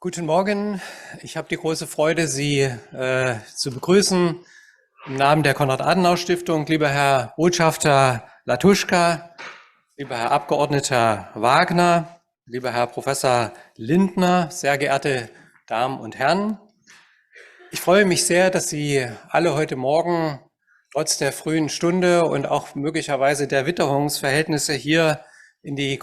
Guten Morgen. Ich habe die große Freude, Sie zu begrüßen im Namen der Konrad-Adenauer-Stiftung. Lieber Herr Botschafter Latushka, lieber Herr Abgeordneter Wagener, lieber Herr Professor Lindner, sehr geehrte Damen und Herren. Ich freue mich sehr, dass Sie alle heute Morgen trotz der frühen Stunde und auch möglicherweise der Witterungsverhältnisse hier in die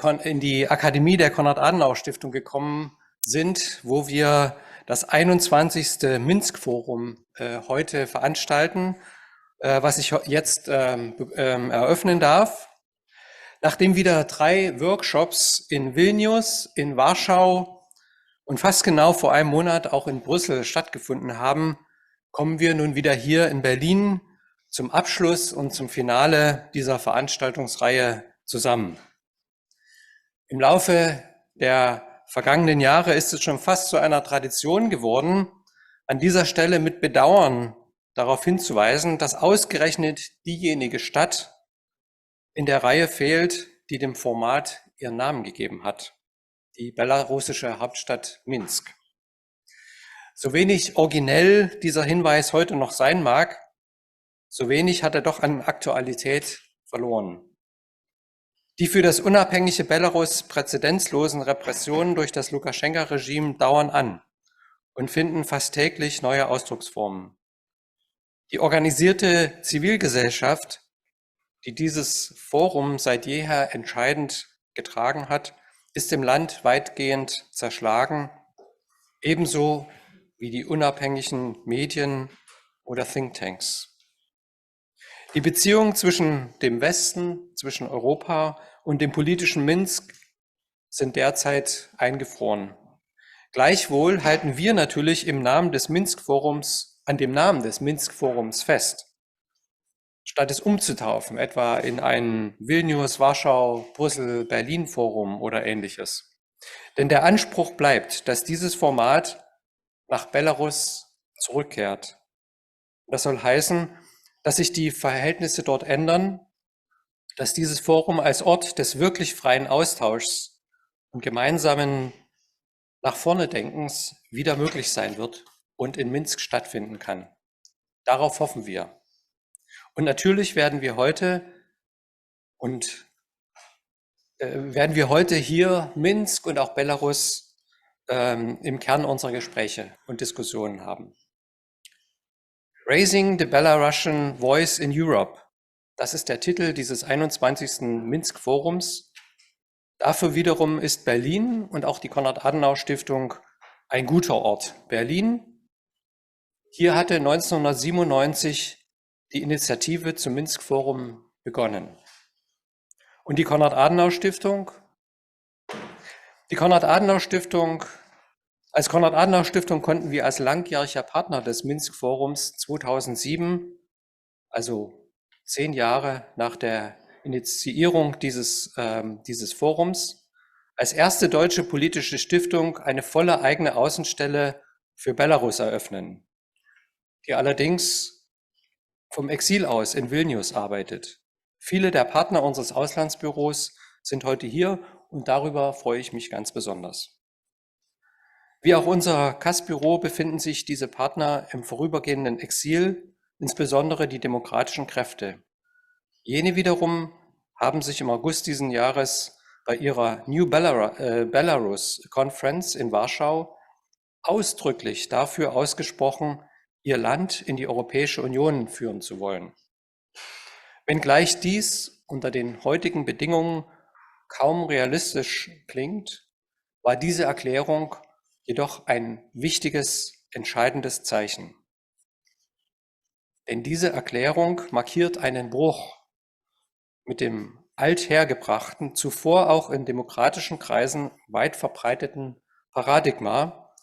Akademie der Konrad-Adenauer-Stiftung gekommen sind, wo wir das 21. Minsk Forum heute veranstalten, was ich jetzt eröffnen darf. Nachdem wieder 3 Workshops in Vilnius, in Warschau und fast genau vor einem Monat auch in Brüssel stattgefunden haben, kommen wir nun wieder hier in Berlin zum Abschluss und zum Finale dieser Veranstaltungsreihe zusammen. Im Laufe der vergangenen Jahre ist es schon fast zu einer Tradition geworden, an dieser Stelle mit Bedauern darauf hinzuweisen, dass ausgerechnet diejenige Stadt in der Reihe fehlt, die dem Format ihren Namen gegeben hat, die belarussische Hauptstadt Minsk. So wenig originell dieser Hinweis heute noch sein mag, so wenig hat er doch an Aktualität verloren. Die für das unabhängige Belarus präzedenzlosen Repressionen durch das Lukaschenka-Regime dauern an und finden fast täglich neue Ausdrucksformen. Die organisierte Zivilgesellschaft, die dieses Forum seit jeher entscheidend getragen hat, ist im Land weitgehend zerschlagen, ebenso wie die unabhängigen Medien oder Thinktanks. Die Beziehungen zwischen dem Westen, zwischen Europa und dem politischen Minsk sind derzeit eingefroren. Gleichwohl halten wir natürlich im Namen des Minsk Forums an dem Namen des Minsk Forums fest, statt es umzutaufen, etwa in ein Vilnius, Warschau, Brüssel, Berlin Forum oder ähnliches. Denn der Anspruch bleibt, dass dieses Format nach Belarus zurückkehrt. Das soll heißen, dass sich die Verhältnisse dort ändern, dass dieses Forum als Ort des wirklich freien Austauschs und gemeinsamen nach vorne Denkens wieder möglich sein wird und in Minsk stattfinden kann. Darauf hoffen wir. Und natürlich werden wir heute hier Minsk und auch Belarus im Kern unserer Gespräche und Diskussionen haben. Raising the Belarusian Voice in Europe. Das ist der Titel dieses 21. Minsk Forums. Dafür wiederum ist Berlin und auch die Konrad-Adenauer-Stiftung ein guter Ort. Berlin, hier hatte 1997 die Initiative zum Minsk Forum begonnen. Und die Konrad-Adenauer-Stiftung, als Konrad-Adenauer-Stiftung konnten wir als langjähriger Partner des Minsk Forums 2007, also 10 Jahre nach der Initiierung dieses Forums, als erste deutsche politische Stiftung eine volle eigene Außenstelle für Belarus eröffnen, die allerdings vom Exil aus in Vilnius arbeitet. Viele der Partner unseres Auslandsbüros sind heute hier und darüber freue ich mich ganz besonders. Wie auch unser KAS-Büro befinden sich diese Partner im vorübergehenden Exil, insbesondere die demokratischen Kräfte. Jene wiederum haben sich im August diesen Jahres bei ihrer New Belarus Conference in Warschau ausdrücklich dafür ausgesprochen, ihr Land in die Europäische Union führen zu wollen. Wenngleich dies unter den heutigen Bedingungen kaum realistisch klingt, war diese Erklärung jedoch ein wichtiges, entscheidendes Zeichen. Denn diese Erklärung markiert einen Bruch mit dem althergebrachten, zuvor auch in demokratischen Kreisen weit verbreiteten Paradigma,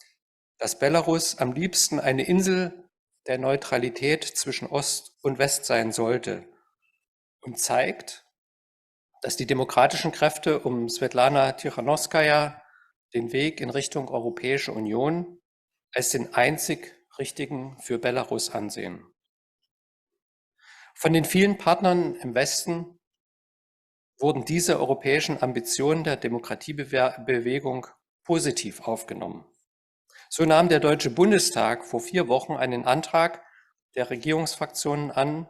dass Belarus am liebsten eine Insel der Neutralität zwischen Ost und West sein sollte und zeigt, dass die demokratischen Kräfte um Svetlana Tikhanovskaja den Weg in Richtung Europäische Union als den einzig richtigen für Belarus ansehen. Von den vielen Partnern im Westen wurden diese europäischen Ambitionen der Demokratiebewegung positiv aufgenommen. So nahm der Deutsche Bundestag vor 4 Wochen einen Antrag der Regierungsfraktionen an,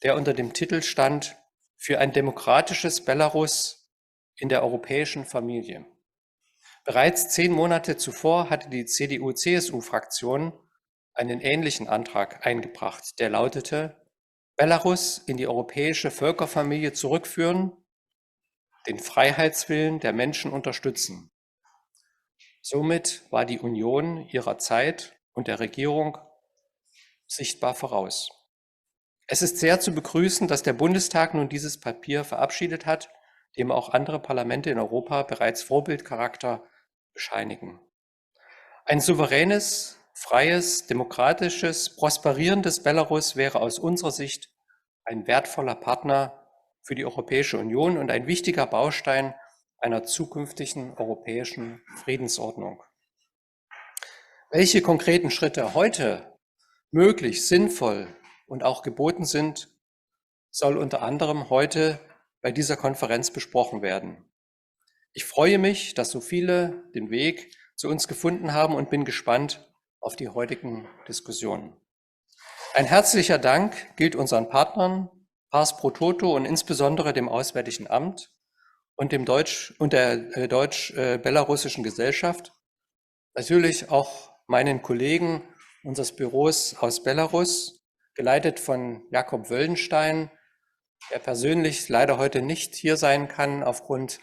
der unter dem Titel stand „Für ein demokratisches Belarus in der europäischen Familie“. Bereits 10 Monate zuvor hatte die CDU-CSU-Fraktion einen ähnlichen Antrag eingebracht, der lautete: Belarus in die europäische Völkerfamilie zurückführen, den Freiheitswillen der Menschen unterstützen. Somit war die Union ihrer Zeit und der Regierung sichtbar voraus. Es ist sehr zu begrüßen, dass der Bundestag nun dieses Papier verabschiedet hat, dem auch andere Parlamente in Europa bereits Vorbildcharakter bescheinigen. Ein souveränes, freies, demokratisches, prosperierendes Belarus wäre aus unserer Sicht ein wertvoller Partner für die Europäische Union und ein wichtiger Baustein einer zukünftigen europäischen Friedensordnung. Welche konkreten Schritte heute möglich, sinnvoll und auch geboten sind, soll unter anderem heute bei dieser Konferenz besprochen werden. Ich freue mich, dass so viele den Weg zu uns gefunden haben und bin gespannt auf die heutigen Diskussionen. Ein herzlicher Dank gilt unseren Partnern, Pars pro Toto und insbesondere dem Auswärtigen Amt und der deutsch-belarussischen Gesellschaft, natürlich auch meinen Kollegen unseres Büros aus Belarus, geleitet von Jakob Wöldenstein, der persönlich leider heute nicht hier sein kann. Aufgrund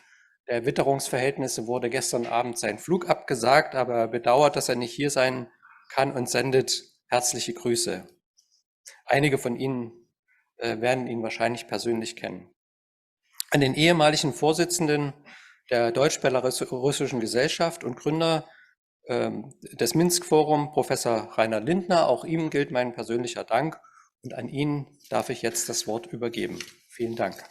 der Witterungsverhältnisse wurde gestern Abend sein Flug abgesagt, aber er bedauert, dass er nicht hier sein kann und sendet herzliche Grüße. Einige von Ihnen werden ihn wahrscheinlich persönlich kennen. An den ehemaligen Vorsitzenden der deutsch-belarussischen Gesellschaft und Gründer des Minsk Forum, Professor Rainer Lindner, auch ihm gilt mein persönlicher Dank und an ihn darf ich jetzt das Wort übergeben. Vielen Dank.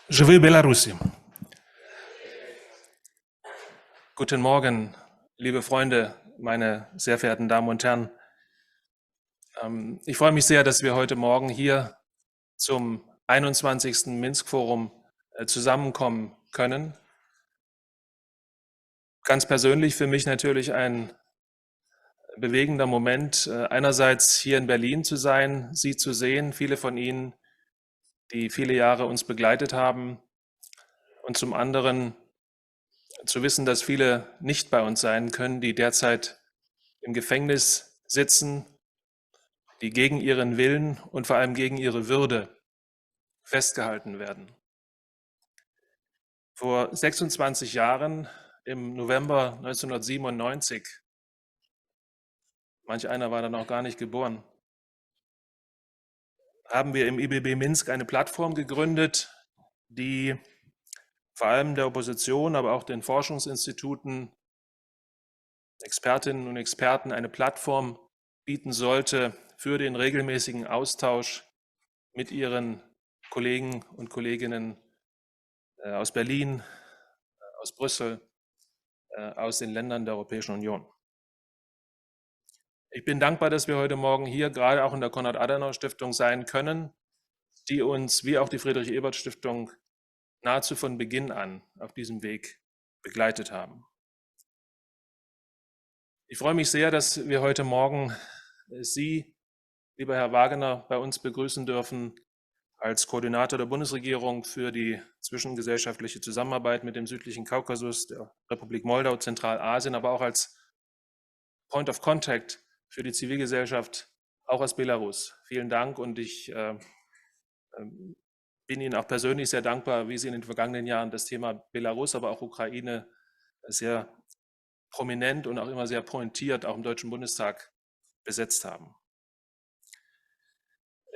Живи Belarusi. Guten Morgen, liebe Freunde, meine sehr verehrten Damen und Herren. Ich freue mich sehr, dass wir heute Morgen hier zum 21. Minsk Forum zusammenkommen können. Ganz persönlich für mich natürlich ein bewegender Moment, einerseits hier in Berlin zu sein, Sie zu sehen, viele von Ihnen, die viele Jahre uns begleitet haben, und zum anderen zu wissen, dass viele nicht bei uns sein können, die derzeit im Gefängnis sitzen, die gegen ihren Willen und vor allem gegen ihre Würde festgehalten werden. Vor 26 Jahren, im November 1997, manch einer war da noch gar nicht geboren, haben wir im IBB Minsk eine Plattform gegründet, die vor allem der Opposition, aber auch den Forschungsinstituten, Expertinnen und Experten eine Plattform bieten sollte für den regelmäßigen Austausch mit ihren Kollegen und Kolleginnen aus Berlin, aus Brüssel, aus den Ländern der Europäischen Union. Ich bin dankbar, dass wir heute Morgen hier gerade auch in der Konrad-Adenauer-Stiftung sein können, die uns wie auch die Friedrich-Ebert-Stiftung nahezu von Beginn an auf diesem Weg begleitet haben. Ich freue mich sehr, dass wir heute Morgen Sie, lieber Herr Wagener, bei uns begrüßen dürfen als Koordinator der Bundesregierung für die zwischengesellschaftliche Zusammenarbeit mit dem südlichen Kaukasus, der Republik Moldau, Zentralasien, aber auch als Point of Contact für die Zivilgesellschaft, auch aus Belarus. Vielen Dank, und ich bin Ihnen auch persönlich sehr dankbar, wie Sie in den vergangenen Jahren das Thema Belarus, aber auch Ukraine sehr prominent und auch immer sehr pointiert auch im Deutschen Bundestag besetzt haben.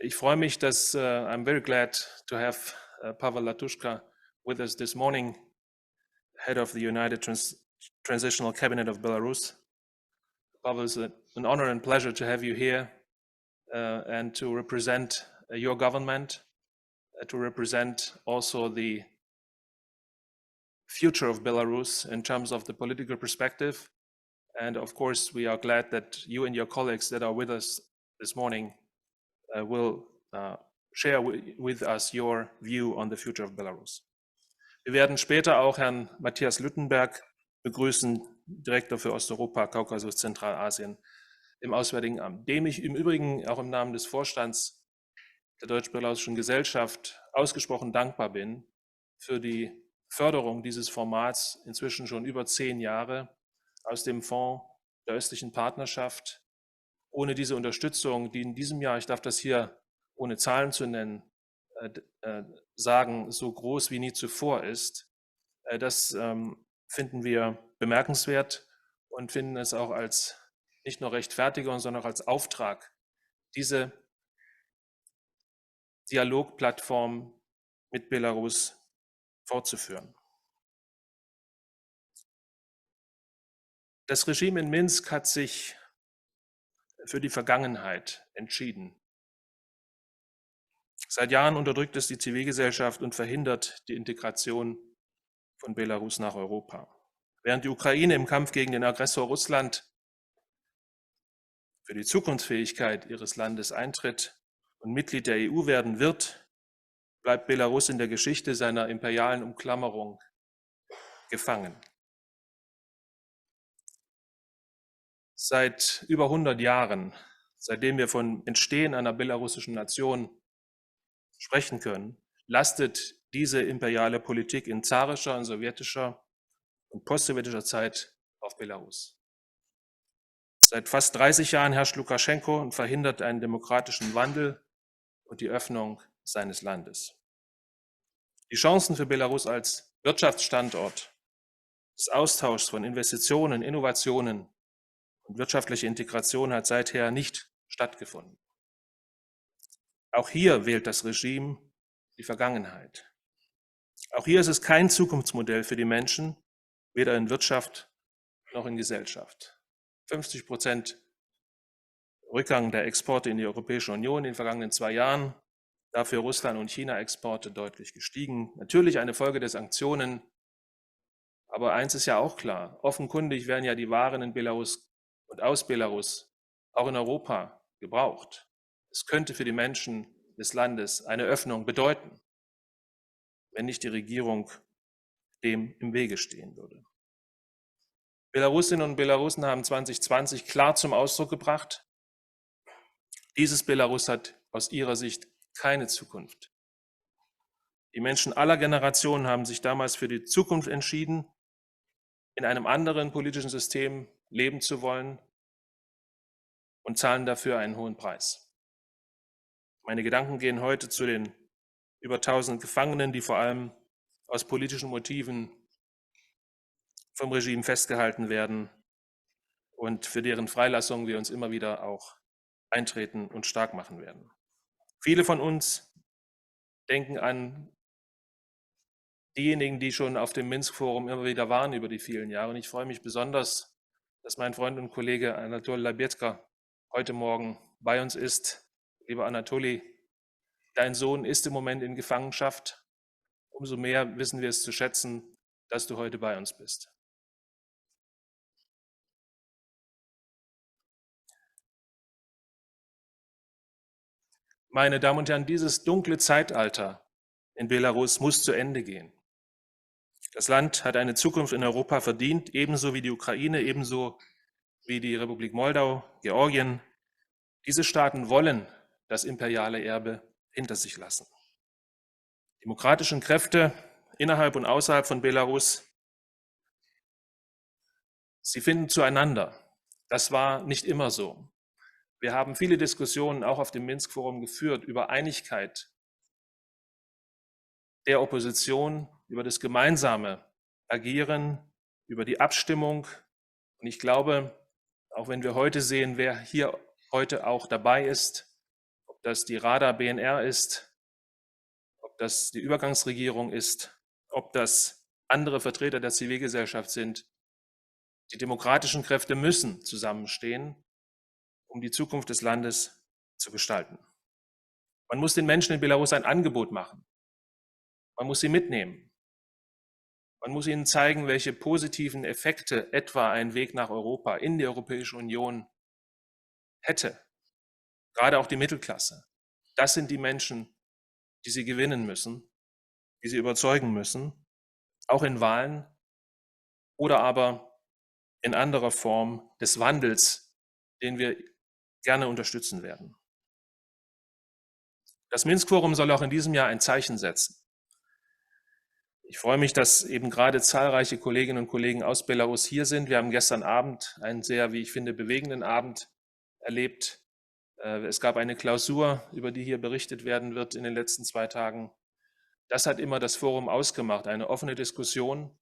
Ich freue mich, dass I'm very glad to have Pavel Latushka with us this morning, head of the United Transitional Cabinet of Belarus. Pavel, it's an honor and pleasure to have you here and to represent your government, to represent also the future of Belarus in terms of the political perspective. And of course, we are glad that you and your colleagues that are with us this morning will share with us your view on the future of Belarus. Wir werden später auch Herrn Matthias Lüttenberg begrüßen, Direktor für Osteuropa, Kaukasus, Zentralasien im Auswärtigen Amt, dem ich im Übrigen auch im Namen des Vorstands der Deutsch-Belarussischen Gesellschaft ausgesprochen dankbar bin für die Förderung dieses Formats inzwischen schon über 10 Jahre aus dem Fonds der östlichen Partnerschaft. Ohne diese Unterstützung, die in diesem Jahr, ich darf das hier ohne Zahlen zu nennen, sagen, so groß wie nie zuvor ist, das finden wir bemerkenswert und finden es auch als nicht nur Rechtfertigung, sondern auch als Auftrag, diese Dialogplattform mit Belarus fortzuführen. Das Regime in Minsk hat sich für die Vergangenheit entschieden. Seit Jahren unterdrückt es die Zivilgesellschaft und verhindert die Integration von Belarus nach Europa. Während die Ukraine im Kampf gegen den Aggressor Russland für die Zukunftsfähigkeit ihres Landes eintritt und Mitglied der EU werden wird, bleibt Belarus in der Geschichte seiner imperialen Umklammerung gefangen. Seit über 100 Jahren, seitdem wir von Entstehen einer belarussischen Nation sprechen können, lastet diese imperiale Politik in zarischer, in sowjetischer und postsowjetischer Zeit auf Belarus. Seit fast 30 Jahren herrscht Lukaschenko und verhindert einen demokratischen Wandel und die Öffnung seines Landes. Die Chancen für Belarus als Wirtschaftsstandort, des Austauschs von Investitionen, Innovationen und wirtschaftliche Integration hat seither nicht stattgefunden. Auch hier wählt das Regime die Vergangenheit. Auch hier ist es kein Zukunftsmodell für die Menschen, weder in Wirtschaft noch in Gesellschaft. 50% Rückgang der Exporte in die Europäische Union in den vergangenen 2 Jahren, dafür Russland- und China-Exporte deutlich gestiegen. Natürlich eine Folge der Sanktionen, aber eins ist ja auch klar, offenkundig werden ja die Waren in Belarus und aus Belarus auch in Europa gebraucht. Es könnte für die Menschen des Landes eine Öffnung bedeuten, wenn nicht die Regierung dem im Wege stehen würde. Belarusinnen und Belarusen haben 2020 klar zum Ausdruck gebracht, dieses Belarus hat aus ihrer Sicht keine Zukunft. Die Menschen aller Generationen haben sich damals für die Zukunft entschieden, in einem anderen politischen System leben zu wollen und zahlen dafür einen hohen Preis. Meine Gedanken gehen heute zu den über 1000 Gefangenen, die vor allem aus politischen Motiven vom Regime festgehalten werden und für deren Freilassung wir uns immer wieder auch eintreten und stark machen werden. Viele von uns denken an diejenigen, die schon auf dem Minsk Forum immer wieder waren über die vielen Jahre. Und ich freue mich besonders, dass mein Freund und Kollege Anatoli Liabedzka heute Morgen bei uns ist. Lieber Anatoli, dein Sohn ist im Moment in Gefangenschaft. Umso mehr wissen wir es zu schätzen, dass du heute bei uns bist. Meine Damen und Herren, dieses dunkle Zeitalter in Belarus muss zu Ende gehen. Das Land hat eine Zukunft in Europa verdient, ebenso wie die Ukraine, ebenso wie die Republik Moldau, Georgien. Diese Staaten wollen das imperiale Erbe hinter sich lassen. Demokratischen Kräfte innerhalb und außerhalb von Belarus, sie finden zueinander. Das war nicht immer so. Wir haben viele Diskussionen auch auf dem Minsk Forum geführt über Einigkeit der Opposition, über das gemeinsame Agieren, über die Abstimmung. Und ich glaube, auch wenn wir heute sehen, wer hier heute auch dabei ist, ob das die Rada BNR ist, ob das die Übergangsregierung ist, ob das andere Vertreter der Zivilgesellschaft sind, die demokratischen Kräfte müssen zusammenstehen, um die Zukunft des Landes zu gestalten. Man muss den Menschen in Belarus ein Angebot machen. Man muss sie mitnehmen. Man muss ihnen zeigen, welche positiven Effekte etwa ein Weg nach Europa in die Europäische Union hätte. Gerade auch die Mittelklasse. Das sind die Menschen, die sie gewinnen müssen, die sie überzeugen müssen, auch in Wahlen oder aber in anderer Form des Wandels, den wir gerne unterstützen werden. Das Minsk Forum soll auch in diesem Jahr ein Zeichen setzen. Ich freue mich, dass eben gerade zahlreiche Kolleginnen und Kollegen aus Belarus hier sind. Wir haben gestern Abend einen sehr, wie ich finde, bewegenden Abend erlebt. Es gab eine Klausur, über die hier berichtet werden wird in den letzten 2 Tagen. Das hat immer das Forum ausgemacht, eine offene Diskussion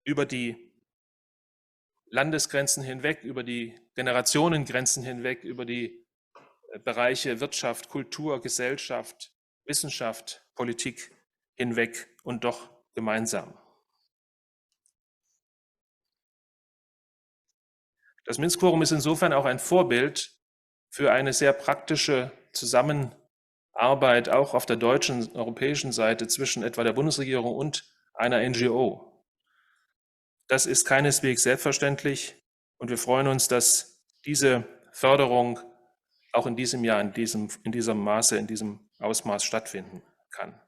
über die Landesgrenzen hinweg, über die Generationengrenzen hinweg, über die Bereiche Wirtschaft, Kultur, Gesellschaft, Wissenschaft, Politik hinweg und doch gemeinsam. Das Minsk Forum ist insofern auch ein Vorbild für eine sehr praktische Zusammenarbeit auch auf der deutschen, europäischen Seite zwischen etwa der Bundesregierung und einer NGO. Das ist keineswegs selbstverständlich und wir freuen uns, dass diese Förderung auch in diesem Jahr, in diesem Maße, in diesem Ausmaß stattfinden kann.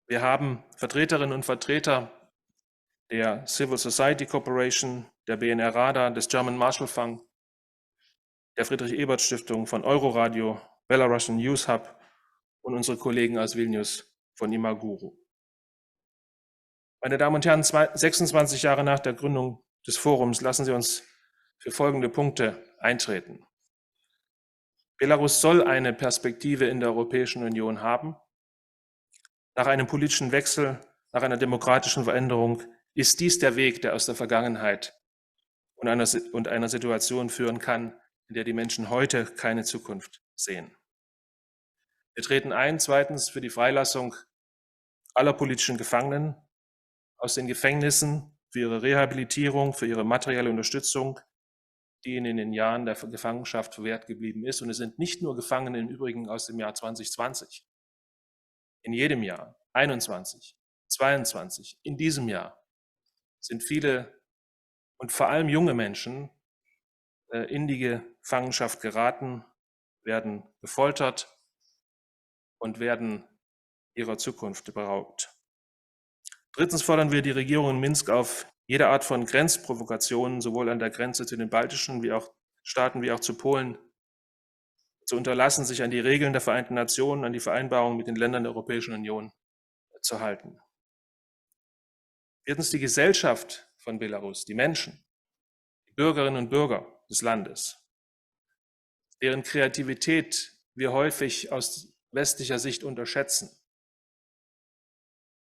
Wir haben Vertreterinnen und Vertreter der Civil Society Cooperation, der BNR Rada, des German Marshall Fund, der Friedrich-Ebert-Stiftung, von Euroradio, Belarusian News Hub und unsere Kollegen aus Vilnius von Imaguru. Meine Damen und Herren, 26 Jahre nach der Gründung des Forums lassen Sie uns für folgende Punkte eintreten. Belarus soll eine Perspektive in der Europäischen Union haben. Nach einem politischen Wechsel, nach einer demokratischen Veränderung ist dies der Weg, der aus der Vergangenheit und einer Situation führen kann, in der die Menschen heute keine Zukunft sehen. Wir treten ein, zweitens, für die Freilassung aller politischen Gefangenen aus den Gefängnissen, für ihre Rehabilitierung, für ihre materielle Unterstützung, die ihnen in den Jahren der Gefangenschaft verwehrt geblieben ist. Und es sind nicht nur Gefangene im Übrigen aus dem Jahr 2020. In jedem Jahr, 21, 22, in diesem Jahr sind viele und vor allem junge Menschen in die Gefangenschaft geraten, werden gefoltert und werden ihrer Zukunft beraubt. Drittens fordern wir die Regierung in Minsk auf, jede Art von Grenzprovokationen, sowohl an der Grenze zu den baltischen Staaten wie auch zu Polen, zu unterlassen, sich an die Regeln der Vereinten Nationen, an die Vereinbarungen mit den Ländern der Europäischen Union zu halten. Viertens die Gesellschaft von Belarus, die Menschen, die Bürgerinnen und Bürger des Landes, deren Kreativität wir häufig aus westlicher Sicht unterschätzen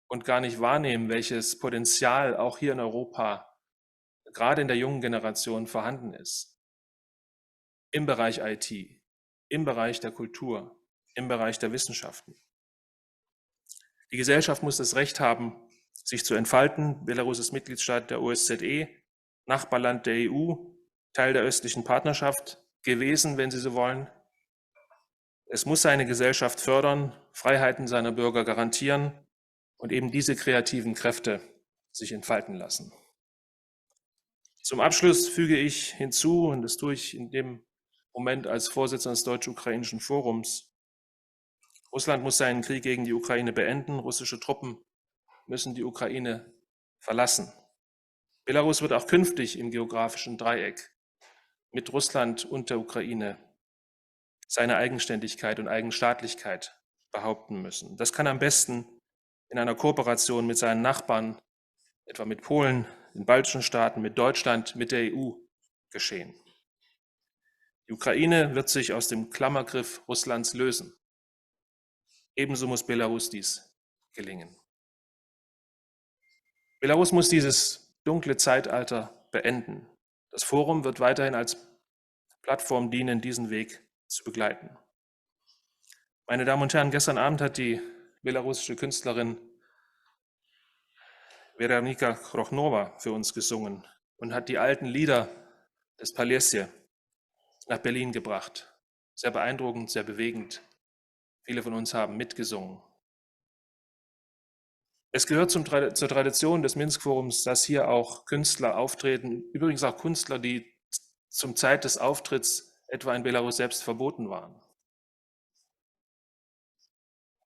und gar nicht wahrnehmen, welches Potenzial auch hier in Europa, gerade in der jungen Generation, vorhanden ist. Im Bereich IT, im Bereich der Kultur, im Bereich der Wissenschaften. Die Gesellschaft muss das Recht haben, sich zu entfalten. Belarus ist Mitgliedstaat der OSZE, Nachbarland der EU, Teil der östlichen Partnerschaft gewesen, wenn Sie so wollen. Es muss seine Gesellschaft fördern, Freiheiten seiner Bürger garantieren und eben diese kreativen Kräfte sich entfalten lassen. Zum Abschluss füge ich hinzu, und das tue ich in dem Moment als Vorsitzender des Deutsch-Ukrainischen Forums: Russland muss seinen Krieg gegen die Ukraine beenden. Russische Truppen müssen die Ukraine verlassen. Belarus wird auch künftig im geografischen Dreieck mit Russland und der Ukraine seine Eigenständigkeit und Eigenstaatlichkeit behaupten müssen. Das kann am besten in einer Kooperation mit seinen Nachbarn, etwa mit Polen, den baltischen Staaten, mit Deutschland, mit der EU geschehen. Die Ukraine wird sich aus dem Klammergriff Russlands lösen. Ebenso muss Belarus dies gelingen. Belarus muss dieses dunkle Zeitalter beenden. Das Forum wird weiterhin als Plattform dienen, diesen Weg zu begleiten. Meine Damen und Herren, gestern Abend hat die belarussische Künstlerin Weronika Krochnova für uns gesungen und hat die alten Lieder des Palesje nach Berlin gebracht. Sehr beeindruckend, sehr bewegend. Viele von uns haben mitgesungen. Es gehört zur Tradition des Minsk Forums, dass hier auch Künstler auftreten, übrigens auch Künstler, die zum Zeit des Auftritts etwa in Belarus selbst verboten waren.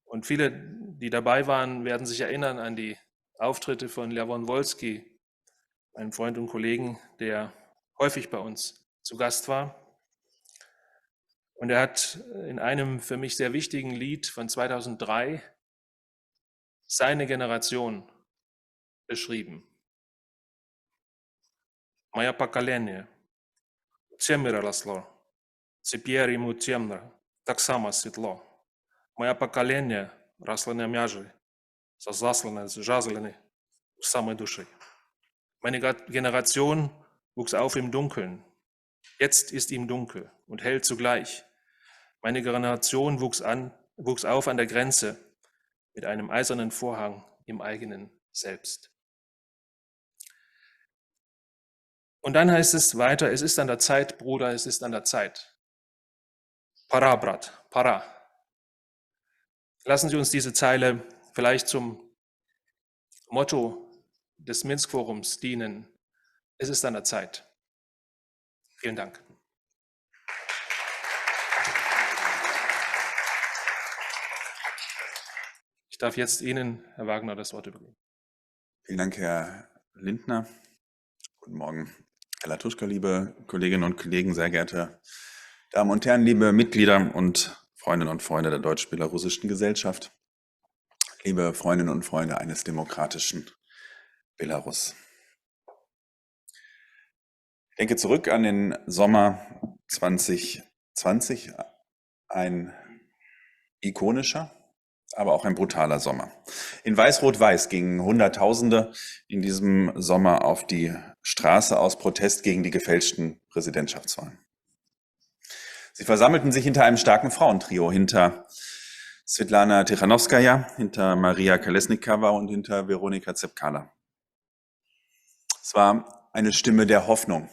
Und viele, die dabei waren, werden sich erinnern an die Auftritte von Lewon Wolski, einem Freund und Kollegen, der häufig bei uns zu Gast war. Und er hat in einem für mich sehr wichtigen Lied von 2003 seine Generation beschrieben. Моя поколение темно росло, теперь ему темно, так само светло. Мое поколение росло на мяже, заслано, жазлены в самой Душе. Meine Generation wuchs auf im Dunkeln. Jetzt ist ihm dunkel und hell zugleich. Meine Generation wuchs auf an der Grenze mit einem eisernen Vorhang im eigenen Selbst. Und dann heißt es weiter, es ist an der Zeit, Bruder, es ist an der Zeit. Para, Brat, para. Lassen Sie uns diese Zeile vielleicht zum Motto des Minsk Forums dienen. Es ist an der Zeit. Vielen Dank. Ich darf jetzt Ihnen, Herr Wagener, das Wort übergeben. Vielen Dank, Herr Lindner. Guten Morgen, Herr Latushka, liebe Kolleginnen und Kollegen, sehr geehrte Damen und Herren, liebe Mitglieder und Freundinnen und Freunde der deutsch-belarussischen Gesellschaft, liebe Freundinnen und Freunde eines demokratischen Belarus. Ich denke zurück an den Sommer 2020, ein ikonischer, aber auch ein brutaler Sommer. In Weiß-Rot-Weiß gingen Hunderttausende in diesem Sommer auf die Straße aus Protest gegen die gefälschten Präsidentschaftswahlen. Sie versammelten sich hinter einem starken Frauentrio, hinter Svetlana Tichanowskaja, hinter Maria Kolesnikova und hinter Veronika Zepkala. Es war eine Stimme der Hoffnung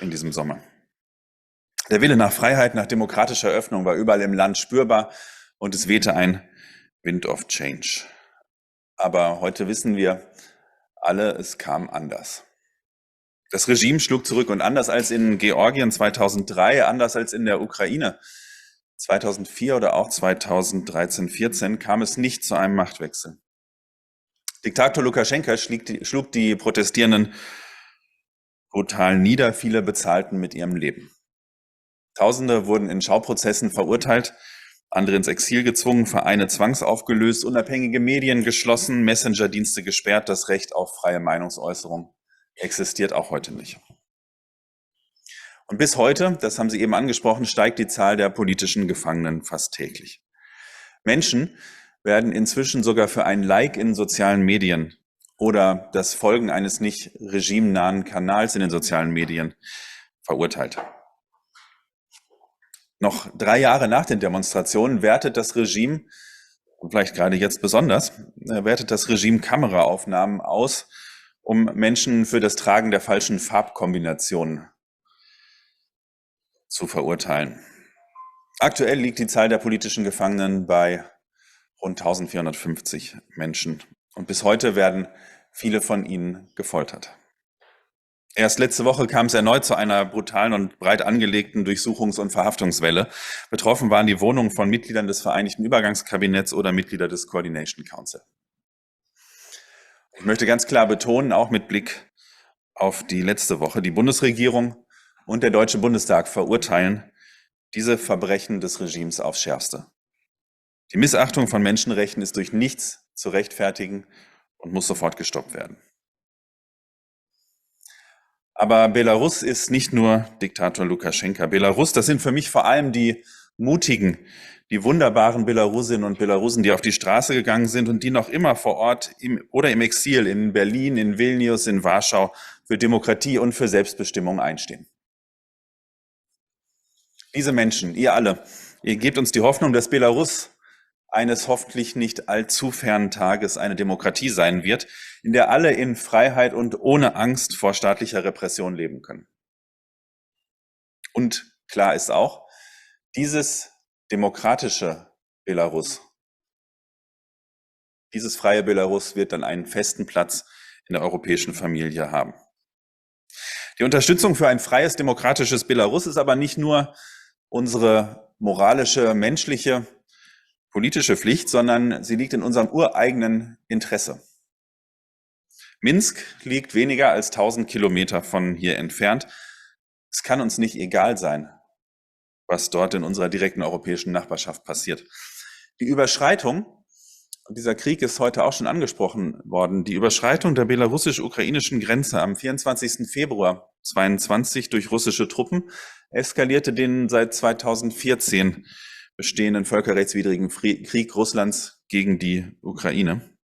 in diesem Sommer. Der Wille nach Freiheit, nach demokratischer Öffnung war überall im Land spürbar und es wehte ein Wind of Change. Aber heute wissen wir alle, es kam anders. Das Regime schlug zurück und anders als in Georgien 2003, anders als in der Ukraine 2004 oder auch 2013-14 kam es nicht zu einem Machtwechsel. Diktator Lukaschenka schlug die Protestierenden brutal nieder, viele bezahlten mit ihrem Leben. Tausende wurden in Schauprozessen verurteilt, andere ins Exil gezwungen, Vereine zwangsaufgelöst, unabhängige Medien geschlossen, Messenger-Dienste gesperrt. Das Recht auf freie Meinungsäußerung existiert auch heute nicht. Und bis heute, das haben Sie eben angesprochen, steigt die Zahl der politischen Gefangenen fast täglich. Menschen werden inzwischen sogar für ein Like in sozialen Medien oder das Folgen eines nicht regimenahen Kanals in den sozialen Medien verurteilt. Noch 3 Jahre nach den Demonstrationen wertet das Regime, und vielleicht gerade jetzt besonders, wertet das Regime Kameraaufnahmen aus, um Menschen für das Tragen der falschen Farbkombinationen zu verurteilen. Aktuell liegt die Zahl der politischen Gefangenen bei rund 1450 Menschen. Und bis heute werden viele von ihnen gefoltert. Erst letzte Woche kam es erneut zu einer brutalen und breit angelegten Durchsuchungs- und Verhaftungswelle. Betroffen waren die Wohnungen von Mitgliedern des Vereinigten Übergangskabinetts oder Mitglieder des Coordination Council. Ich möchte ganz klar betonen, auch mit Blick auf die letzte Woche, die Bundesregierung und der Deutsche Bundestag verurteilen diese Verbrechen des Regimes aufs Schärfste. Die Missachtung von Menschenrechten ist durch nichts zu rechtfertigen und muss sofort gestoppt werden. Aber Belarus ist nicht nur Diktator Lukaschenka. Belarus, das sind für mich vor allem die mutigen, die wunderbaren Belarusinnen und Belarusen, die auf die Straße gegangen sind und die noch immer vor Ort oder im Exil in Berlin, in Vilnius, in Warschau für Demokratie und für Selbstbestimmung einstehen. Diese Menschen, ihr alle, ihr gebt uns die Hoffnung, dass Belarus eines hoffentlich nicht allzu fernen Tages eine Demokratie sein wird, in der alle in Freiheit und ohne Angst vor staatlicher Repression leben können. Und klar ist auch, dieses demokratische Belarus Dieses freie Belarus wird dann einen festen Platz in der europäischen Familie haben. Die Unterstützung für ein freies, demokratisches Belarus ist aber nicht nur unsere moralische, menschliche, politische Pflicht, sondern sie liegt in unserem ureigenen Interesse. Minsk liegt weniger als 1000 Kilometer von hier entfernt. Es kann uns nicht egal sein, was dort in unserer direkten europäischen Nachbarschaft passiert. Die Überschreitung, und dieser Krieg ist heute auch schon angesprochen worden, die Überschreitung der belarussisch-ukrainischen Grenze am 24. Februar 2022 durch russische Truppen eskalierte den seit 2014 bestehenden völkerrechtswidrigen Krieg Russlands gegen die Ukraine.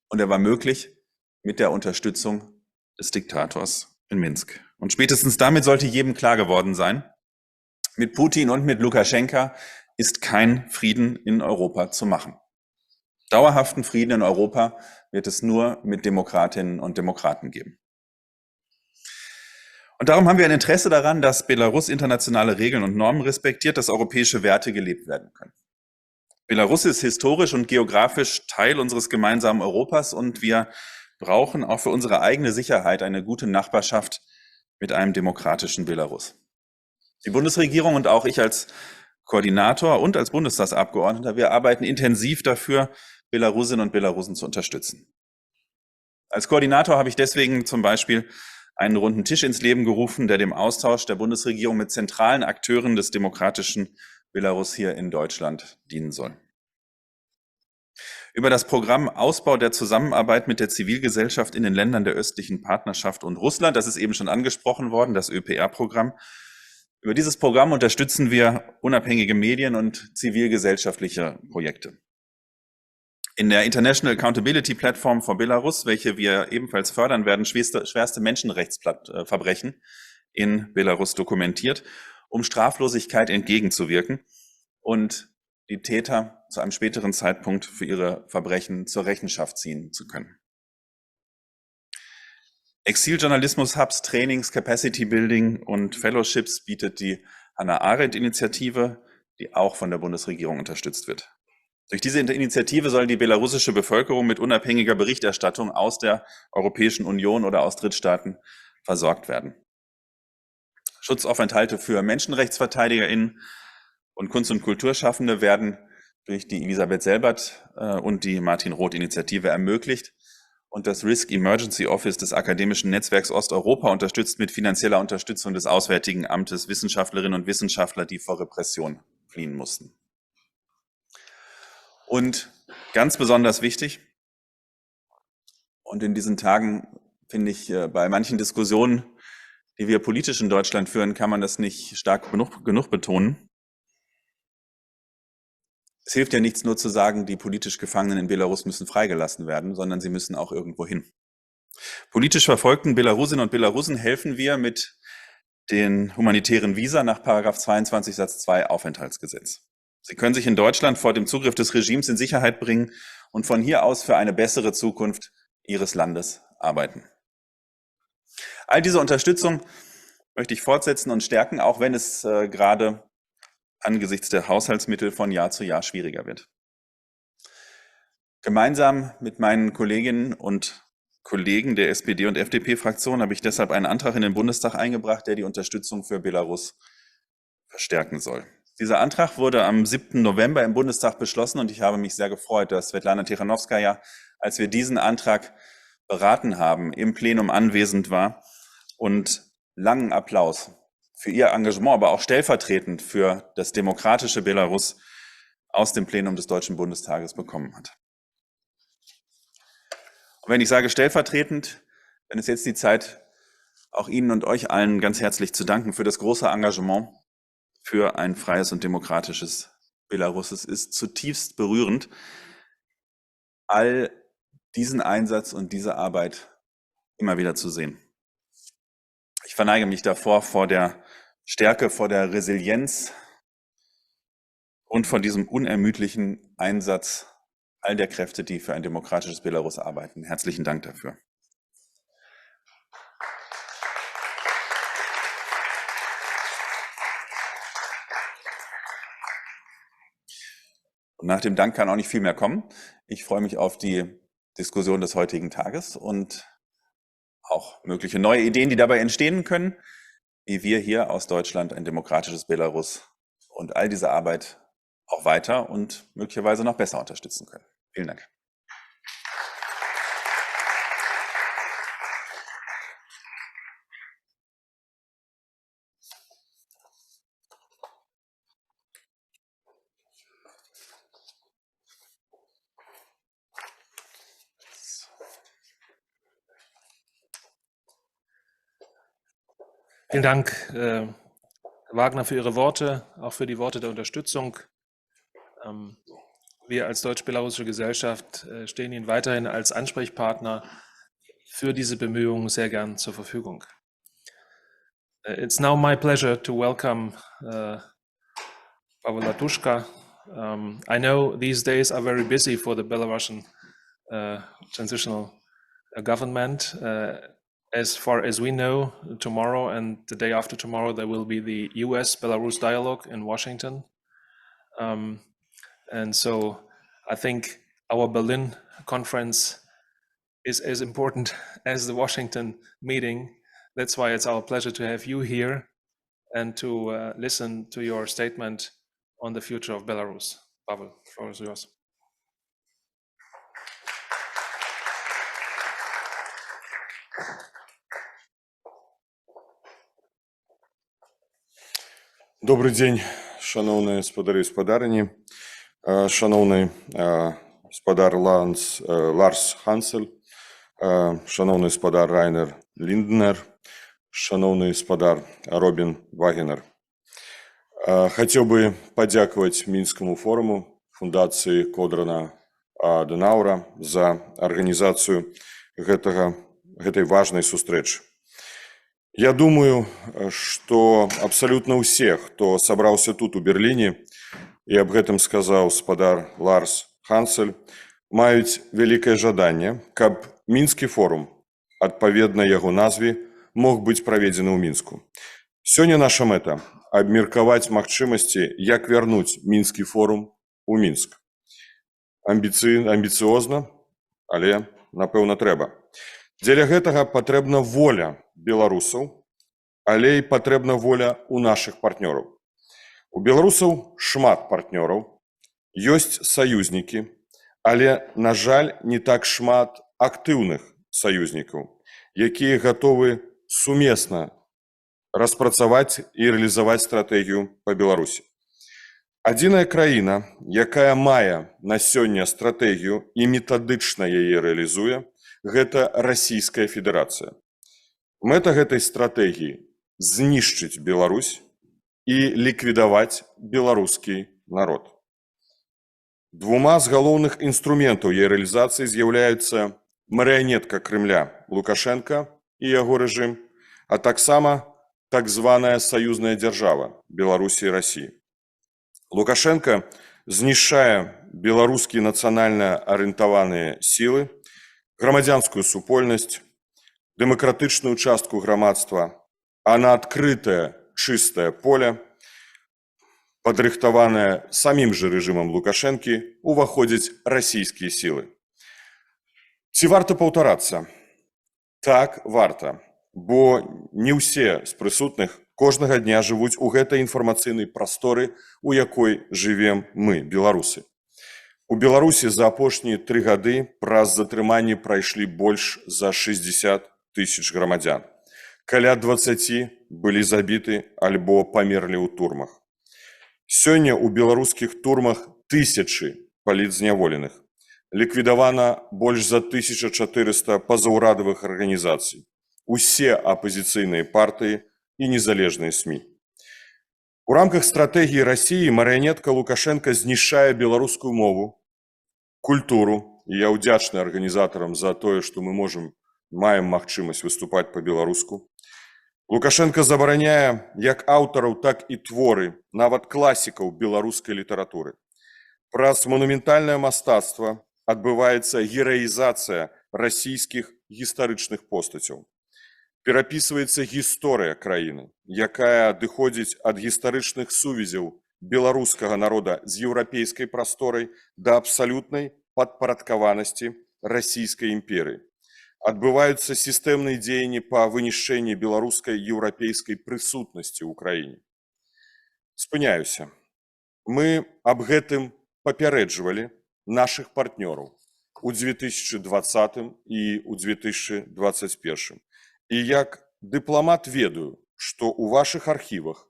Und er war möglich mit der Unterstützung des Diktators in Minsk. Und spätestens damit sollte jedem klar geworden sein, mit Putin und mit Lukaschenka ist kein Frieden in Europa zu machen. Dauerhaften Frieden in Europa wird es nur mit Demokratinnen und Demokraten geben. Und darum haben wir ein Interesse daran, dass Belarus internationale Regeln und Normen respektiert, dass europäische Werte gelebt werden können. Belarus ist historisch und geografisch Teil unseres gemeinsamen Europas und wir brauchen auch für unsere eigene Sicherheit eine gute Nachbarschaft mit einem demokratischen Belarus. Die Bundesregierung und auch ich als Koordinator und als Bundestagsabgeordneter, wir arbeiten intensiv dafür, Belarusinnen und Belarusen zu unterstützen. Als Koordinator habe ich deswegen zum Beispiel einen runden Tisch ins Leben gerufen, der dem Austausch der Bundesregierung mit zentralen Akteuren des demokratischen Belarus hier in Deutschland dienen soll. Über das Programm Ausbau der Zusammenarbeit mit der Zivilgesellschaft in den Ländern der östlichen Partnerschaft und Russland, das ist eben schon angesprochen worden, das ÖPR-Programm. Über dieses Programm unterstützen wir unabhängige Medien und zivilgesellschaftliche Projekte. In der International Accountability Platform for Belarus, welche wir ebenfalls fördern werden, schwerste Menschenrechtsverbrechen in Belarus dokumentiert, um Straflosigkeit entgegenzuwirken und die Täter zu einem späteren Zeitpunkt für ihre Verbrechen zur Rechenschaft ziehen zu können. Exiljournalismus-Hubs, Trainings, Capacity Building und Fellowships bietet die Hannah Arendt-Initiative, die auch von der Bundesregierung unterstützt wird. Durch diese Initiative soll die belarussische Bevölkerung mit unabhängiger Berichterstattung aus der Europäischen Union oder aus Drittstaaten versorgt werden. Schutzaufenthalte für MenschenrechtsverteidigerInnen und Kunst- und Kulturschaffende werden durch die Elisabeth Selbert und die Martin-Roth-Initiative ermöglicht. Und das Risk Emergency Office des Akademischen Netzwerks Osteuropa unterstützt mit finanzieller Unterstützung des Auswärtigen Amtes Wissenschaftlerinnen und Wissenschaftler, die vor Repression fliehen mussten. Und ganz besonders wichtig, und in diesen Tagen finde ich, bei manchen Diskussionen, die wir politisch in Deutschland führen, kann man das nicht stark genug betonen. Es hilft ja nichts nur zu sagen, die politisch Gefangenen in Belarus müssen freigelassen werden, sondern sie müssen auch irgendwo hin. Politisch verfolgten Belarusinnen und Belarusen helfen wir mit den humanitären Visa nach § 22 Satz 2 Aufenthaltsgesetz. Sie können sich in Deutschland vor dem Zugriff des Regimes in Sicherheit bringen und von hier aus für eine bessere Zukunft Ihres Landes arbeiten. All diese Unterstützung möchte ich fortsetzen und stärken, auch wenn es gerade angesichts der Haushaltsmittel von Jahr zu Jahr schwieriger wird. Gemeinsam mit meinen Kolleginnen und Kollegen der SPD- und FDP-Fraktion habe ich deshalb einen Antrag in den Bundestag eingebracht, der die Unterstützung für Belarus verstärken soll. Dieser Antrag wurde am 7. November im Bundestag beschlossen und ich habe mich sehr gefreut, dass Svetlana Tichanowskaja, als wir diesen Antrag beraten haben, im Plenum anwesend war und langen Applaus für ihr Engagement, aber auch stellvertretend für das demokratische Belarus aus dem Plenum des Deutschen Bundestages bekommen hat. Und wenn ich sage stellvertretend, dann ist jetzt die Zeit, auch Ihnen und euch allen ganz herzlich zu danken für das große Engagement für ein freies und demokratisches Belarus. Es ist zutiefst berührend, all diesen Einsatz und diese Arbeit immer wieder zu sehen. Ich verneige mich davor vor der Stärke, vor der Resilienz und vor diesem unermüdlichen Einsatz all der Kräfte, die für ein demokratisches Belarus arbeiten. Herzlichen Dank dafür. Und nach dem Dank kann auch nicht viel mehr kommen. Ich freue mich auf die Diskussion des heutigen Tages und auch mögliche neue Ideen, die dabei entstehen können, wie wir hier aus Deutschland ein demokratisches Belarus und all diese Arbeit auch weiter und möglicherweise noch besser unterstützen können. Vielen Dank. Vielen Dank, Herr Wagener, für Ihre Worte, auch für die Worte der Unterstützung. Wir als deutsch-belarussische Gesellschaft stehen Ihnen weiterhin als Ansprechpartner für diese Bemühungen sehr gern zur Verfügung. It's now my pleasure to welcome Pavel Latushka. I know these days are very busy for the Belarusian transitional government. As far as we know, tomorrow and the day after tomorrow, there will be the US-Belarus dialogue in Washington. And so I think our Berlin conference is as important as the Washington meeting. That's why it's our pleasure to have you here and to listen to your statement on the future of Belarus. Pavel, the floor is yours. Добрий день, шановні сподари і спадарині, шановний спадар Ларс Hänsel, шановний спадар Ryhor Lindner, шановний спадар Робин Wagener. Хотел бы подяковать Минскому форуму, фундации Конрада Adenauera за организацию этой важной сустрэчы. Я думаю, что абсолютно у всех, кто собрался тут у Берлине, и об этом сказал спадар Ларс Hänsel, маюць великое жаданне, каб Минскі форум, адпаведна яго назве, мог быць праведзены ў Мінску. Сёння наша мэта – абмеркаваць магчымасці, як вярнуць Минскі форум у Мінск. Амбіцыозна, але, напэўна, трэба. Дзеля гэтага патрэбна воля беларусаў, але і патрэбна воля у нашых партнёраў. У беларусаў шмат партнёраў, ёсць саюзнікі, але, на жаль, не так шмат актыўных саюзнікаў, якія гатовы сумесна распрацаваць і рэалізаваць стратэгію па Беларусі. Адзіная краіна, якая мае на сёння стратэгію і метадычна яе рэалізуе, гэта Расійская Федэрацыя. Мэта гэтай стратэгіі – знішчыць Беларусь і ліквідаваць беларускі народ. Двума з галоўных інструментаў яе рэалізацыі з'яўляюцца марыянетка Крымля Лукашенка і яго рэжым, а таксама так званая саюзная дзяржава Беларусі і Расіі. Лукашенка знішчае беларускія нацыянальна арыентаваныя сілы, грамадзянскую супольнасць, дэмакратычную частку грамадства, а на адкрытае чыстае поле, падрыхтаванае самім жа рэжымам Лукашэнкі, уваходзяць расійскія сілы. Ці варта паўтарацца? Так, варта, бо не ўсе з прысутных кожнага дня жывуць у гэтай інфармацыйнай прасторы, у якой жывем мы, беларусы. У Беларусі за апошнія 3 гады праз затрыманні прайшлі больш за 60 тысяч грамадзян. Каля 20 былі забіты альбо памерлі ў турмах. Сёння ў беларускіх турмах тысячы палітзняволеных. Ліквідавана больш за 1400 пазаўрадавых арганізацый. Усе апазіцыйныя партыі і незалежныя СМІ. У рамках стратэгіі Расіі марыянетка Лукашенка знішчае беларускую мову, культуру, і я ўдзячны арганізатарам за тое, што мы маем магчымасць выступаць па-беларуску. Лукашенка забараняе як аўтараў, так і творы, нават класікаў беларускай літаратуры. Праз манументальнае мастацтва адбываецца гераізацыя расійскіх гістарычных постацяў. Перапісваецца гісторыя краіны, якая адыходзіць ад гістарычных сувязяў беларускага народа з еўрапейскай прасторай да абсалютнай падпарадкаванасці расійскай імперыі. Адбываюцца сістэмныя дзеянні па вынішчэнні беларускай еўрапейскай прысутнасці ў краіне. Спыняюся. Мы аб гэтым папярэджвалі нашых партнёраў у 2020 і ў 2021. І як дыпламат ведаю, што ў вашых архівах,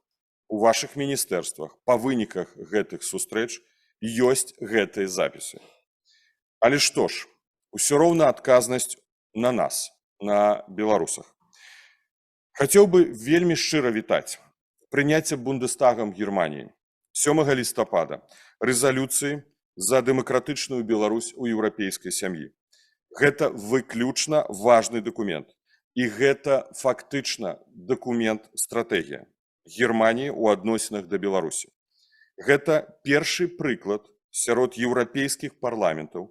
у вашых міністэрствах па выніках гэтых сустрэч ёсць гэтыя запісы. Але што ж, усё роўна адказнасць на нас, на беларусах. Хацеў бы вельмі шчыра вітаць прыняцце Бундестагам Германіі 7 лістапада рэзалюцыі за дэмакратычную Беларусь у еўрапейскай сям'і. Гэта выключна важны дакумент. І гэта фактычна дакумент-стратэгія Германіі ў адносінах да Беларусі. Гэта першы прыклад сярод еўрапейскіх парламентаў,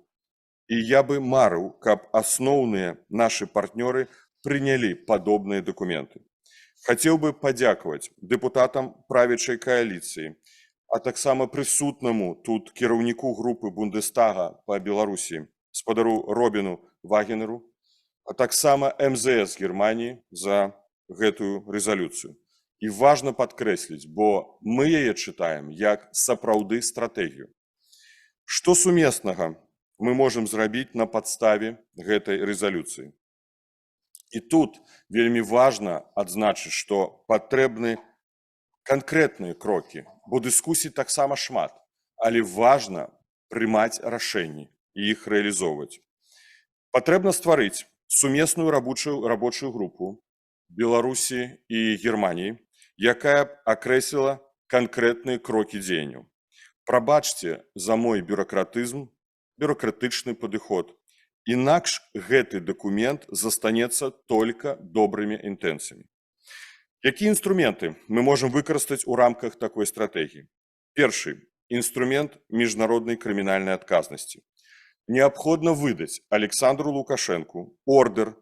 і я бы марыў, каб асноўныя нашы партнёры прынялі падобныя дакументы. Хацеў бы падзякаваць дэпутатам правячай кааліцыі, а таксама прысутнаму тут кіраўніку групы Бундестага па Беларусі, спадару Робіну Вагенеру, а таксама МЗС Германіі за гэтую рэзалюцыю. І важна падкрэсліць, бо мы яе чытаем як сапраўды стратэгію. Што сумеснага мы можам зрабіць на падставе гэтай рэзалюцыі? І тут вельмі важна адзначыць, што патрэбны канкрэтныя крокі, бо дыскусій таксама шмат, але важна прымаць рашэнні і іх рэалізоўваць. Патрэбна стварыць сумесную рабочую групу Беларусі і Германіі, якая акрэсліла канкрэтныя крокі дзеянняў. Прабачце за мой бюракратызм, бюракратычны падыход. Інакш гэты дакумент застанецца толькі добрымі інтэнцыямі. Якія інструменты мы можам выкарыстаць у рамках такой стратэгіі? Першы – інструмент міжнароднай крымінальнай адказнасці. Неабходна выдаць Александру Лукашэнку ордэр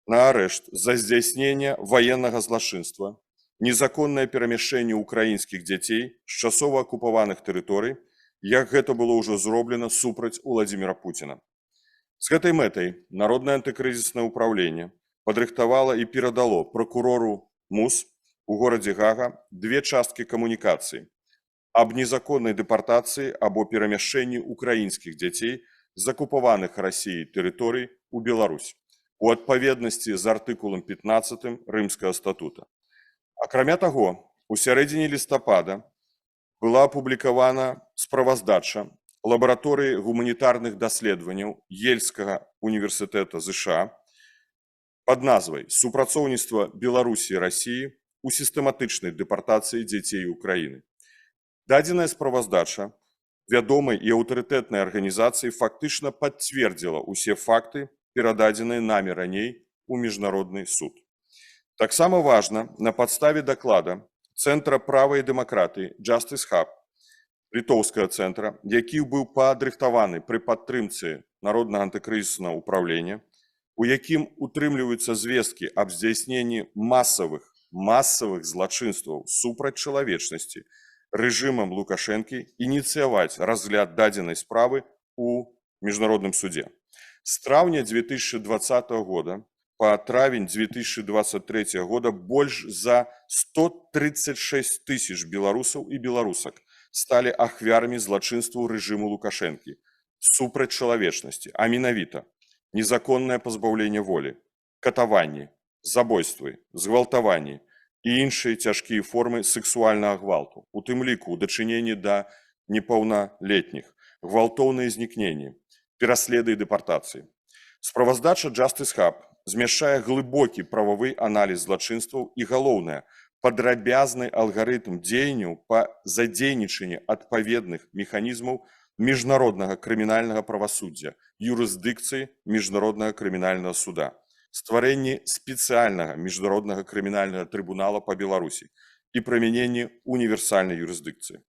на арышт за здзяйсненне ваеннага злачынства, незаконнае перамяшчэнне украінскіх дзяцей з часова акупаваных тэрыторый, як гэта было ўжо зроблена супраць Уладзіміра Пуціна. З гэтай мэтай Народнае антыкрызіснае ўпраўленне падрыхтавала і перадало пракурору МУС у горадзе Гага 2 часткі камунікацыі аб незаконнай дэпартацыі або перамяшчэнні украінскіх дзяцей з акупаваных Расіяй тэрыторый у Беларусь у адпаведнасці з артыкулам 15 Рымскага статута. Акрамя таго, у сярэдзіне лістапада была апублікавана справаздача лабараторыі гуманітарных даследаванняў Ельскага універсітэта ЗША пад назвай «Супрацоўніцтва Беларусі і Расіі у сістэматычнай дэпартацыі дзяцей Украіны». Дадзеная справаздача вядомай і аўтарытэтнай арганізацыі фактычна пацвердзіла ўсе факты, перададзеныя намі раней у міжнародны суд. Таксама важна, на падставе даклада Цэнтра права і дэмакратыі Justice Hub, літоўскага цэнтра, які быў падрыхтаваны пры падтрымцы Народнага антыкрызіснага ўпраўлення, у якім утрымліваюцца звесткі аб здзяйсненні масавых злачынстваў супраць чалавечнасці рэжымам Лукашэнкі, ініцыяваць разгляд дадзенай справы у міжнародным судзе. З траўня 2020 года па травень 2023 года больш за 136 тысяч беларусаў і беларусак сталі ахвярамі злачынстваў рэжыму Лукашэнкі супраць чалавечнасці, а менавіта незаконнае пазбаўленне волі, катаванні, забойствы, згвалтаванні і іншыя цяжкія формы сексуальнага гвалту, у тым ліку ў дачыненні да непаўналетніх, гвалтоўныя знікненні, пераследы і дэпартацыі. Справаздача Justice Hub змяшчае глыбокі прававы аналіз злачынстваў і, галоўнае, падрабязны алгарытм дзеянняў па задзейнічанні адпаведных механізмаў міжнароднага крымінальнага правасуддзя, юрысдыкцыі міжнароднага крымінальнага суда, стварэнні спецыяльнага міжнароднага крымінальнага трыбунала па Беларусі і прымяненні універсальнай юрысдыкцыі.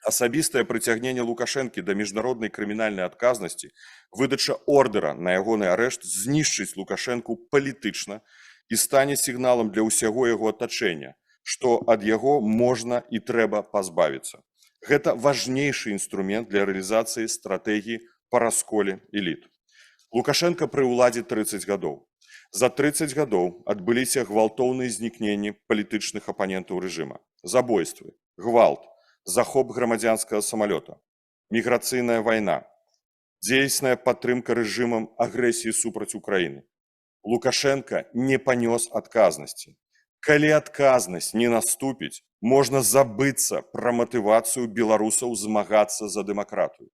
Асабістае прыцягненне Лукашэнкі да міжнароднай крымінальнай адказнасці, выдача ордэра на ягоны арышт знішчыць Лукашэнку палітычна і стане сігналам для ўсяго яго атачэння што ад яго можна і трэба пазбавіцца. Гэта важнейшы інструмент для рэалізацыі стратэгіі па расколе эліт. Лукашенко пры ўладзе 30 гадоў. За 30 гадоў адбыліся гвалтоўныя знікненні палітычных апанентаў рэжыма, забойствы, гвалт, захоп грамадзянскага самалёта, міграцыйная вайна, дзейсная падтрымка рэжымам агрэсіі супраць Украіны. Лукашенко не панёс адказнасці. Калі адказнасць не наступіць, можна забыцца пра матывацыю беларусаў змагацца за дэмакратыю.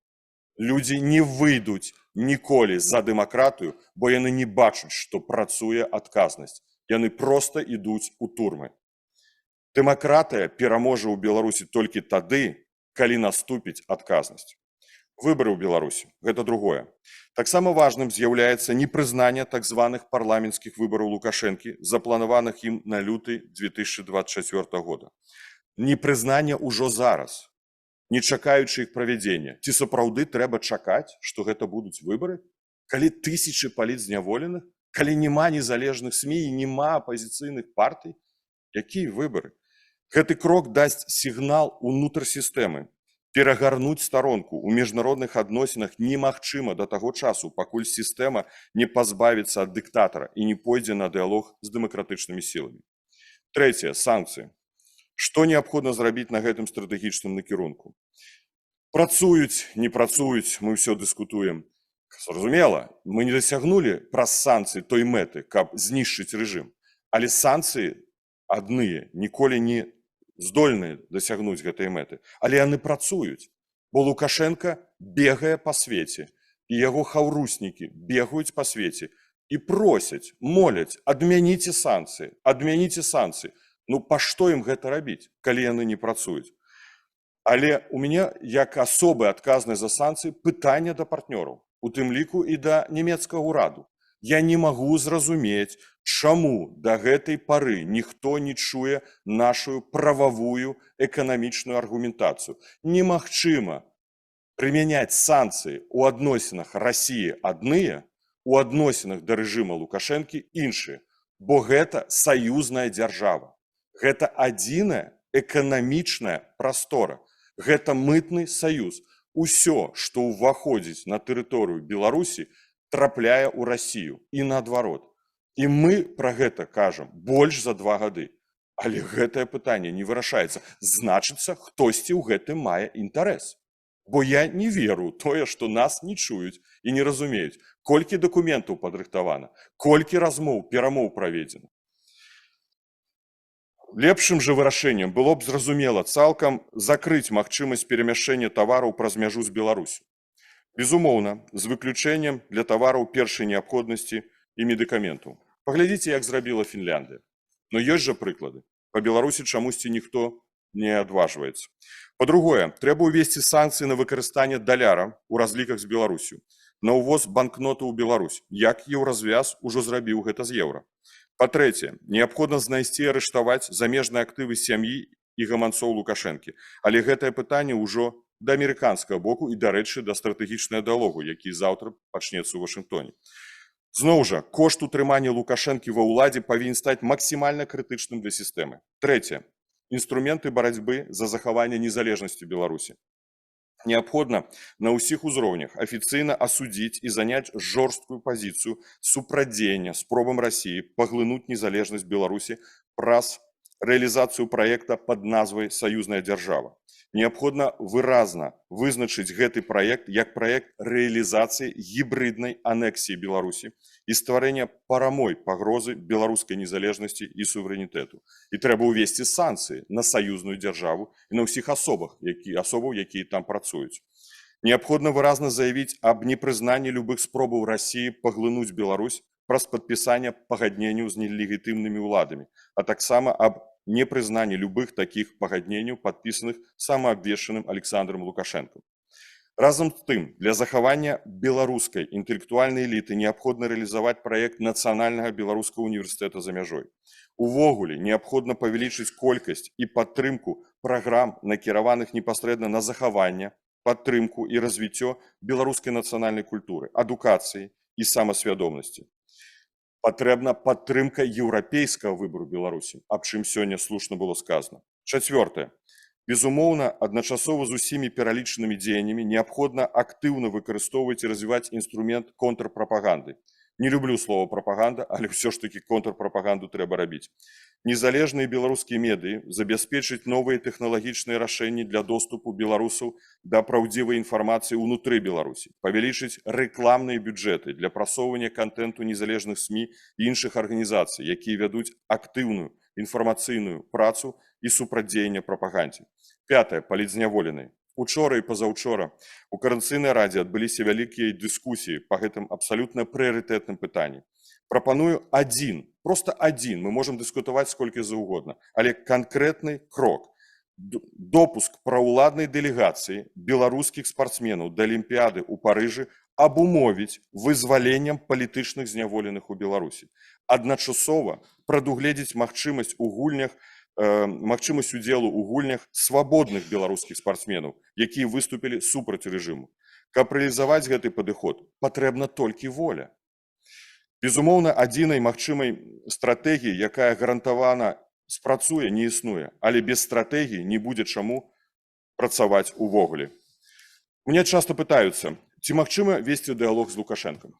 Людзі не выйдуць ніколі за дэмакратыю, бо яны не бачаць, што працуе адказнасць. Яны проста ідуць у турмы. Дэмакратыя пераможа ў Беларусі толькі тады, калі наступіць адказнасць. Выбары ў Беларусі – гэта другое. Таксама важным з'яўляецца непрызнанне так званых парламенцкіх выбараў Лукашэнкі, запланаваных ім на люты 2024 года. Непрызнанне ўжо зараз, не чакаючы іх правядзення. Ці сапраўды трэба чакаць, што гэта будуць выбары? Калі тысячы палітзняволеных, калі няма незалежных СМІ і няма апазіцыйных партый, якія выбары? Гэты крок дасць сігнал унутр сістэмы. Перагарнуць старонку ў міжнародных адносінах немагчыма да таго часу, пакуль сістэма не пазбавіцца ад дыктатара і не пойдзе на дыялог з дэмакратычнымі сіламі. Трэцяе, санкцыі. Што неабходна зрабіць на гэтым стратэгічным накірунку? Працуюць, не працуюць, мы ўсё дыскутуем. Зразумела, мы не дасягнулі праз санкцыі той мэты, каб знішчыць рэжым. Але санкцыі адныя ніколі не здольныя дасягнуць гэтай мэты. Але яны працуюць, бо Лукашенко бегае па свеце, і яго хаўруснікі бегаюць па свеце і просяць, моляць, адмяніце санкцыі, адмяніце санкцыі. Ну, па што ім гэта рабіць, калі яны не працуюць? Але у мяне, як асобы адказнай за санкцыі, пытанне да партнёраў, у тым ліку і да нямецкага ўраду. Я не магу зразумець, чаму да гэтай пары ніхто не чуе нашу прававую эканамічную аргументацыю. Немагчыма прымяняць санкцыі ў адносінах Расіі адныя, у адносінах да рэжыма Лукашэнкі іншыя, бо гэта саюзная дзяржава. Гэта адзіная эканамічная прастора. Гэта мытны саюз. Усё, што ўваходзіць на тэрыторыю Беларусі, трапляе ў Расію і наадварот. І мы пра гэта кажам больш за 2 гады. Але гэтае пытанне не вырашаецца. Значыцца, хтосьці ў гэтым мае інтарэс. Бо я не веру тое, што нас не чуюць і не разумеюць, колькі дакументаў падрыхтавана, колькі размоў, перамоў праведзена. Лепшым жа вырашэннем было б зразумела цалкам закрыць магчымасць перамяшчэння тавараў праз мяжу з Беларусю. Безумоўна, з выключэннем для тавараў першай неабходнасці і медыкаментаў. Паглядзіце, як зрабіла Фінляндыя. Но ёсць жа прыклады. Па Беларусі чамусьці ніхто не адважваецца. Па-другое, трэба ўвесці санкцыі на выкарыстанне даляра ў разліках з Беларусю, на ўвоз банкнотаў у Беларусь, як Еўразвяз ужо зрабіў гэта з еўра. Па-трэцяе, неабходна знайсці і арыштаваць замежныя актывы сям'і і гаманцоў Лукашэнкі. Але гэтае пытанне ўжо да амерыканскага боку і, дарэчы, да стратэгічнага дыалогу, які заўтра пачнецца ў Вашынгтоне. Зноў жа, кошт утрымання Лукашэнкі ва ўладзе павінен стаць максімальна крытычным для сістэмы. Трэцяе, інструменты барацьбы за захаванне незалежнасці Беларусі. Неабходна на ўсіх узроўнях афіцыйна асудзіць і заняць жорсткую пазіцыю супрадзеяння спробам Расіі паглынуць незалежнасць Беларусі праз рэалізацыю праекта пад назвай «Саюзная дзяржава». Неабходна выразна вызначыць гэты праект як праект рэалізацыі гібрыднай анексіі Беларусі і стварэння парамой пагрозы беларускай незалежнасці і суверэнітэту. І трэба ўвесці санкцыі на саюзную дзяржаву і на ўсіх асобаў, якія там працуюць. Неабходна выразна заявіць аб непрызнанні любых спробаў Расіі паглынуць Беларусь праз падпісанне пагадненняў з нелегітымнымі ўладамі, а таксама аб непрызнанні любых такіх пагадненняў, падпісаных самаабвешчаным Александром Лукашэнкам. Разам з тым, для захавання беларускай інтэлектуальнай эліты неабходна рэалізаваць праект Нацыянальнага беларускага універсітэта за мяжой. Увогуле, неабходна павялічыць колькасць і падтрымку праграм, накіраваных непасрэдна на захаванне, падтрымку і развіццё беларускай нацыянальнай культуры, адукацыі і самасвядомасці. Патрэбна падтрымка еўрапейскага выбару Беларусі, аб чым сёння слушна было сказано. Чацвёртае. Безумоўна, адначасова з усімі пералічанымі дзеяннямі неабходна актыўна выкарыстоўваць і развіваць інструмент контрпрапаганды. Не люблю слово прапаганда, але ўсё ж такі контрпрапаганду трэба рабіць. Незалежныя беларускія медыі забяспечыць новыя тэхналагічныя рашэнні для доступу беларусаў да праўдзівай інфармацыі ўнутры Беларусі, павялічыць рэкламныя бюджэты для прасоўвання контенту незалежных СМІ і іншых арганізацый, якія вядуць актыўную інфармацыйную працу і супрацьдзеяння прапагандзе. Пятае. Палітзняволеныя. Учора і пазаўчора у Коордынацыйнай радзе адбыліся вялікія дыскусіі па гэтым абсалютна прыярытэтным пытанні. Прапаную просто адзін, мы можам дыскутаваць сколькі заўгодна, але канкрэтны крок. Допуск праўладнай дэлегацыі беларускіх спартсменаў да Алімпіяды ў Парыжы абумовіць вызваленнем палітычных зняволеных у Беларусі. Адначасова прадугледзець магчымасць удзелу ў гульнях свабодных беларускіх спартсменаў, якія выступілі супраць рэжыму. Каб рэалізаваць гэты падыход, патрэбна толькі воля. Безумоўна, адзінай магчымай стратэгіі, якая гарантавана спрацуе, не існуе, але без стратэгіі не будзе чаму працаваць увогуле. Мне часто пытаюцца, ці магчыма весці дыялог з Лукашэнкам?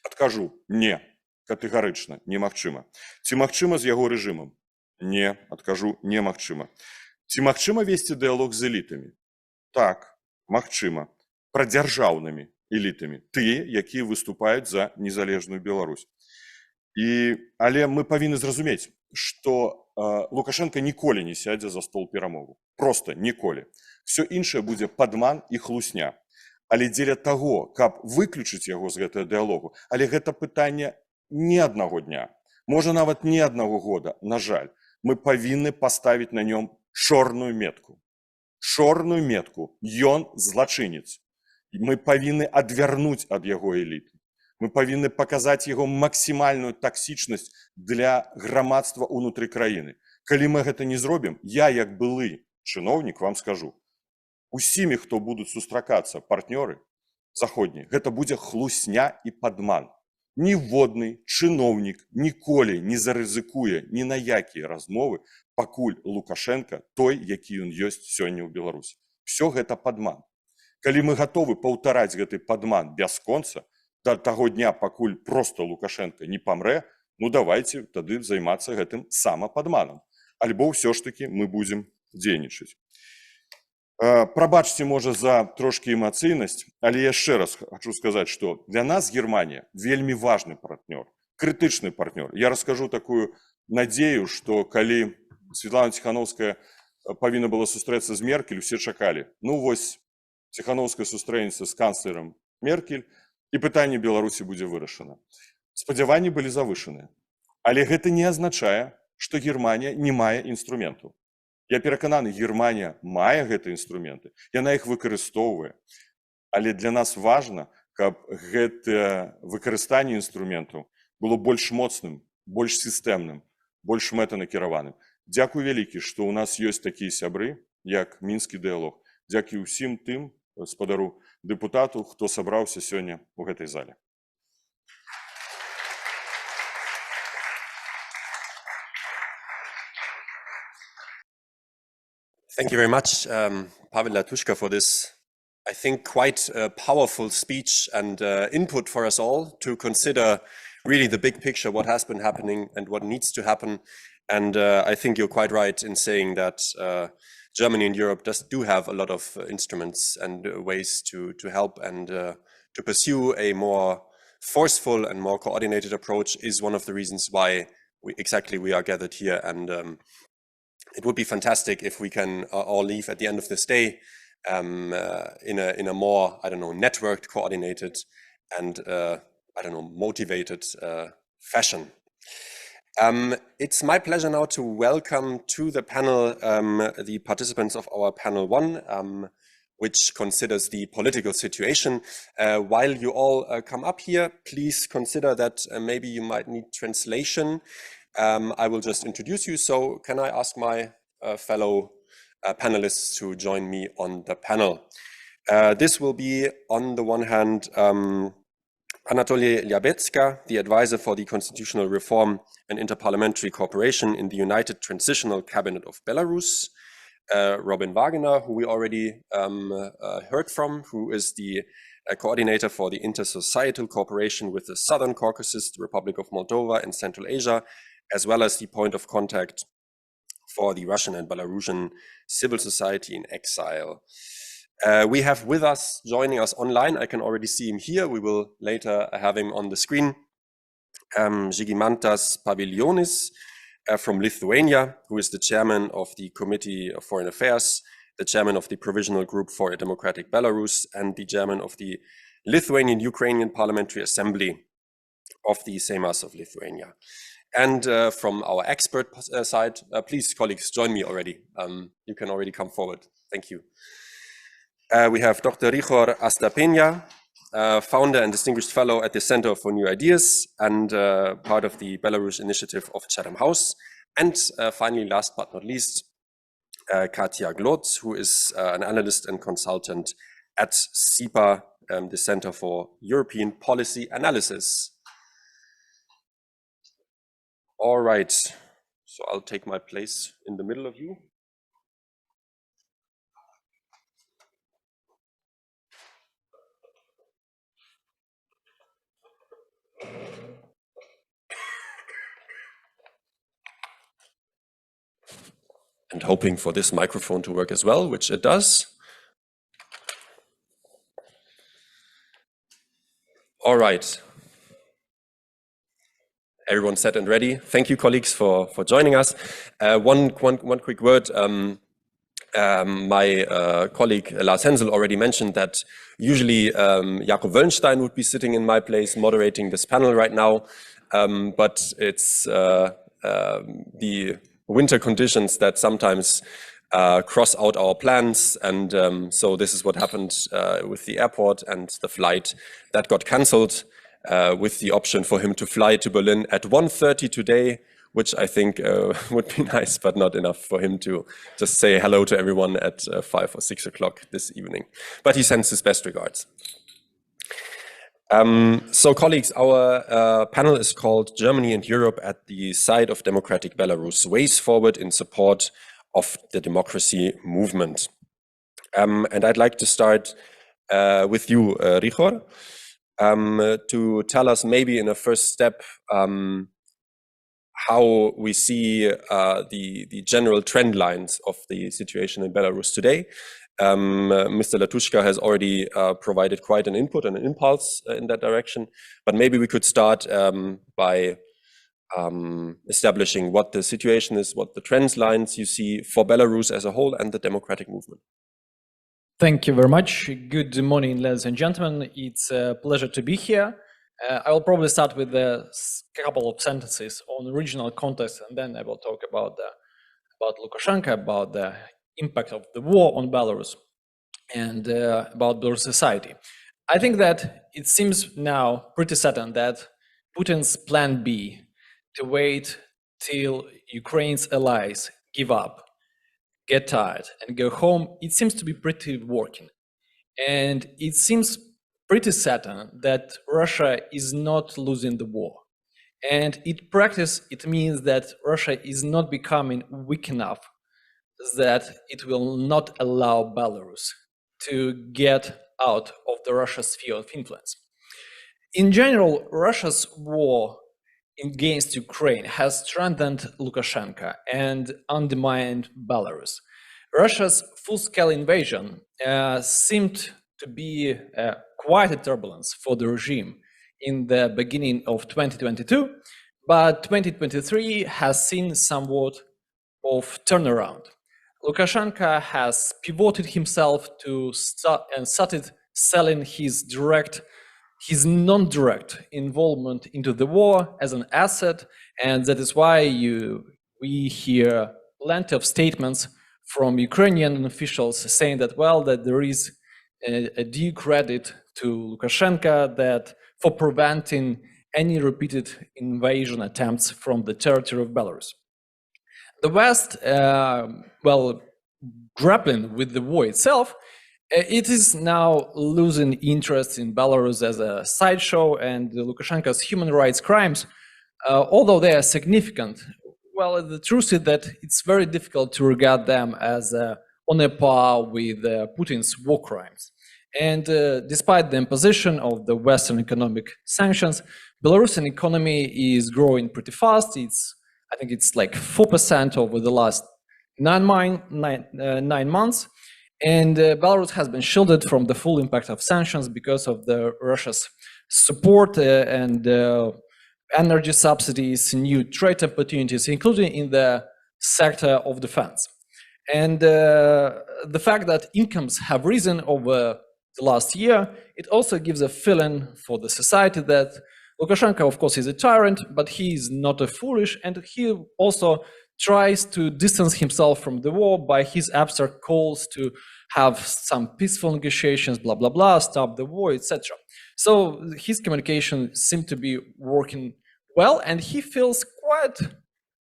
Адкажу, не, катэгарычна, немагчыма. Ці магчыма з яго рэжымам? Не, адкажу, немагчыма. Ці магчыма весці дыялог з элітамі? Так, магчыма. Прадзяржаўнымі элітамі, тыя, якія выступаюць за незалежную Беларусь. Але мы павінны зразумець, што Лукашенко ніколі не сядзе за стол перамоваў. Проста ніколі. Всё іншае будзе падман і хлусня. Але дзеля таго, каб выключыць яго з гэтага дыялогу, але гэта пытанне не аднаго дня, можа нават не аднаго года, на жаль, мы павінны паставіць на нём чорную метку. Чорную метку. Ён злачынец. Мы павінны адвярнуць ад яго эліты. Мы павінны паказаць яго максімальную таксічнасць для грамадства ўнутры краіны. Калі мы гэта не зробім, я, як былы чыноўнік, вам скажу, усімі, хто будуць сустракацца партнёры заходнія, гэта будзе хлусня і падман. Ніводны чыноўнік ніколі не зарызыкуе ні на якія размовы, пакуль Лукашенко той, які ён ёсць сёння ў Беларусі. Всё гэта падман. Калі мы гатовы паўтараць гэты падман бясконца, да таго дня, пакуль проста Лукашенко не памрэ, ну давайте тады займацца гэтым самападманам. Альбо ўсё ж такі мы будзем дзейнічаць. Прабачце, можа, за трошкі эмацыйнасць, але яшчэ раз хочу сказаць, што для нас Германія вельмі важны партнёр, крытычны партнёр. Я раскажу такую надзею, што калі Светлана Ціхановская павінна была сустрэцца з Меркель, усе чакалі. Ну вось, Ціхановская сустрэнецца з канцлерам Меркель, і пытанне Беларусі будзе вырашана. Спадзяванні былі завышаныя. Але гэта не азначае, што Германія не мае інструменту. Я перакананы, Германія мае гэтыя інструменты, яна іх выкарыстоўвае. Але для нас важна, каб гэтае выкарыстанне інструментаў было больш моцным, больш сістэмным, больш мэтанакіраваным. Дзякуй вялікі, што ў нас ёсць такія сябры, як мінскі дыялог. Дзякуй усім тым, спадару дэпутату, хто сабраўся сёння ў гэтай зале. Thank you very much, Pavel, Latushka, for this, I think, quite powerful speech and input for us all to consider really the big picture, what has been happening and what needs to happen. And I think you're quite right in saying that Germany and Europe do have a lot of instruments and ways to help, and to pursue a more forceful and more coordinated approach is one of the reasons why we are gathered here. And it would be fantastic if we can all leave at the end of this day in a more, I don't know, networked, coordinated, and I don't know, motivated fashion. It's my pleasure now to welcome to the panel the participants of our panel 1, which considers the political situation. While you all come up here, please consider that maybe you might need translation. I will just introduce you. So can I ask my fellow panelists to join me on the panel? This will be, on the one hand, Anatoli Liabedzka, the advisor for the Constitutional Reform and Interparliamentary Cooperation in the United Transitional Cabinet of Belarus. Robin Wagener, who we already heard from, who is the coordinator for the Intersocietal Cooperation with the Southern Caucasus, the Republic of Moldova and Central Asia, as well as the point of contact for the Russian and Belarusian civil society in exile. We have with us, joining us online, I can already see him here, we will later have him on the screen, Žygimantas Pavilionis from Lithuania, who is the chairman of the Committee of Foreign Affairs, the chairman of the Provisional Group for a Democratic Belarus, and the chairman of the Lithuanian-Ukrainian Parliamentary Assembly of the Seimas of Lithuania. And from our expert side, please, colleagues, join me already. You can already come forward. Thank you. We have Dr. Ryhor Astapenia, founder and distinguished fellow at the Center for New Ideas and part of the Belarus initiative of Chatham House. And finally, last but not least, Katia Glod, who is an analyst and consultant at SIPA, the Center for European Policy Analysis. All right, so I'll take my place in the middle of you. And hoping for this microphone to work as well, which it does. All right. Everyone set and ready. Thank you, colleagues, for joining us. One quick word. My colleague Lars Hänsel already mentioned that usually Jakob Wöllenstein would be sitting in my place moderating this panel right now, but it's the winter conditions that sometimes cross out our plans, and so this is what happened with the airport and the flight that got cancelled, with the option for him to fly to Berlin at 1:30 today, which I think would be nice, but not enough for him to just say hello to everyone at 5 or 6 o'clock this evening. But he sends his best regards. So colleagues, our panel is called Germany and Europe at the Side of Democratic Belarus, Ways Forward in Support of the Democracy Movement. And I'd like to start with you, Ryhor, to tell us maybe in a first step how we see the general trend lines of the situation in Belarus today. Mr. Latushka has already provided quite an input and an impulse in that direction, but maybe we could start by establishing what the situation is, what the trend lines you see for Belarus as a whole and the democratic movement. Thank you very much. Good morning, ladies and gentlemen. It's a pleasure to be here. I will probably start with a couple of sentences on regional context, and then I will talk about Lukashenko, about the impact of the war on Belarus, and about Belarus society. I think that it seems now pretty certain that Putin's plan B, to wait till Ukraine's allies give up, get tired, and go home, it seems to be pretty working. And it seems pretty certain that Russia is not losing the war. And in practice, it means that Russia is not becoming weak enough that it will not allow Belarus to get out of the Russian sphere of influence. In general, Russia's war against Ukraine has strengthened Lukashenko and undermined Belarus. Russia's full-scale invasion seemed to be quite a turbulence for the regime in the beginning of 2022, but 2023 has seen somewhat of turnaround. Lukashenko has pivoted himself to started selling his non-direct involvement into the war as an asset, and that is why we hear plenty of statements from Ukrainian officials saying that, well, that there is a due credit to Lukashenko that for preventing any repeated invasion attempts from the territory of Belarus. The West, well, grappling with the war itself, It is now losing interest in Belarus as a sideshow, and Lukashenko's human rights crimes, although they are significant, well, the truth is that it's very difficult to regard them as on a par with Putin's war crimes. And despite the imposition of the Western economic sanctions, Belarusian economy is growing pretty fast. I think it's like 4% over the last 9 months. And Belarus has been shielded from the full impact of sanctions because of Russia's support and energy subsidies, new trade opportunities, including in the sector of defense. And the fact that incomes have risen over the last year, it also gives a feeling for the society that Lukashenko, of course, is a tyrant, but he is not a foolish, and he also tries to distance himself from the war by his abstract calls to have some peaceful negotiations, blah, blah, blah, stop the war, etc. So his communication seemed to be working well, and he feels quite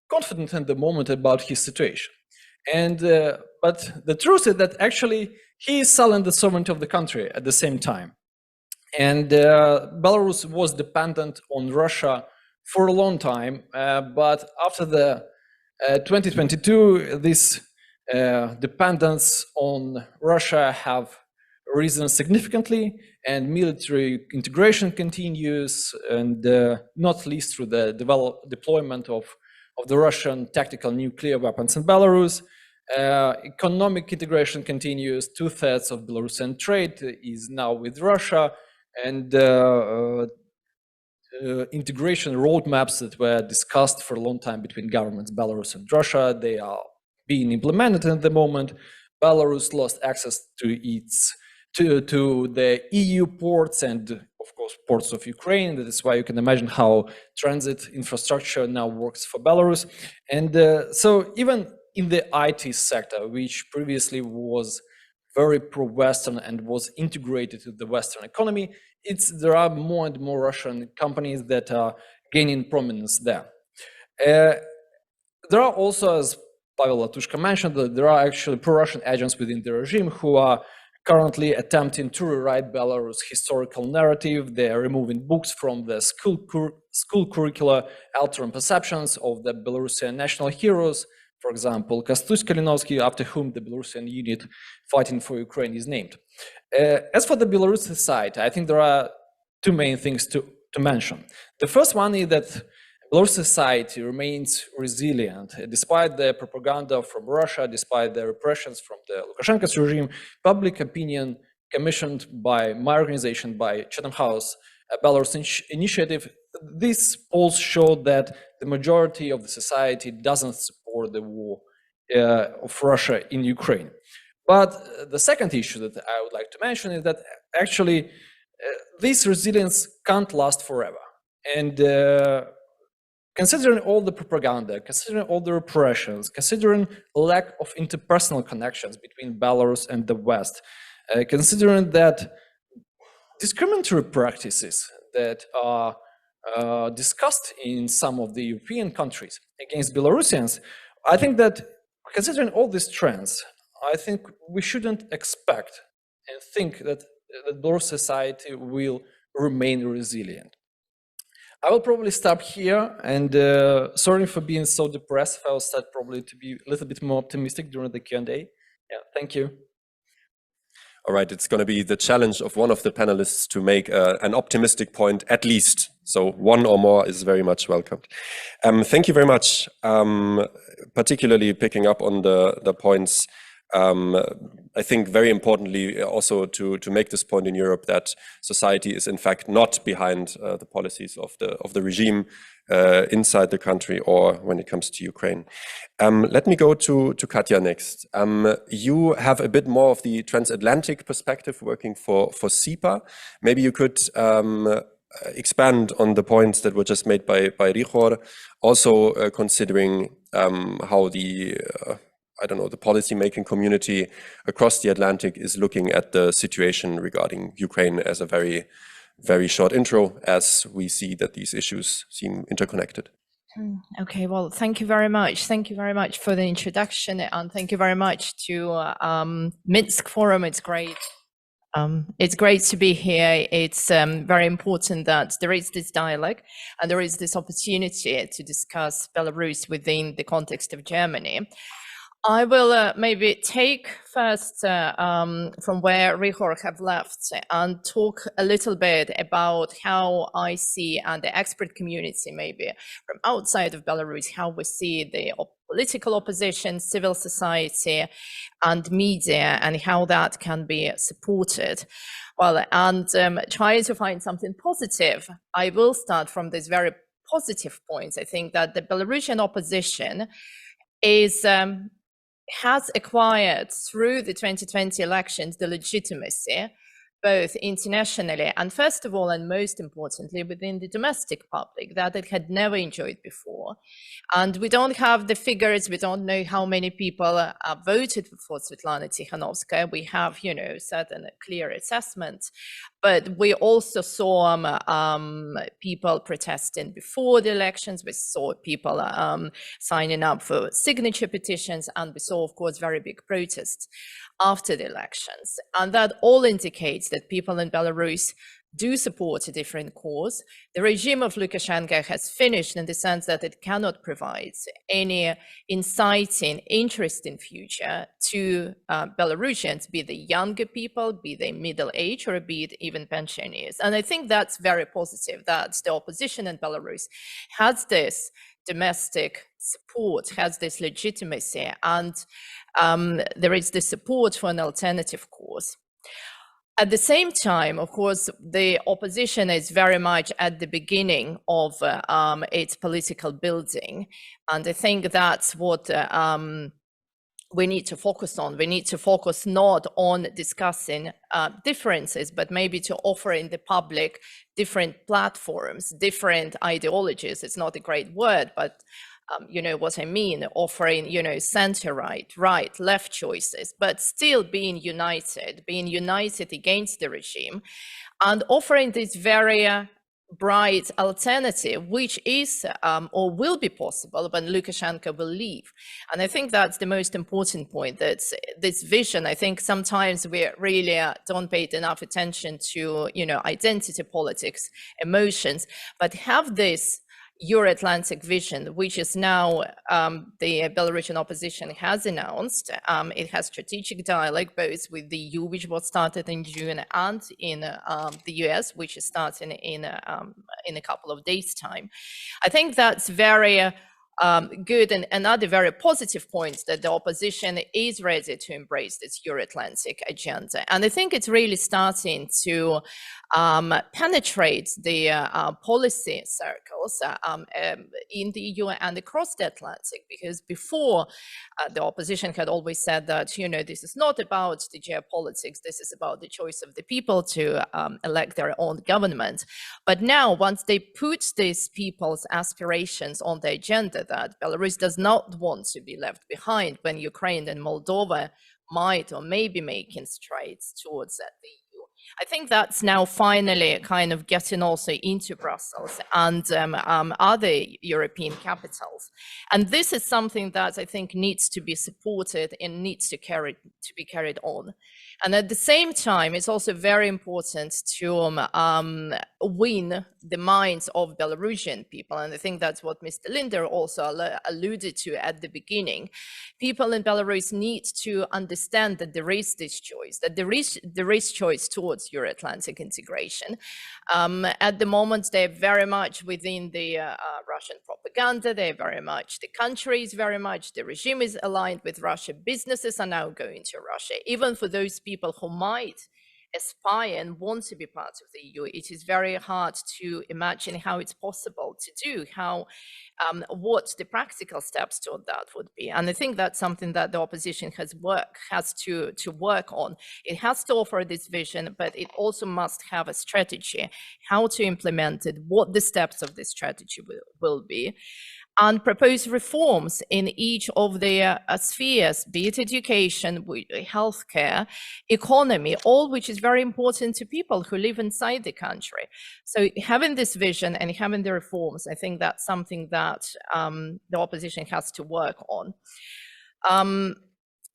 confident at the moment about his situation. And but the truth is that actually he is selling the sovereignty of the country at the same time. And Belarus was dependent on Russia for a long time, but after the 2022, this dependence on Russia have risen significantly, and military integration continues, and not least through the deployment of the Russian tactical nuclear weapons in Belarus. Economic integration continues. 2/3 of Belarusian trade is now with Russia, and integration roadmaps that were discussed for a long time between governments Belarus and Russia, they are being implemented at the moment. Belarus lost access to the EU ports and, of course, ports of Ukraine. That is why you can imagine how transit infrastructure now works for Belarus. And so even in the IT sector, which previously was very pro-Western and was integrated to the Western economy, there are more and more Russian companies that are gaining prominence there. There are also, as Pavel Latushka mentioned, that there are actually pro-Russian agents within the regime who are currently attempting to rewrite Belarus' historical narrative. They are removing books from the school curricula, altering perceptions of the Belarusian national heroes. For example, Kalinovsky, after whom the Belarusian unit fighting for Ukraine is named. As for the Belarusian side, I think there are two main things to mention. The first one is that Belarus society remains resilient. Despite the propaganda from Russia, despite the repressions from the Lukashenko's regime, public opinion commissioned by my organization, by Chatham House, Belarus Initiative, these polls show that the majority of the society doesn't support the war of Russia in Ukraine. But the second issue that I would like to mention is that actually this resilience can't last forever. And considering all the propaganda, considering all the repressions, considering lack of interpersonal connections between Belarus and the West, considering that discriminatory practices that are discussed in some of the European countries against Belarusians, I think that considering all these trends, I think we shouldn't expect and think that the Belarus society will remain resilient. I will probably stop here, and sorry for being so depressed. I will start probably to be a little bit more optimistic during the Q&A. Yeah, thank you. All right, it's going to be the challenge of one of the panelists to make an optimistic point at least. So one or more is very much welcomed. Thank you very much, particularly picking up on the points. I think very importantly also to make this point in Europe that society is in fact not behind the policies of the regime inside the country or when it comes to Ukraine. Let me go to Katia next. You have a bit more of the transatlantic perspective working for SIPA. Maybe you could expand on the points that were just made by Ryhor, also considering how the I don't know, the policy-making community across the Atlantic is looking at the situation regarding Ukraine as a very, very short intro, as we see that these issues seem interconnected. Okay, well, thank you very much. Thank you very much for the introduction, and thank you very much to Minsk Forum. It's great. It's great to be here. It's very important that there is this dialogue and there is this opportunity to discuss Belarus within the context of Germany. I will maybe take first from where Ryhor have left and talk a little bit about how I see, and the expert community maybe from outside of Belarus, how we see the political opposition, civil society and media, and how that can be supported. Well, and trying to find something positive, I will start from this very positive point. I think that the Belarusian opposition is has acquired through the 2020 elections the legitimacy, both internationally and first of all, and most importantly, within the domestic public that it had never enjoyed before. And we don't have the figures, we don't know how many people voted for Svetlana Tikhanovskaya. We have, certain clear assessments, but we also saw people protesting before the elections. We saw people signing up for signature petitions, and we saw, of course, very big protests after the elections. And that all indicates that people in Belarus do support a different cause. The regime of Lukashenko has finished in the sense that it cannot provide any inciting, interesting future to Belarusians, be they younger people, be they middle age, or be it even pensioners. And I think that's very positive that the opposition in Belarus has this domestic support, has this legitimacy, and there is the support for an alternative cause. At the same time, of course, the opposition is very much at the beginning of its political building. And I think that's what we need to focus on. We need to focus not on discussing differences, but maybe to offer in the public different platforms, different ideologies. It's not a great word, but you know what I mean, offering, center right, left choices, but still being united against the regime, and offering this very bright alternative, which is or will be possible when Lukashenko will leave. And I think that's the most important point, that this vision, I think sometimes we really don't pay enough attention to, identity politics, emotions, but have this Euro-Atlantic vision, which is now the Belarusian opposition has announced. It has strategic dialogue both with the EU, which was started in June, and in the US, which is starting in a couple of days' time. I think that's very good, and another very positive point, that the opposition is ready to embrace this Euro-Atlantic agenda. And I think it's really starting to penetrate the policy circles in the EU and across the Atlantic, because before the opposition had always said that, this is not about the geopolitics, this is about the choice of the people to elect their own government. But now, once they put these people's aspirations on the agenda, that Belarus does not want to be left behind when Ukraine and Moldova might or may be making strides towards the EU. I think that's now finally kind of getting also into Brussels and other European capitals. And this is something that I think needs to be supported and needs to be carried on. And at the same time, it's also very important to win the minds of Belarusian people. And I think that's what Mr. Lindner also alluded to at the beginning. People in Belarus need to understand that there is this choice, that there is choice towards Euro-Atlantic integration. At the moment, they're very much within the Russian propaganda. They're very much, the country is very much, the regime is aligned with Russia. Businesses are now going to Russia. Even for those people who might aspire and want to be part of the EU, it is very hard to imagine how it's possible to do, what the practical steps toward that would be. And I think that's something that the opposition has to work on. It has to offer this vision, but it also must have a strategy, how to implement it, what the steps of this strategy will be. and propose reforms in each of their spheres, be it education, healthcare, economy, all which is very important to people who live inside the country. So having this vision and having the reforms, I think that's something that the opposition has to work on.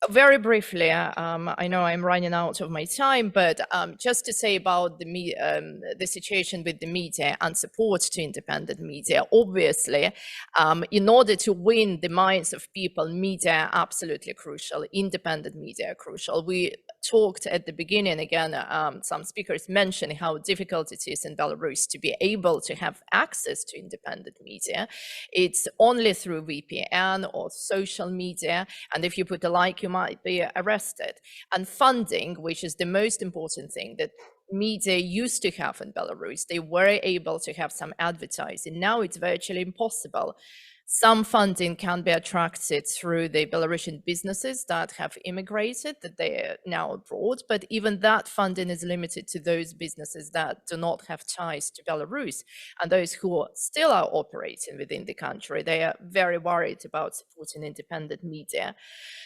Very briefly, I know I'm running out of my time, but just to say about the situation with the media and support to independent media, obviously, in order to win the minds of people, media are absolutely crucial, independent media are crucial. We talked at the beginning, again, some speakers mentioned how difficult it is in Belarus to be able to have access to independent media. It's only through VPN or social media, and if you put a like, you might be arrested. And funding, which is the most important thing that media used to have in Belarus, they were able to have some advertising. Now it's virtually impossible. Some funding can be attracted through the Belarusian businesses that have immigrated, that they are now abroad, but even that funding is limited to those businesses that do not have ties to Belarus. And those who still are operating within the country, they are very worried about supporting independent media.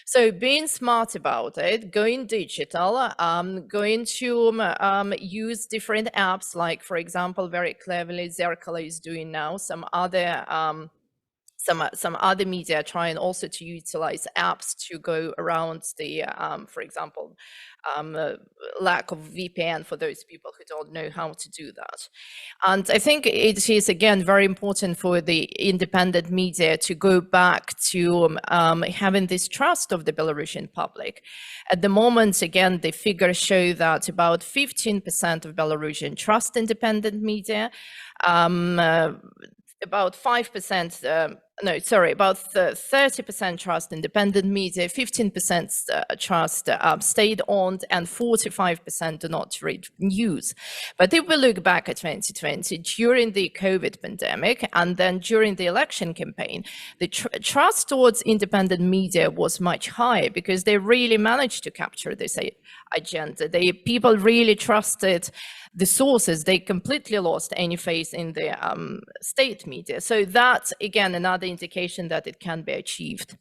So being smart about it, going digital, going to use different apps, like, for example, very cleverly, Zerkalo is doing now, some other media trying also to utilize apps to go around the, for example, lack of VPN for those people who don't know how to do that. And I think it is, again, very important for the independent media to go back to having this trust of the Belarusian public. At the moment, again, the figures show that about 15% of Belarusian trust independent media, about 5%, about 30% trust independent media, 15% trust state-owned, and 45% do not read news. But if we look back at 2020, during the COVID pandemic, and then during the election campaign, the trust towards independent media was much higher because they really managed to capture this agenda. People really trusted the sources. They completely lost any faith in the state media. So that's, again, another indication that it can be achieved.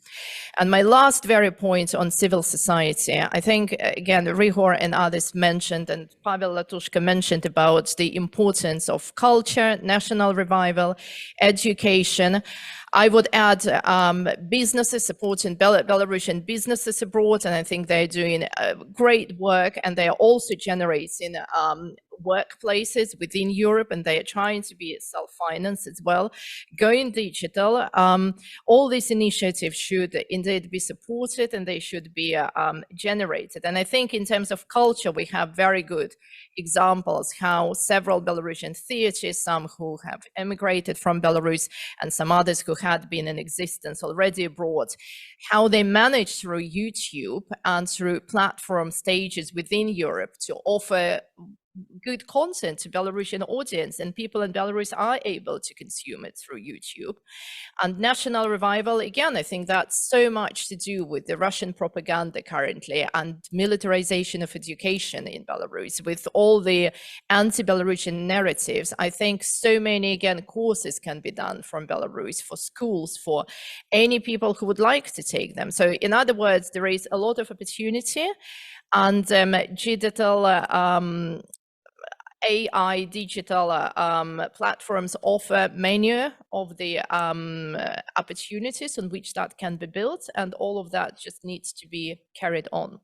And my last very point on civil society, I think, again, Ryhor and others mentioned, and Pavel, Latushka mentioned about the importance of culture, national revival, education. I would add businesses, supporting Belarusian businesses abroad, and I think they're doing great work, and they are also generating workplaces within Europe, and they are trying to be self-financed as well. Going digital, all these initiatives should indeed be supported, and they should be generated. And I think in terms of culture, we have very good examples how several Belarusian theaters, some who have emigrated from Belarus and some others who had been in existence already abroad, how they managed through YouTube and through platform stages within Europe to offer good content to Belarusian audience, and people in Belarus are able to consume it through YouTube. And national revival, again, I think that's so much to do with the Russian propaganda currently and militarization of education in Belarus, with all the anti-Belarusian narratives. I think so many, again, courses can be done from Belarus for schools, for any people who would like to take them. So in other words, there is a lot of opportunity, and digital AI digital platforms offer many of the opportunities on which that can be built, and all of that just needs to be carried on.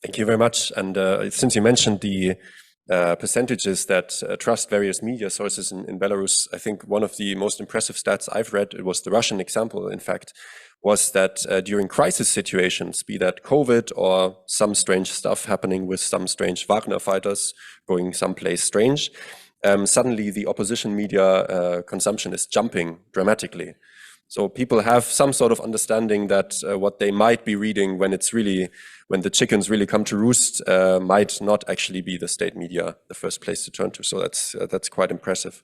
Thank you very much. And since you mentioned the percentages that trust various media sources in Belarus, I think one of the most impressive stats I've read, it was the Russian example, in fact, was that during crisis situations, be that COVID or some strange stuff happening with some strange Wagner fighters going someplace strange, suddenly the opposition media consumption is jumping dramatically. So people have some sort of understanding that what they might be reading when the chickens really come to roost might not actually be the state media the first place to turn to. So that's quite impressive.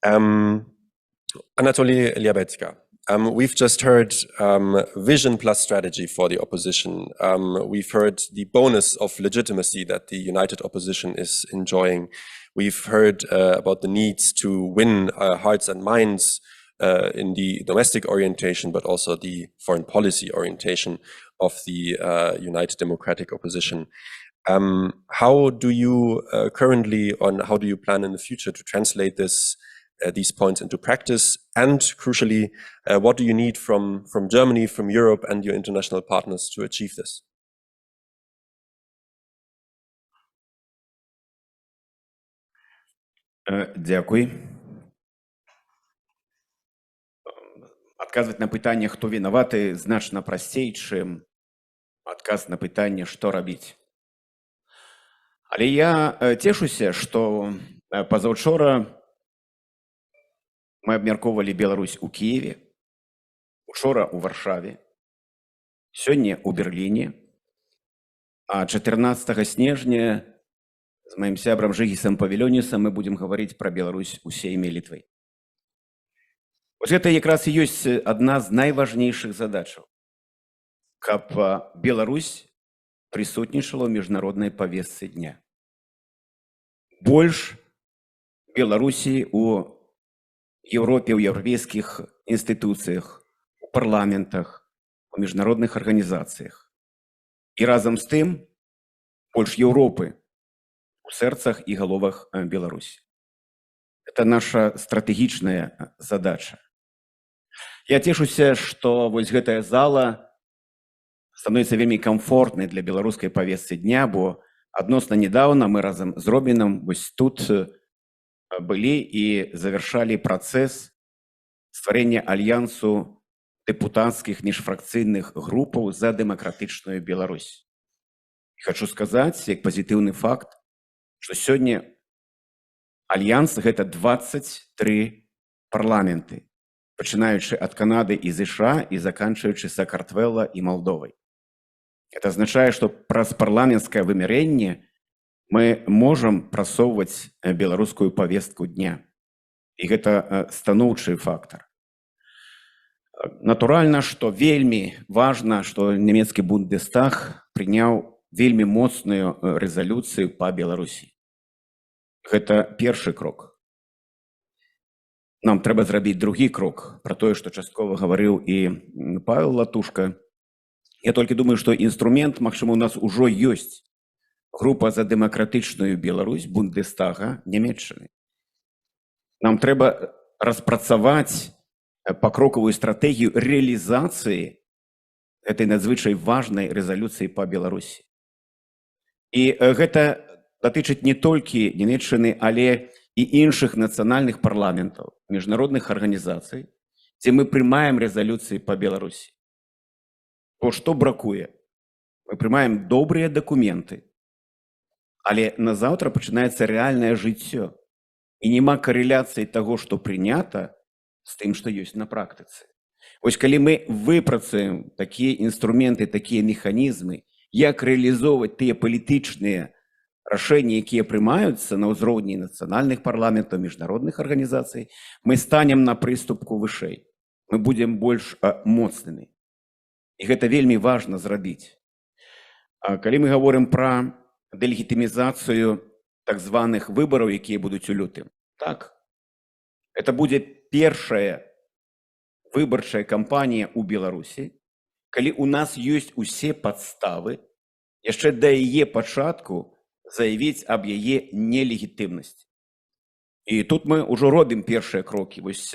Anatoli, Liabedzka. We've just heard vision plus strategy for the opposition. We've heard the bonus of legitimacy that the united opposition is enjoying. We've heard about the needs to win hearts and minds in the domestic orientation, but also the foreign policy orientation of the United Democratic Opposition. How do you currently, or how do you plan in the future to translate these points into practice? And crucially, what do you need from Germany, from Europe, and your international partners to achieve this? Дякую. Адказваць на пытанне, хто вінаваты, значна прасцей, чым адказ на пытанне, што рабіць. Але я цешуся, што пазаўчора мы абмяркоўвалі Беларусь у Киеве, учора у Варшаве, сёння у Берліне, а 14 снежня з маім сябрам Жыгісам Павілёнісам мы будзем гаварыць пра Беларусь у сейме Літвы. Вось гэта якраз і ёсць адна з найважнейшых задачаў, каб Беларусь прысутнічала ў міжнароднай павестцы дня. Больш Беларусі у Европе, ў еўрапейскіх інстытуцыях, у парламентах, у міжнародных арганізацыях. І разам з тым больш Еўропы у сэрцах і галовах Беларусі. Это наша стратэгічная задача. Я цешуся, што вось гэтая зала становіцца вельмі комфортнай для беларускай павестцы дня, бо адносна недавно мы разам з Робінам вось тут былі і завяршалі працэс стварэння альянсу дэпутацкіх міжфракцыйных групаў за дэмакратычную Беларусь. І хачу сказаць, як пазітыўны факт, што сёння альянс гэта 23 парламенты, пачынаючы ад Канады і США і заканчваючы Сакартвэла і Молдовай. Это азначае, што праз парламенцкае вымярэнне мы можам прасоўваць беларускую павестку дня. І гэта станоўчы фактар. Натуральна, што вельмі важна, што нямецкі Бундестаг прыняў вельмі моцную рэзалюцыю па Беларусі. Гэта першы крок. Нам трэба зрабіць другі крок, пра тое, што часткова гаварыў і Павел Латушка. Я толькі думаю, што інструмент, магчыма, у нас ужо ёсць. Група за дэмакратычную Беларусь Бундестага Нямецчыны. Нам трэба распрацаваць пакрокавую стратэгію рэалізацыі гэтай надзвычай важнай рэзалюцыі па Беларусі. І гэта датычыць не толькі Нямецчыны, але і іншых нацыянальных парламентаў, міжнародных арганізацый, дзе мы прымаем рэзалюцыі па Беларусі. Бо што бракуе? Мы прымаем добрыя дакументы, але назаўтра пачынаецца рэальнае жыццё. І няма карэляцыі таго, што прынята, з тым, што ёсць на практыцы. Вось калі мы выпрацуем такія інструменты, такія механізмы, як рэалізоўваць тыя палітычныя рашэнні, якія прымаюцца на ўзроўні нацыянальных парламентаў, міжнародных арганізацый, мы станем на прыступку вышэй. Мы будзем больш моцнымі. І гэта вельмі важна зрабіць. Калі мы гаворым пра дэлегітымізацыю так званых выбараў, якія будуць у лютым, так, это будзе першая выбарчая кампанія ў Беларусі, калі у нас ёсць усе падставы яшчэ да яе пачатку заявіць аб яе нелегітымнасці. І тут мы ўжо робім першыя крокі. Вось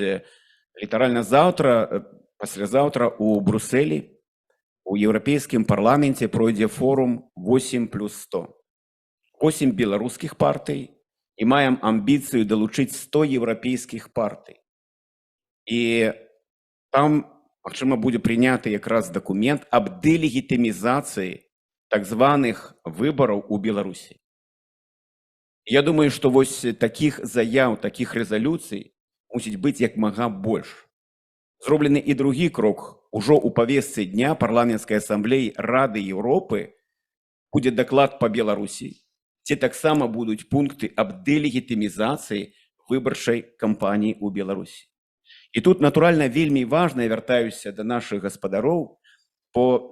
літаральна заўтра, паслязаўтра у Брусэлі, у Еўрапейскім парламенце пройдзе форум 8+100. 8 беларускіх партый і маем амбіцыю далучыць 100 еўрапейскіх партый. І там, магчыма, будзе прыняты якраз дакумент аб дэлегітымізацыі так званых выбараў у Беларусі. Я думаю, што вось такіх заяў, такіх рэзалюцый мусіць быць як мага больш. Зроблены і другі крок. Ужо ў павестцы дня парламенцкай асамблеі Рады Еўропы будзе даклад па Беларусі, дзе таксама будуць пункты аб дэлегітымізацыі выбарчай кампаніі ў Беларусі. І тут, натуральна, вельмі важна, я вяртаюся да нашых гаспадароў, бо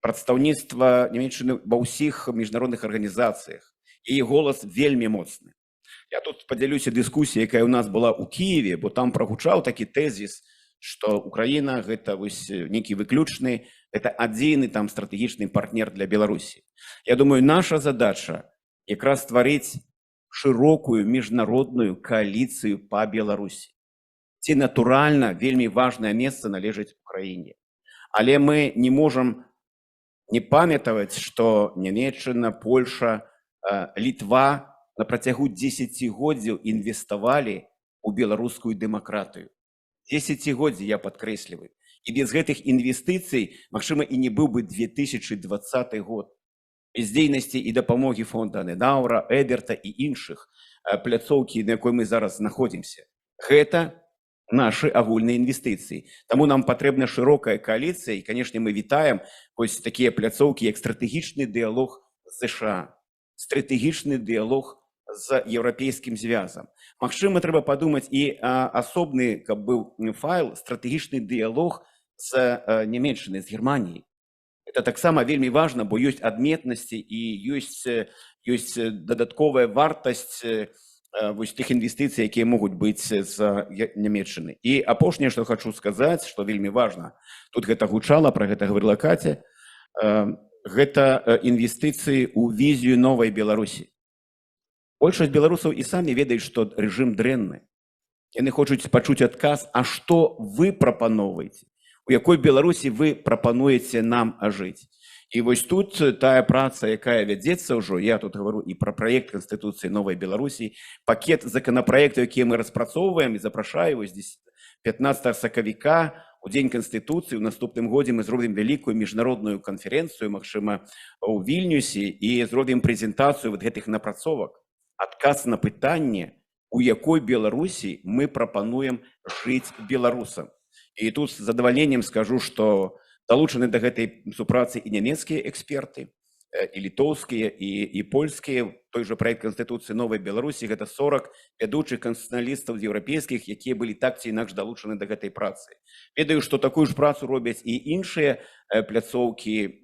прадстаўніцтва Нямецчыны ва ўсіх міжнародных арганізацыях, яе голас вельмі моцны. Я тут подзялюся дыскусіяй, якая у нас была ў Киеве, бо там прагучаў такі тэзіс, што Украіна гэта вось нейкі выключны, это адзіны там стратэгічны партнер для Беларусі. Я думаю, наша задача якраз стварыць шырокую міжнародную кааліцыю па Беларусі. Ці натуральна вельмі важнае месца належыць Украіне. Але мы не можам не памятаваць, што Нямецчына, Польша, Літва на працягу дзесяцігоддзяў інвеставалі ў беларускую дэмакратыю. Дзесяцігоддзі, я падкрэсліваю. І без гэтых інвестыцый, магчыма, і не быў бы 2020 год. Без дзейнасці і дапамогі фонда Adenauer, Эберта і іншых пляцоўкі, на якой мы зараз знаходзімся. Гэта наши агульныя інвестыцыі. Таму нам патрэбна шырокая кааліцыя, і, канешне, мы вітаем вось такія пляцоўкі, як стратэгічны дыялог з США, стратэгічны дыялог з еўрапейскім звязам. Магчыма, трэба падумаць і асобны, каб быў файл, стратэгічны дыялог з Нямецчынай, з Германіяй. Это таксама вельмі важна, бо ёсць адметнасці і ёсць дадатковая вартасць вось тых інвестыцый, якія могуць быць з Нямецчыны. І апошняе, што хочу сказаць, што вельмі важна, тут гэта гучала, пра гэта гаварыла Катя, гэта інвестыцыі ў візію новай Беларусі. Большасць беларусаў і самі ведаюць, што рэжым дрэнны. Яны хочуць пачуць адказ, а што вы прапаноўваеце? У якой Беларусі вы прапануеце нам жыць? І вось тут тая праца, якая вядзецца ўжо, я тут гавару і пра праект Канстытуцыі новай Беларусі, пакет законапраектаў, якія мы распрацоўваем, і запрашаю вось 15 сакавіка, у дзень Канстытуцыі, у наступным годзе мы зробім вялікую міжнародную канферэнцыю, магчыма, у Вільнюсе, і зробім прэзентацыю вот гэтых напрацовак. Адказ на пытанне, у якой Беларусі мы прапануем жыць беларусам. І тут з задавальненнем скажу, што далучаны да гэтай супрацы і нямецкія эксперты, і літоўскія, і польскія. Той жа праект Канстытуцыі новай Беларусі, гэта 40 вядучых канстытуцыялістаў еўрапейскіх, якія былі так ці інакш далучаны да гэтай працы. Ведаю, што такую ж працу робяць і іншыя пляцоўкі,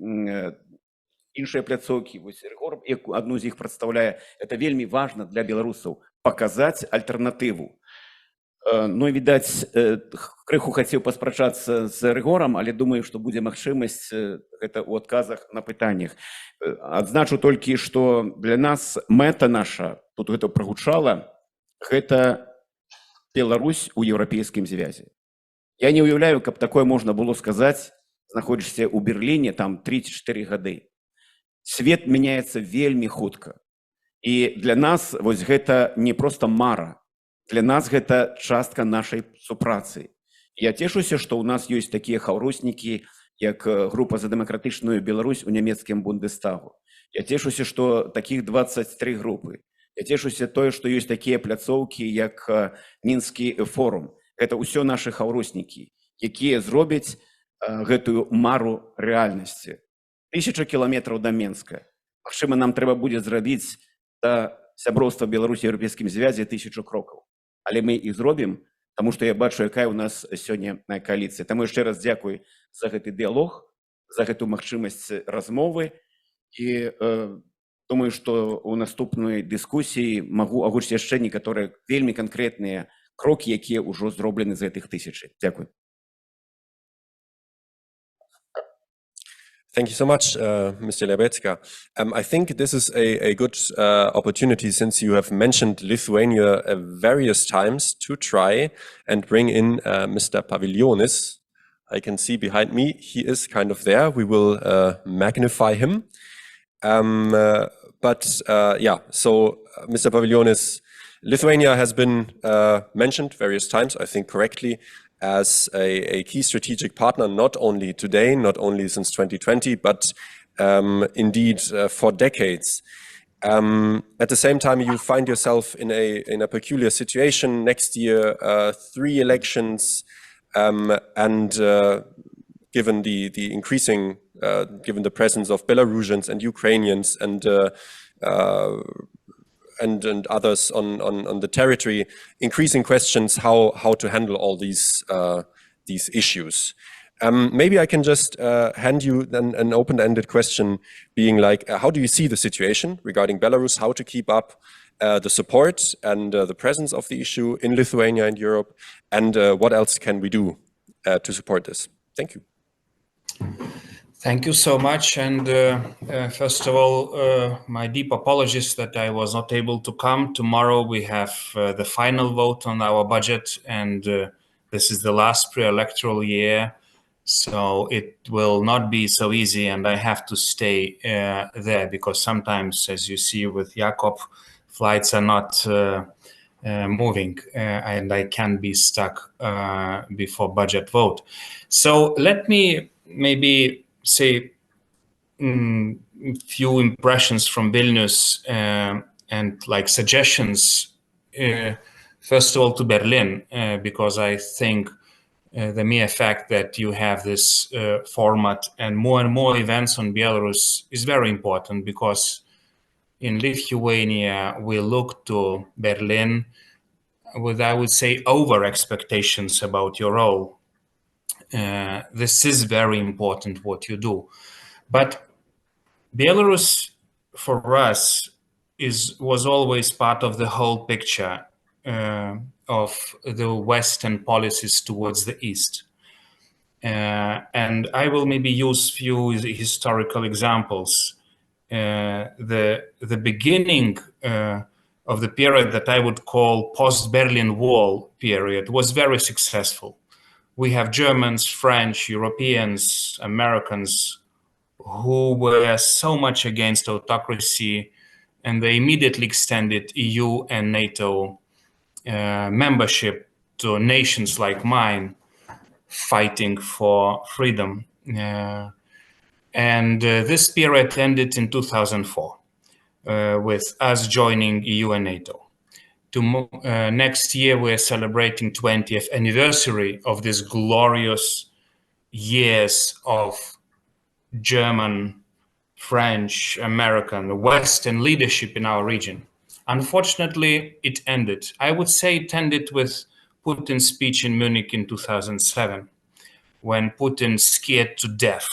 вось Ryhor, адну з іх прадстаўляе. Это вельмі важна для беларусаў паказаць альтэрнатыву. Ну, і, відаць, крыху хацеў паспрачацца з Ryhorам, але думаю, што будзе магчымасць гэта ў адказах на пытаннях. Адзначу толькі, што для нас мэта наша, тут гэта прагучала, гэта Беларусь у еўрапейскім звязе. Я не ўяўляю, каб такое можна было сказаць, знаходзішся ў Берліне, там 3-4 гады. Свет мяняецца вельмі хутка. І для нас вось гэта не проста мара. Для нас гэта частка нашай супрацы. Я цешуся, што ў нас ёсць такія хаўруснікі, як група за дэмакратычную Беларусь у нямецкім Бундестагу. Я цешуся, што такіх 23 групы. Я цешуся тое, што ёсць такія пляцоўкі, як Мінскі Форум. Гэта ўсё нашы хаўруснікі, якія зробяць гэтую мару рэальнасці. 1000 кіламетраў да Менска. Магчыма, нам трэба будзе зрабіць да сяброўства Беларусі ў еўрапейскім звязе 1000 крокаў. Але мы іх зробім, таму што я бачу, якая ў нас сёння кааліцыя. Таму яшчэ раз дзякуй за гэты дыялог, за гэту магчымасць размовы. І думаю, што ў наступнай дыскусіі магу агучыць яшчэ некаторыя вельмі канкрэтныя крокі, якія ўжо зроблены з гэтых 1000. Дзякуй. Thank you so much, Mr. Liabedzka. I think this is a good opportunity, since you have mentioned Lithuania various times, to try and bring in Mr. Pavilionis. I can see behind me, he is kind of there. We will magnify him. Yeah, so Mr. Pavilionis, Lithuania has been mentioned various times, I think correctly, as a key strategic partner, not only today, not only since 2020, but indeed for decades. At the same time, you find yourself in a peculiar situation. Next year, 3 elections, and given the increasing, given the presence of Belarusians and Ukrainians and others on the territory, increasing questions how to handle all these issues. Maybe I can just hand you then an open-ended question, being like, how do you see the situation regarding Belarus? How to keep up the support and the presence of the issue in Lithuania and Europe, and what else can we do to support this? Thank you. Thank you so much. And first of all, my deep apologies that I was not able to come. Tomorrow we have the final vote on our budget, and this is the last pre-electoral year. So it will not be so easy, and I have to stay there because sometimes, as you see with Jakob, flights are not moving, and I can be stuck before budget vote. So let me maybe say few impressions from Vilnius and like suggestions. First of all, to Berlin, because I think the mere fact that you have this format and more events on Belarus is very important, because in Lithuania we look to Berlin with, I would say, over expectations about your role. This is very important what you do. But Belarus, for us, was always part of the whole picture of the Western policies towards the East. And I will maybe use few historical examples. The beginning of the period that I would call post-Berlin Wall period was very successful. We have Germans, French, Europeans, Americans who were so much against autocracy, and they immediately extended EU and NATO membership to nations like mine fighting for freedom. And this period ended in 2004 with us joining EU and NATO. Next year, we're celebrating 20th anniversary of this glorious years of German, French, American, Western leadership in our region. Unfortunately, it ended. I would say it ended with Putin's speech in Munich in 2007, when Putin scared to death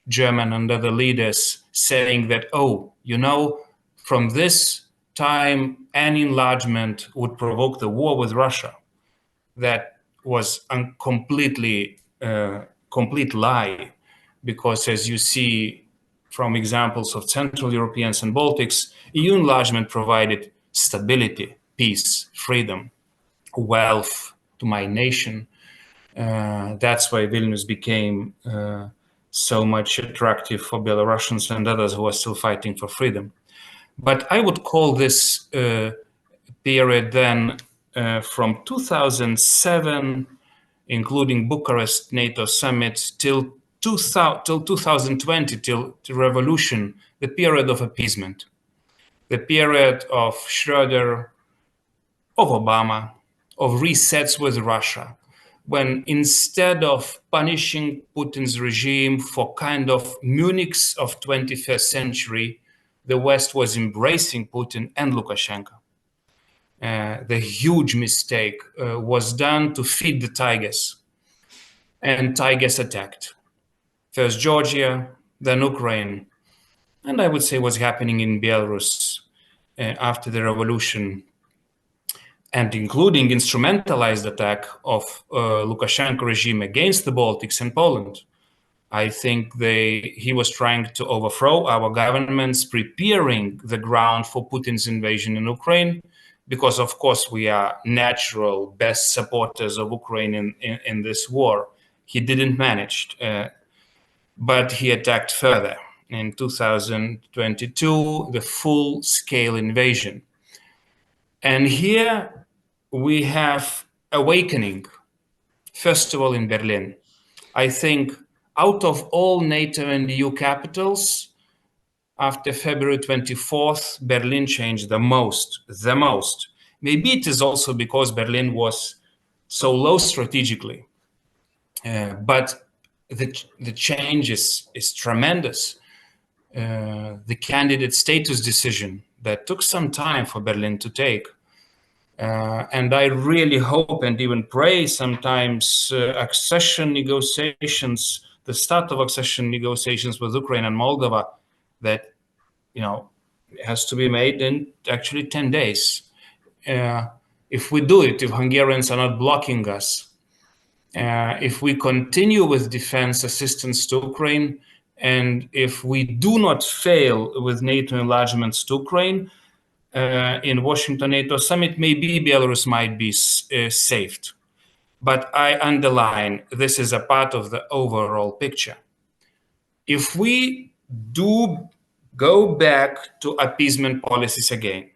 German and other leaders, saying that, oh, you know, from this time, any enlargement would provoke the war with Russia. That was a complete lie, because as you see from examples of Central Europeans and Baltics, EU enlargement provided stability, peace, freedom, wealth to my nation. That's why Vilnius became so much attractive for Belarusians and others who are still fighting for freedom. But I would call this period then from 2007, including Bucharest NATO summit, till 2020, till the revolution, the period of appeasement, the period of Schroeder, of Obama, of resets with Russia, when instead of punishing Putin's regime for kind of Munich's of 21st century, the West was embracing Putin and Lukashenko. The huge mistake was done to feed the tigers, and tigers attacked. First Georgia, then Ukraine, and I would say what's happening in Belarus after the revolution, and including instrumentalized attack of Lukashenko regime against the Baltics and Poland. I think he was trying to overthrow our governments, preparing the ground for Putin's invasion in Ukraine, because of course we are natural best supporters of Ukraine in this war. He didn't manage, but he attacked further. In 2022, the full-scale invasion. And here we have awakening, first of all in Berlin. I think out of all NATO and EU capitals, after February 24th, Berlin changed the most. Maybe it is also because Berlin was so low strategically, but the change is tremendous. The candidate status decision that took some time for Berlin to take. And I really hope and even pray sometimes accession negotiations, the start of accession negotiations with Ukraine and Moldova, that, you know, has to be made in actually 10 days. If we do it, if Hungarians are not blocking us, if we continue with defense assistance to Ukraine, and if we do not fail with NATO enlargements to Ukraine, in Washington NATO summit, maybe Belarus might be saved. But I underline, this is a part of the overall picture. If we do go back to appeasement policies again,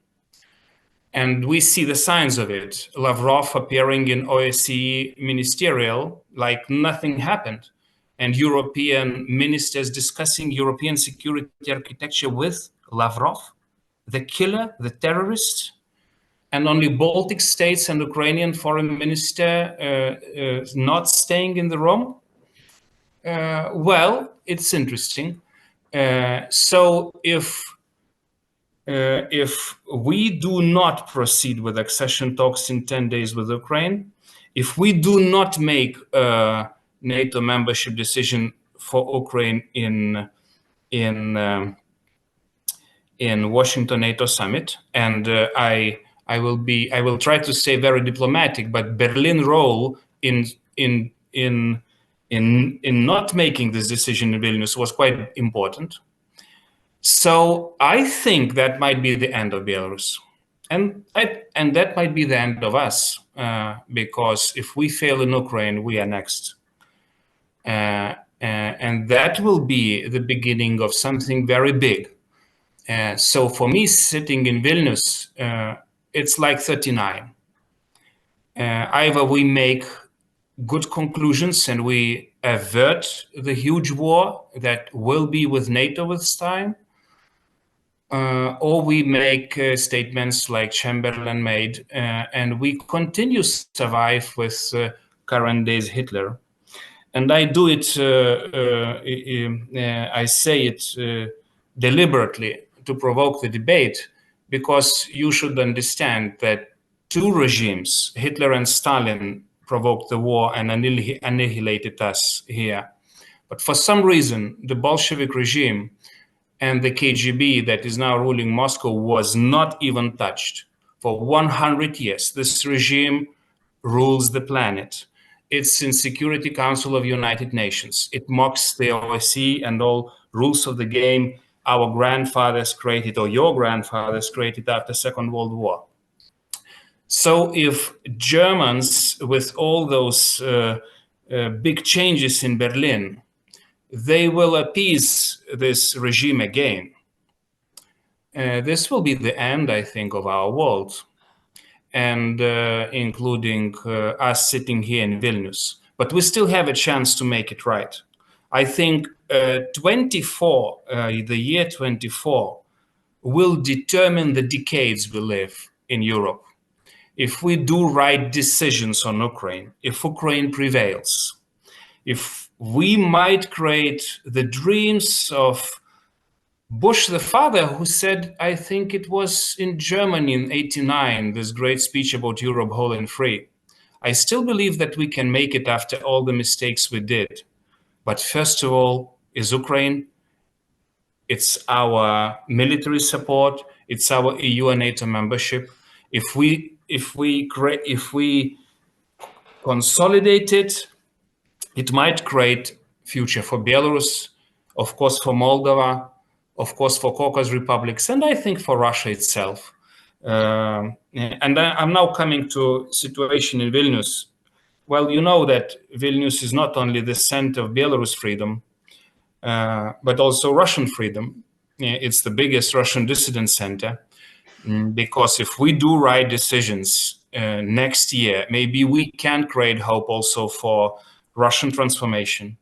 and we see the signs of it, Lavrov appearing in OSCE ministerial like nothing happened, and European ministers discussing European security architecture with Lavrov, the killer, the terrorist, and only Baltic states and Ukrainian foreign minister not staying in the room. Well, it's interesting. So if we do not proceed with accession talks in 10 days with Ukraine, if we do not make a NATO membership decision for Ukraine in Washington NATO summit, and I will try to stay very diplomatic, but Berlin role in not making this decision in Vilnius was quite important. So I think that might be the end of Belarus, and that might be the end of us, because if we fail in Ukraine, we are next, and that will be the beginning of something very big. So for me, sitting in Vilnius, it's like 39. Either we make good conclusions and we avert the huge war that will be with NATO with time, or we make statements like Chamberlain made, and we continue to survive with current days Hitler. And I do it, I say it deliberately to provoke the debate, because you should understand that two regimes, Hitler and Stalin, provoked the war and annihilated us here. But for some reason, the Bolshevik regime and the KGB that is now ruling Moscow was not even touched. For 100 years, this regime rules the planet. It's in Security Council of United Nations. It mocks the OSCE and all rules of the game our grandfathers created, or your grandfathers created after Second World War. So if Germans, with all those big changes in Berlin, they will appease this regime again, this will be the end, I think, of our world, and including us sitting here in Vilnius. But we still have a chance to make it right. I think the year 24, will determine the decades we live in Europe. If we do right decisions on Ukraine, if Ukraine prevails, if we might create the dreams of Bush the father, who said, I think it was in Germany in '89, this great speech about Europe whole and free. I still believe that we can make it after all the mistakes we did. But first of all is Ukraine. It's our military support. It's our EU and NATO membership. If we consolidate it, it might create future for Belarus, of course for Moldova, of course for Caucasus republics, and I think for Russia itself. And I'm now coming to situation in Vilnius. Well, you know that Vilnius is not only the center of Belarus freedom, but also Russian freedom. It's the biggest Russian dissident center, because if we do right decisions next year, maybe we can create hope also for Russian transformation.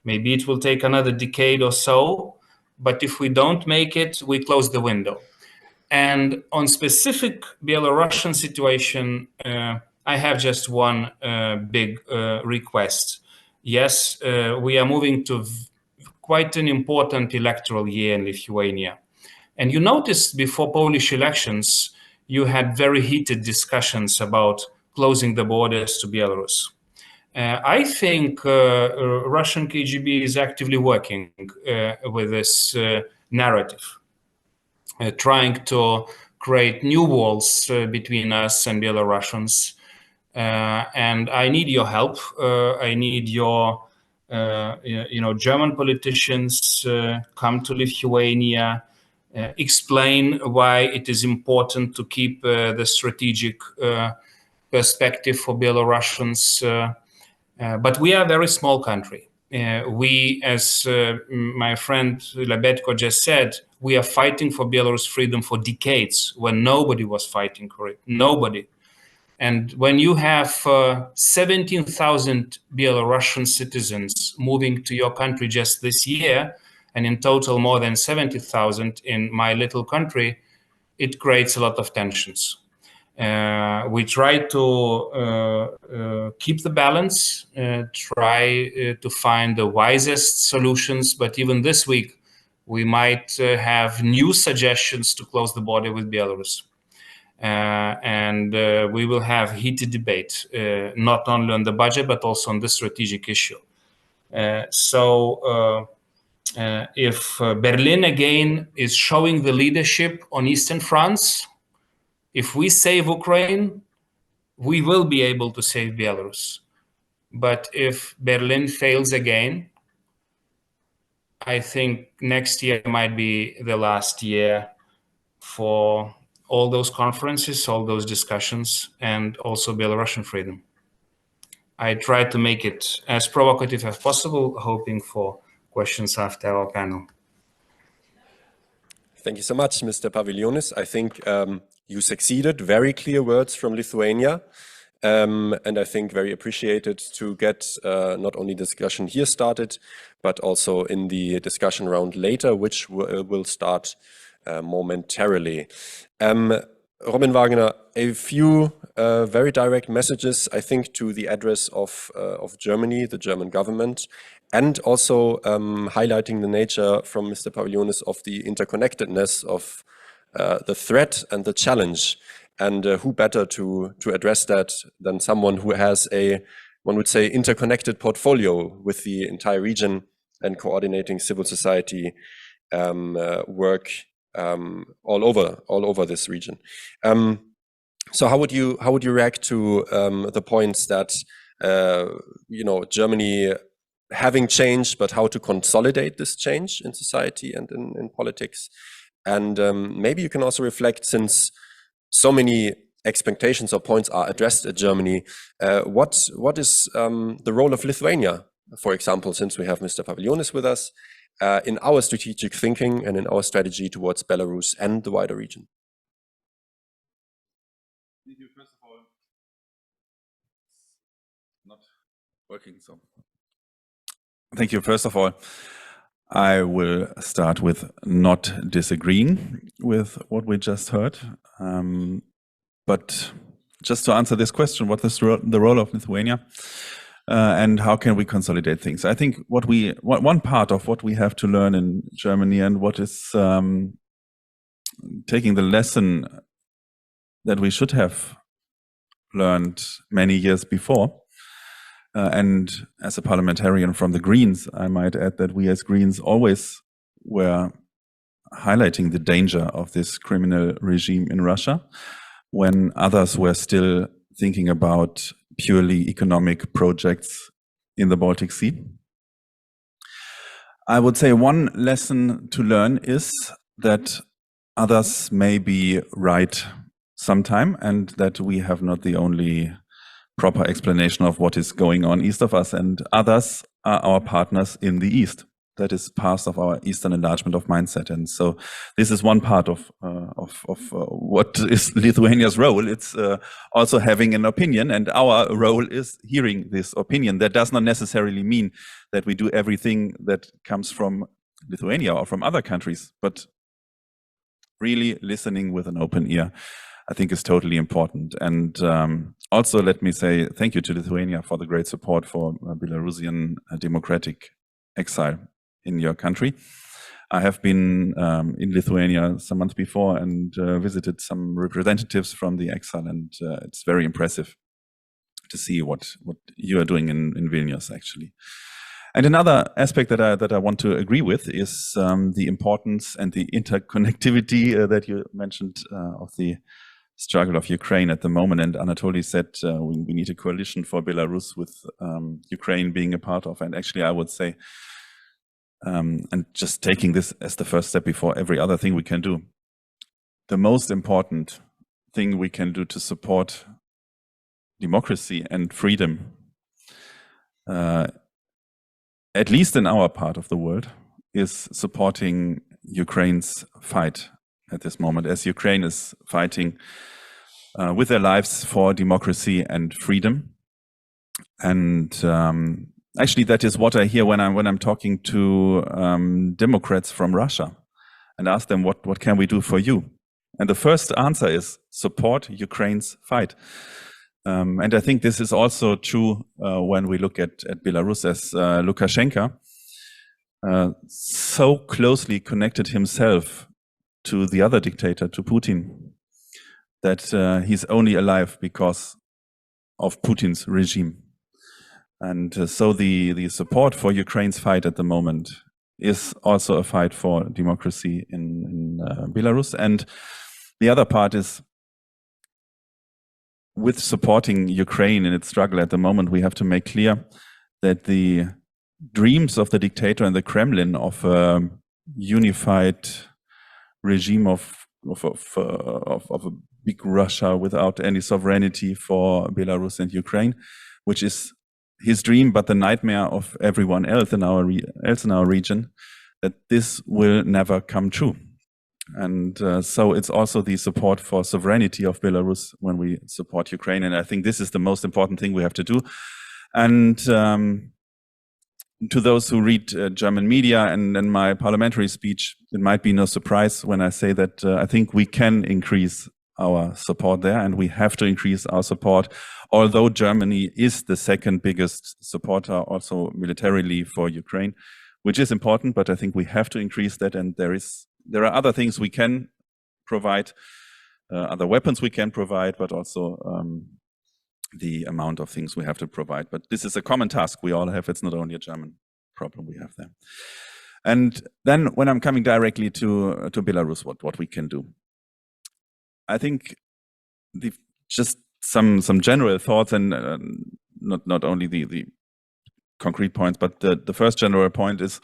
Maybe it will take another decade or so, but if we don't make it, we close the window. And on specific Belarusian situation, I have just one big request. Yes, we are moving to quite an important electoral year in Lithuania. And you noticed before Polish elections, you had very heated discussions about closing the borders to Belarus. I think Russian KGB is actively working with this narrative. trying to create new walls between us and Belarusians. And I need your help. I need your, German politicians come to Lithuania, explain why it is important to keep the strategic perspective for Belarusians. But we are a very small country. We, as my friend Liabedzka just said, we are fighting for Belarus freedom for decades when nobody was fighting for it. Nobody. And when you have 17,000 Belarusian citizens moving to your country just this year, and in total more than 70,000 in my little country, it creates a lot of tensions. We try to keep the balance, try to find the wisest solutions, but even this week, we might have new suggestions to close the border with Belarus. And we will have heated debate, not only on the budget, but also on the strategic issue. So if Berlin again is showing the leadership on Eastern France, if we save Ukraine, we will be able to save Belarus. But if Berlin fails again, I think next year might be the last year for all those conferences, all those discussions, and also Belarusian freedom. I tried to make it as provocative as possible, hoping for questions after our panel. Thank you so much, Mr. Pavilionis. I think you succeeded. Very clear words from Lithuania. And I think very appreciated to get not only discussion here started, but also in the discussion round later, which will start momentarily. Robin Wagener, a few very direct messages, I think, to the address of Germany, the German government, and also highlighting the nature from Mr. Pavilionis of the interconnectedness of the threat and the challenge. And who better to address that than someone who has a, one would say, interconnected portfolio with the entire region and coordinating civil society work all over this region. So how would you react to the points that Germany having changed, but how to consolidate this change in society and in politics? And maybe you can also reflect, since so many expectations or points are addressed at Germany, what is the role of Lithuania, for example, since we have Mr. Pavilionis with us, in our strategic thinking and in our strategy towards Belarus and the wider region? Thank you, first of all. Not working, so. Thank you, first of all. I will start with not disagreeing with what we just heard. But just to answer this question, what is the role of Lithuania and how can we consolidate things? I think one part of what we have to learn in Germany and what is taking the lesson that we should have learned many years before. And as a parliamentarian from the Greens, I might add that we as Greens always were highlighting the danger of this criminal regime in Russia, when others were still thinking about purely economic projects in the Baltic Sea. I would say one lesson to learn is that others may be right sometime, and that we have not the only proper explanation of what is going on east of us, and others are our partners in the east. That is part of our Eastern enlargement of mindset. And so this is one part of what is Lithuania's role. It's also having an opinion, and our role is hearing this opinion. That does not necessarily mean that we do everything that comes from Lithuania or from other countries, but really listening with an open ear, I think, is totally important. And also let me say thank you to Lithuania for the great support for Belarusian democratic exile in your country. I have been in Lithuania some months before and visited some representatives from the exile, and it's very impressive to see what you are doing in Vilnius, actually. And another aspect that I want to agree with is the importance and the interconnectivity that you mentioned of the struggle of Ukraine at the moment. And Anatoli said we need a coalition for Belarus with Ukraine being a part of. And actually, I would say, and just taking this as the first step before every other thing we can do, the most important thing we can do to support democracy and freedom, at least in our part of the world, is supporting Ukraine's fight at this moment, as Ukraine is fighting with their lives for democracy and freedom. And actually, that is what I hear when I'm talking to Democrats from Russia and ask them, what can we do for you? And the first answer is support Ukraine's fight. And I think this is also true when we look at Belarus, as Lukashenko so closely connected himself to the other dictator, to Putin, that he's only alive because of Putin's regime. And so the support for Ukraine's fight at the moment is also a fight for democracy in Belarus. And the other part is, with supporting Ukraine in its struggle at the moment, we have to make clear that the dreams of the dictator and the Kremlin of a unified regime of a big Russia without any sovereignty for Belarus and Ukraine, which is his dream, but the nightmare of everyone else in our region, that this will never come true. And so it's also the support for sovereignty of Belarus when we support Ukraine. And I think this is the most important thing we have to do. And to those who read German media and my parliamentary speech, it might be no surprise when I say that I think we can increase our support there, and we have to increase our support, although Germany is the second biggest supporter also militarily for Ukraine, which is important, but I think we have to increase that. And there are other things we can provide, other weapons we can provide, but also the amount of things we have to provide. But this is a common task we all have. It's not only a German problem we have there. And then when I'm coming directly to Belarus, what we can do, I think just some general thoughts, and not only the concrete points, but the first general point is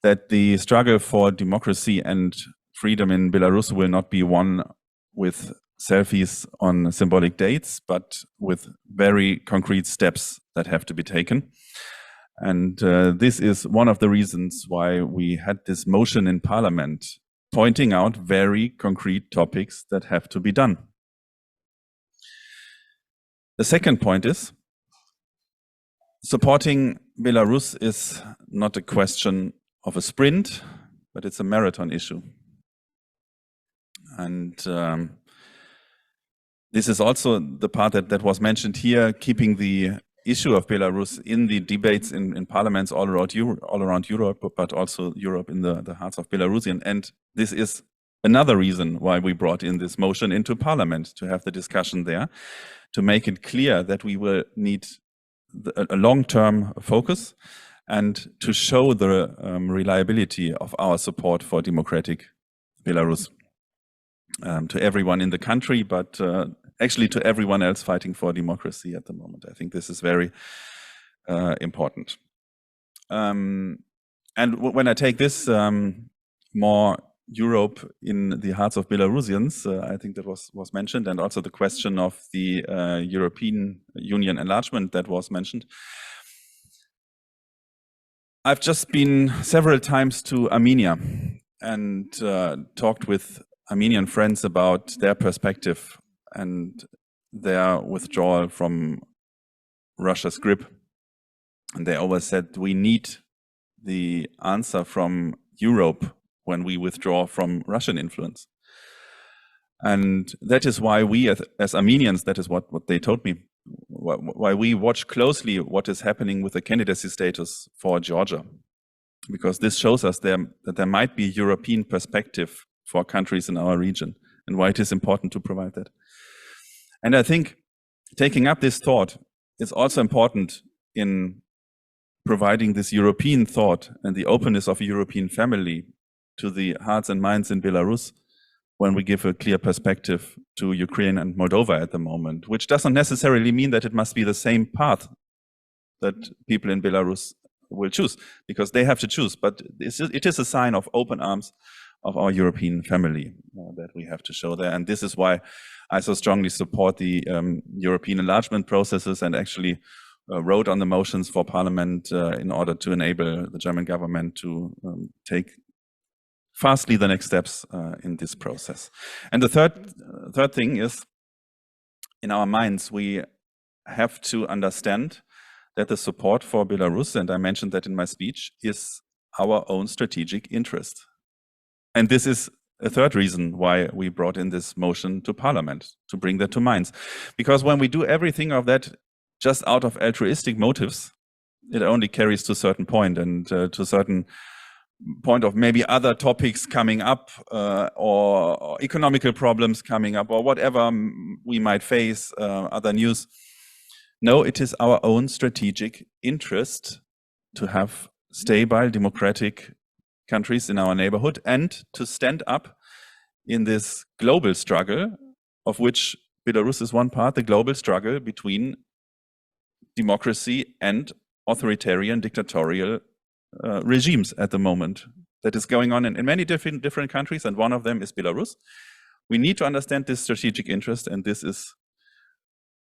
that the struggle for democracy and freedom in Belarus will not be won with selfies on symbolic dates, but with very concrete steps that have to be taken. And this is one of the reasons why we had this motion in Parliament pointing out very concrete topics that have to be done. The second point is, supporting Belarus is not a question of a sprint, but it's a marathon issue. And this is also the part that was mentioned here, keeping the issue of Belarus in the debates in parliaments all around Europe, but also Europe in the hearts of Belarusian. And this is another reason why we brought in this motion into Parliament, to have the discussion there, to make it clear that we will need a long-term focus and to show the reliability of our support for democratic Belarus to everyone in the country, but actually to everyone else fighting for democracy at the moment. I think this is very important. And when I take this more Europe in the hearts of Belarusians, I think that was mentioned, and also the question of the European Union enlargement that was mentioned. I've just been several times to Armenia and talked with Armenian friends about their perspective and their withdrawal from Russia's grip. And they always said, we need the answer from Europe when we withdraw from Russian influence. And that is why we as Armenians, that is what they told me, why we watch closely what is happening with the candidacy status for Georgia. Because this shows us that there might be a European perspective for countries in our region, and why it is important to provide that. And I think taking up this thought is also important in providing this European thought and the openness of a European family to the hearts and minds in Belarus when we give a clear perspective to Ukraine and Moldova at the moment, which doesn't necessarily mean that it must be the same path that people in Belarus will choose, because they have to choose. But it is a sign of open arms of our European family that we have to show there. And this is why I so strongly support the European enlargement processes, and actually wrote on the motions for Parliament in order to enable the German government to take fastly the next steps in this process. And the third thing is, in our minds, we have to understand that the support for Belarus, and I mentioned that in my speech, is our own strategic interest. And this is a third reason why we brought in this motion to Parliament, to bring that to minds. Because when we do everything of that just out of altruistic motives, it only carries to a certain point, and to a certain point of maybe other topics coming up, or economical problems coming up, or whatever we might face, other news. No, it is our own strategic interest to have stable, democratic countries in our neighborhood, and to stand up in this global struggle, of which Belarus is one part, the global struggle between democracy and authoritarian dictatorial regimes at the moment that is going on in many different countries, and one of them is Belarus. We need to understand this strategic interest, and this is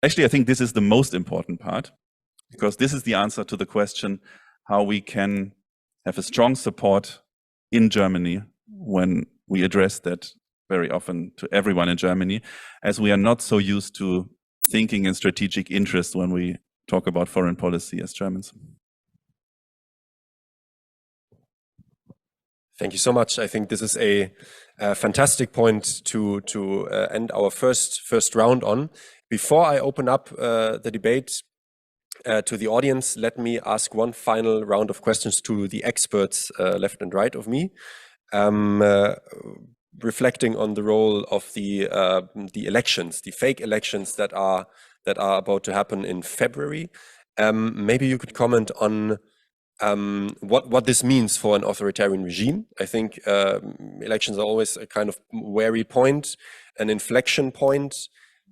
actually, I think this is the most important part, because this is the answer to the question how we can have a strong support in Germany when we address that very often to everyone in Germany, as we are not so used to thinking in strategic interest when we talk about foreign policy as Germans. Thank you so much. I think this is a fantastic point to end our first round on. Before I open up the debate to the audience, let me ask one final round of questions to the experts left and right of me, reflecting on the role of the elections, the fake elections that are about to happen in February. Maybe you could comment on what this means for an authoritarian regime. I think elections are always a kind of wary point, an inflection point,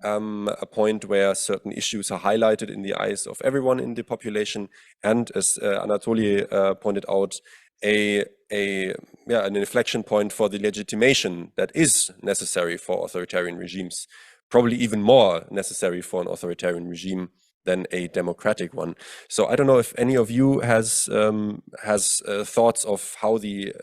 a point where certain issues are highlighted in the eyes of everyone in the population, and as Anatoli pointed out, an inflection point for the legitimation that is necessary for authoritarian regimes, probably even more necessary for an authoritarian regime than a democratic one. So I don't know if any of you has thoughts of how the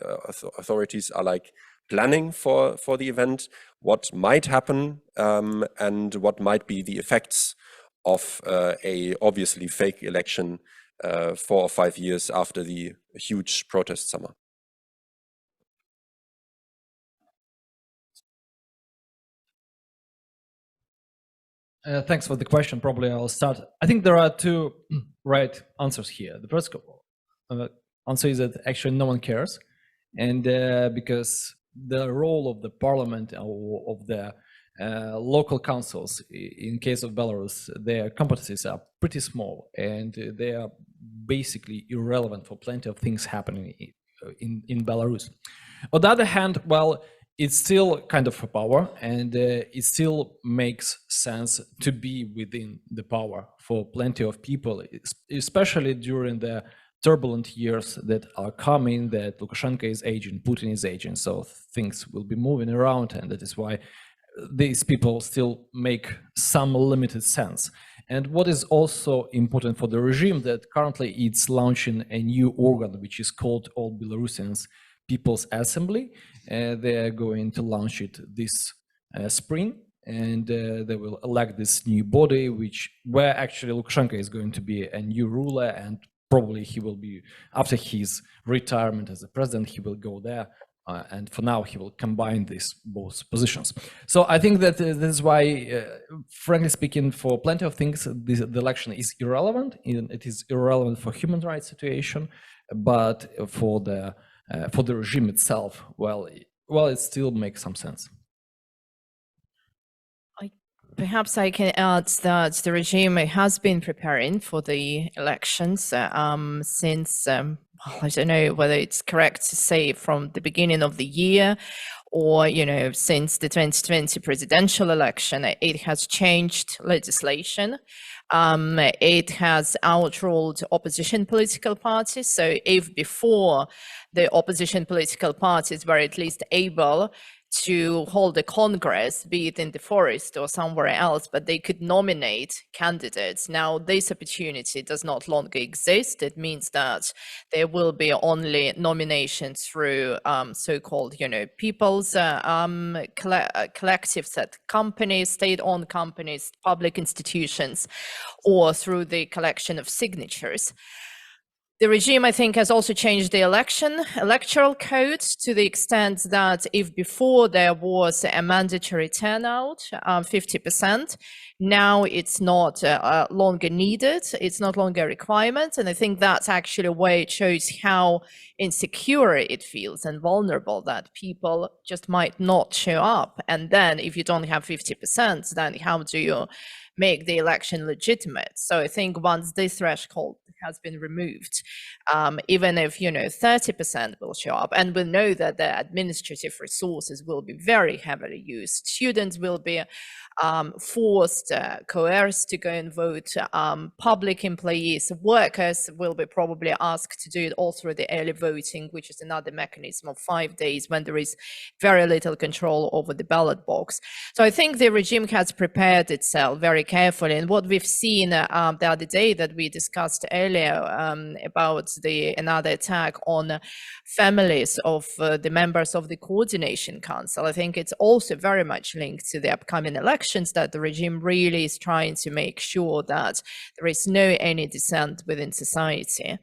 authorities are like planning for the event, what might happen, and what might be the effects of a obviously fake election 4 or 5 years after the huge protest summer. Thanks for the question. Probably I'll start. I think there are two right answers here. The first answer is that actually no one cares, and because the role of the parliament or of the local councils, in case of Belarus, their competencies are pretty small, and they are basically irrelevant for plenty of things happening in Belarus. On the other hand, well, it's still kind of a power, and it still makes sense to be within the power for plenty of people, especially during the turbulent years that are coming, that Lukashenko is aging, Putin is aging, so things will be moving around, and that is why these people still make some limited sense. And what is also important for the regime, that currently it's launching a new organ, which is called All Belarusians People's Assembly. They are going to launch it this spring, and they will elect this new body, where actually Lukashenko is going to be a new ruler, and probably he will be, after his retirement as a president, he will go there, and for now he will combine both positions. So I think that this is why, frankly speaking, for plenty of things, the election is irrelevant. It is irrelevant for human rights situation, but for the regime itself, well, it still makes some sense. Perhaps I can add that the regime has been preparing for the elections since, I don't know whether it's correct to say from the beginning of the year or, since the 2020 presidential election. It has changed legislation. It has outruled opposition political parties. So if before the opposition political parties were at least able to hold a congress, be it in the forest or somewhere else, but they could nominate candidates. Now, this opportunity does not longer exist. It means that there will be only nominations through so-called, people's collectives at companies, state-owned companies, public institutions, or through the collection of signatures. The regime, I think, has also changed the electoral code to the extent that if before there was a mandatory turnout, 50%, now it's not longer needed. It's not longer a requirement. And I think that's actually a way it shows how insecure it feels and vulnerable that people just might not show up. And then if you don't have 50%, then how do you make the election legitimate? So I think once this threshold has been removed, even if 30% will show up, and we know that the administrative resources will be very heavily used. Students will be forced, coerced to go and vote. Public employees, workers will be probably asked to do it all through the early voting, which is another mechanism of 5 days when there is very little control over the ballot box. So I think the regime has prepared itself very carefully. And what we've seen the other day that we discussed earlier about another attack on families of the members of the Coordination Council, I think it's also very much linked to the upcoming elections, that the regime really is trying to make sure that there is no any dissent within society.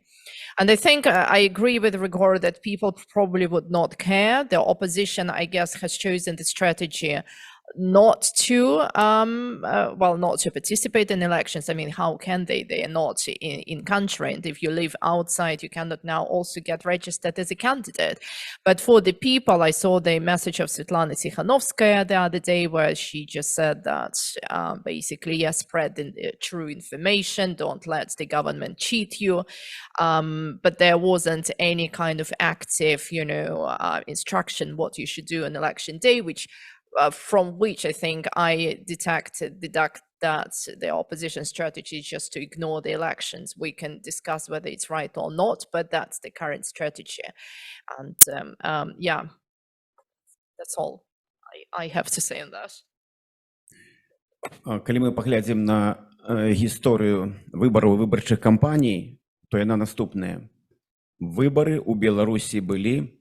And I think I agree with Ryhor that people probably would not care. The opposition, I guess, has chosen the strategy not to not to participate in elections. I mean, how can they? They are not in country, and if you live outside, you cannot now also get registered as a candidate. But for the people, I saw the message of Svetlana Tikhanovskaya the other day, where she just said that basically, yes, spread the true information, don't let the government cheat you. But there wasn't any kind of active, instruction what you should do on election day, which from which I think I deduct that the opposition strategy is just to ignore the elections. We can discuss whether it's right or not, but that's the current strategy. And that's all I have to say on that. Калі мы паглядзім на гісторыю выбараў выбарчых кампаній, то яна наступная. Выбары ў Беларусі былі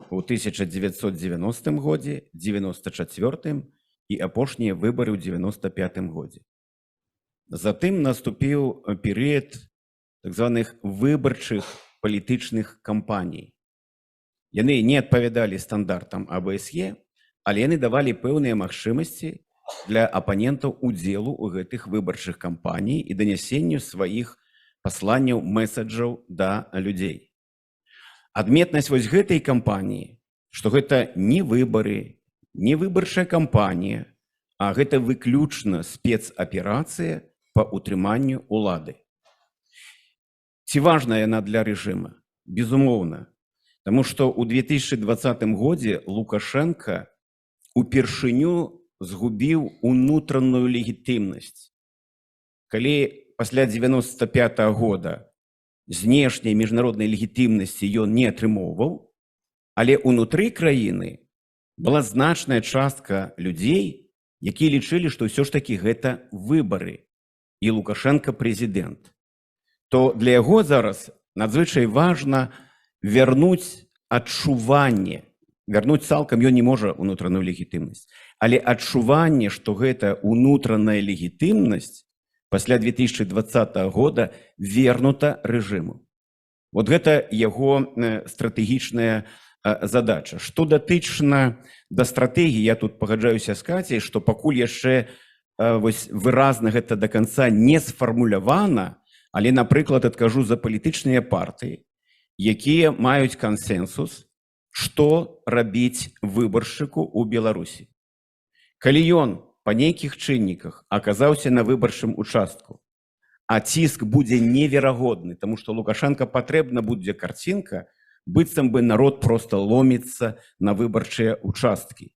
у 1990 годзе, 94 і апошнія выбары ў 95 годзе. Затым наступіў перыяд так званых выбарчых палітычных кампаній. Яны не адпавядалі стандартам АБСЕ, але яны давалі пэўныя магчымасці для апанентаў удзелу ў гэтых выбарчых кампаній і данясенню сваіх пасланняў, месаджаў да людзей. Адметнасць вось гэтай кампаніі, што гэта не выбары, не выбарчая кампанія, а гэта выключна спецаперацыя па ўтрыманню ўлады. Ці важная яна для рэжыма? Безумоўна. Таму што ў 2020 годзе Лукашенка упершыню згубіў унутраную легітымнасць. Калі пасля 95 года знешняй міжнароднай легітымнасці ён не атрымоўваў, але ўнутры краіны была значная частка людзей, якія лічылі, што ўсё ж такі гэта выбары і Лукашенка прэзідэнт. То для яго зараз надзвычай важна вярнуць адчуванне. Вярнуць цалкам ён не можа ўнутраную легітымнасць, але адчуванне, што гэта ўнутраная легітымнасць пасля 2020 года вернута рэжыму. Вот гэта яго стратэгічная задача. Што датычна да стратэгіі, я тут пагаджаюся з Кацяй, што пакуль яшчэ выразна гэта да канца не сфармулявана, але, напрыклад, адкажу за палітычныя партыі, якія маюць кансенсус, што рабіць выбаршчыку ў Беларусі. Калі ён па нейкіх чынніках аказаўся на выбарчым участку, а ціск будзе неверагодны, таму што Лукашенко патрэбна будзе карцінка, быццам бы народ просто ломіцца на выбарчыя участкі.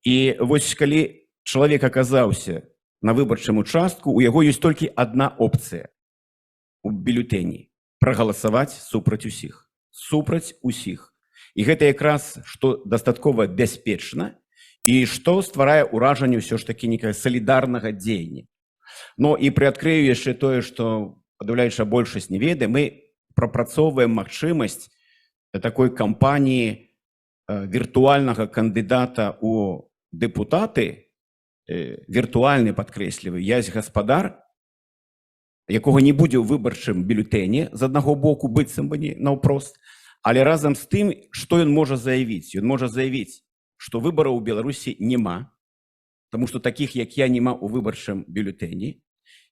І вось калі чалавек аказаўся на выбарчым участку, у яго ёсць толькі адна опцыя у бюлетэні – прагаласаваць супраць усіх. Супраць усіх. І гэта якраз, што дастаткова бяспечна і што стварае ўражанне ўсё ж такі некае салідарнага дзеяння. Ну і прыадкрыю яшчэ тое, што падаўляючая большасць не ведае, мы прапрацоўваем магчымасць такой кампаніі віртуальнага кандыдата ў дэпутаты, віртуальны, падкрэсліваю, ясь гаспадар, якога не будзе ў выбарчым бюлетэні, з аднаго боку быццам бы не наўпрост, але разам з тым, што ён можа заявіць? Ён можа заявіць, што выбараў у Беларусі няма, таму што такіх, як я, няма ў выбарчым бюлетэні,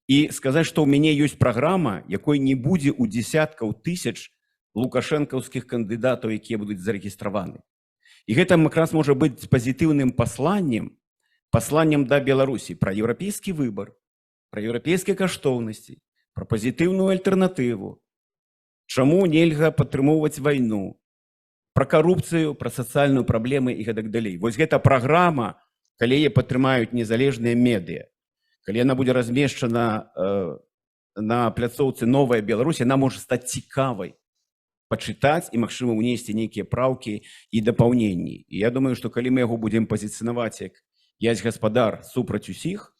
і сказаць, што ў мяне ёсць праграма, якой не будзе ў дзесяткаў тысяч лукашэнкаўскіх кандыдатаў, якія будуць зарэгістраваны. І гэта якраз можа быць пазітыўным пасланнем да Беларусі пра еўрапейскі выбар, пра еўрапейскія каштоўнасці, пра пазітыўную альтэрнатыву, чаму нельга падтрымоўваць вайну, пра карупцыю, пра сацыяльную праблемы і гэтак далей. Вось гэта праграма, калі яе падтрымаюць незалежныя медыа, калі яна будзе размешчана на пляцоўцы «Новая Беларусь», яна можа стаць цікавай, пачытаць і, магчыма, унесці нейкія праўкі і дапаўненні. І я думаю, што калі мы яго будзем пазіцыянаваць як ясь гаспадар супраць усіх,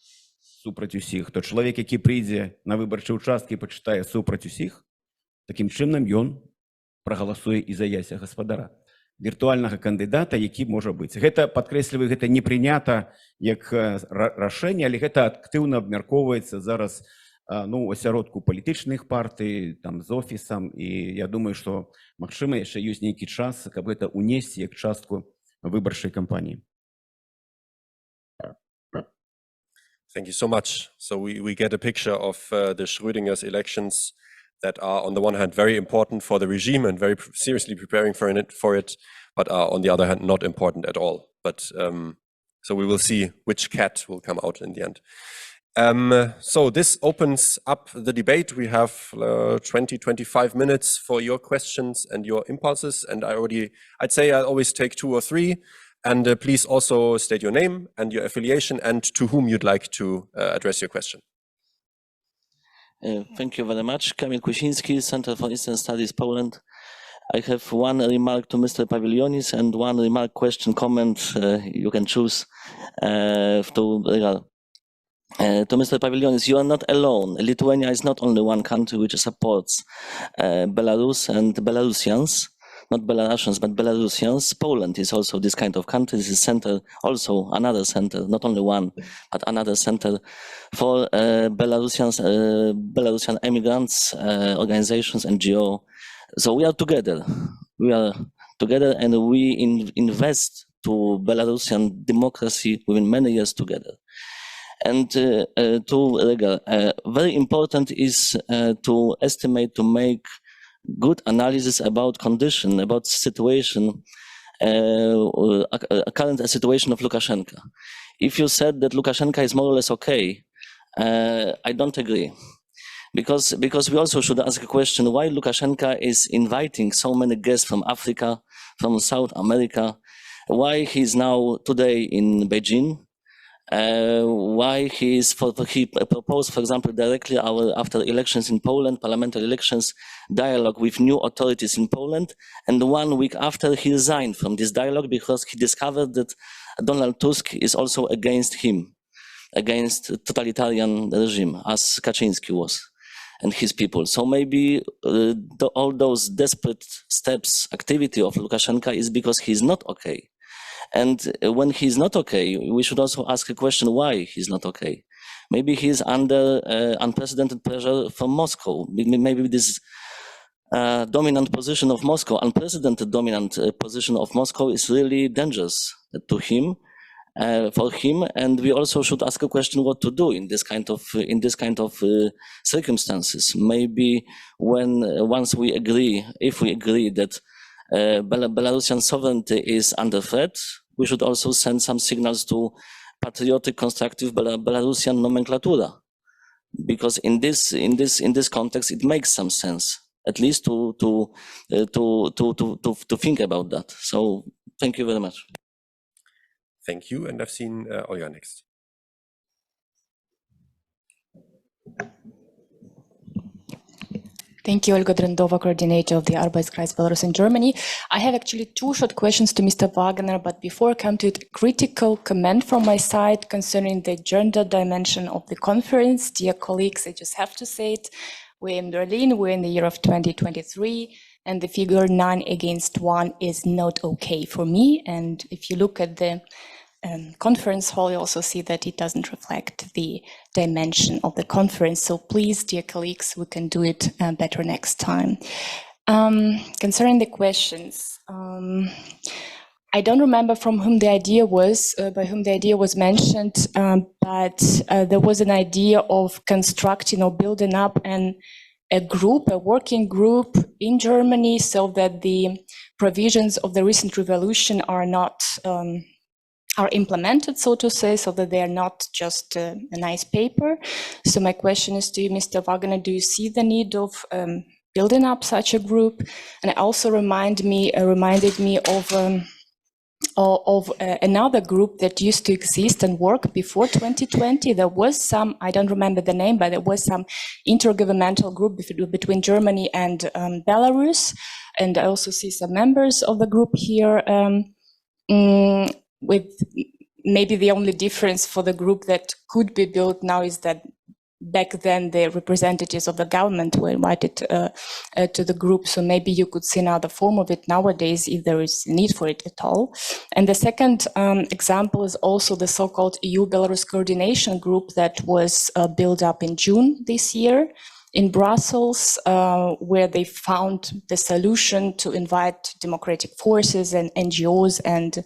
то чалавек, які прыйдзе на выбарчыя ўчасткі і пачытае супраць усіх, такім чынам ён прагаласуе і за яся гаспадара, віртуальнага кандыдата, які можа быць. Гэта, падкрэсліваю, гэта не прынята як рашэнне, але гэта актыўна абмяркоўваецца зараз у асяродку палітычных партый, там, з офісам, і я думаю, што, магчыма, яшчэ ёсць нейкі час, каб гэта унесці як частку выбарчай кампаніі. Thank you so much. So we get a picture of the Schrödinger's elections that are on the one hand very important for the regime and very seriously preparing for it, but are on the other hand not important at all. But so we will see which cat will come out in the end. So this opens up the debate. We have 20-25 minutes for your questions and your impulses, and I'd say I always take 2 or 3. And please also state your name and your affiliation and to whom you'd like to address your question. Thank you very much. Kamil Kusiński, Center for Eastern Studies, Poland. I have one remark to Mr. Pavilionis and one remark, question, comment. You can choose to Mr. Pavilionis. You are not alone. Lithuania is not only one country which supports Belarus and Belarusians. Not Belarusians, but Belarusians. Poland is also this kind of country. This is center, also another center, not only one, but another center for Belarusian immigrants, organizations, NGO. So we are together. And we invest to Belarusian democracy within many years together. And very important is to estimate, to make good analysis about condition, about situation, current situation of Lukashenko. If you said that Lukashenko is more or less okay, I don't agree. Because we also should ask a question why Lukashenko is inviting so many guests from Africa, from South America, why he is now today in Beijing, why he proposed, for example, directly after elections in Poland, parliamentary elections, dialogue with new authorities in Poland, and 1 week after he resigned from this dialogue because he discovered that Donald Tusk is also against him, against totalitarian regime, as Kaczynski was and his people. So maybe all those desperate steps, activity of Lukashenko is because he's not okay. And when he's not okay, we should also ask a question why he's not okay. Maybe he's under unprecedented pressure from Moscow. Maybe this dominant position of Moscow, unprecedented dominant position of Moscow is really dangerous to him, for him. And we also should ask a question what to do in this kind of circumstances. Maybe once we agree, if we agree that Belarusian sovereignty is under threat, we should also send some signals to patriotic, constructive Belarusian nomenclatura, because in this context it makes some sense, at least to think about that. So thank you very much. Thank you, and I've seen Olga next. Thank you, Olga Drendova, coordinator of the Arbeitskreis Belarus in Germany. I have actually two short questions to Mr. Wagener, but before I come to it, critical comment from my side concerning the gender dimension of the conference. Dear colleagues, I just have to say it. We're in Berlin, we're in the year of 2023, and the figure 9 against 1 is not okay for me. And if you look at the conference hall, you also see that it doesn't reflect the dimension of the conference. So please, dear colleagues, we can do it better next time. Concerning the questions, I don't remember from whom the idea was, by whom the idea was mentioned, but there was an idea of constructing or building up a group, a working group in Germany, so that the provisions of the recent revolution are not are implemented, so to say, so that they are not just a nice paper. So my question is to you, Mr. Wagener, do you see the need of building up such a group? And it also reminded me of another group that used to exist and work before 2020. There was some, I don't remember the name, but there was some intergovernmental group between Germany and Belarus. And I also see some members of the group here, with maybe the only difference for the group that could be built now is that back then the representatives of the government were invited to the group. So maybe you could see another form of it nowadays if there is a need for it at all. And the second example is also the so-called EU-Belarus coordination group that was built up in June this year in Brussels, where they found the solution to invite democratic forces and NGOs and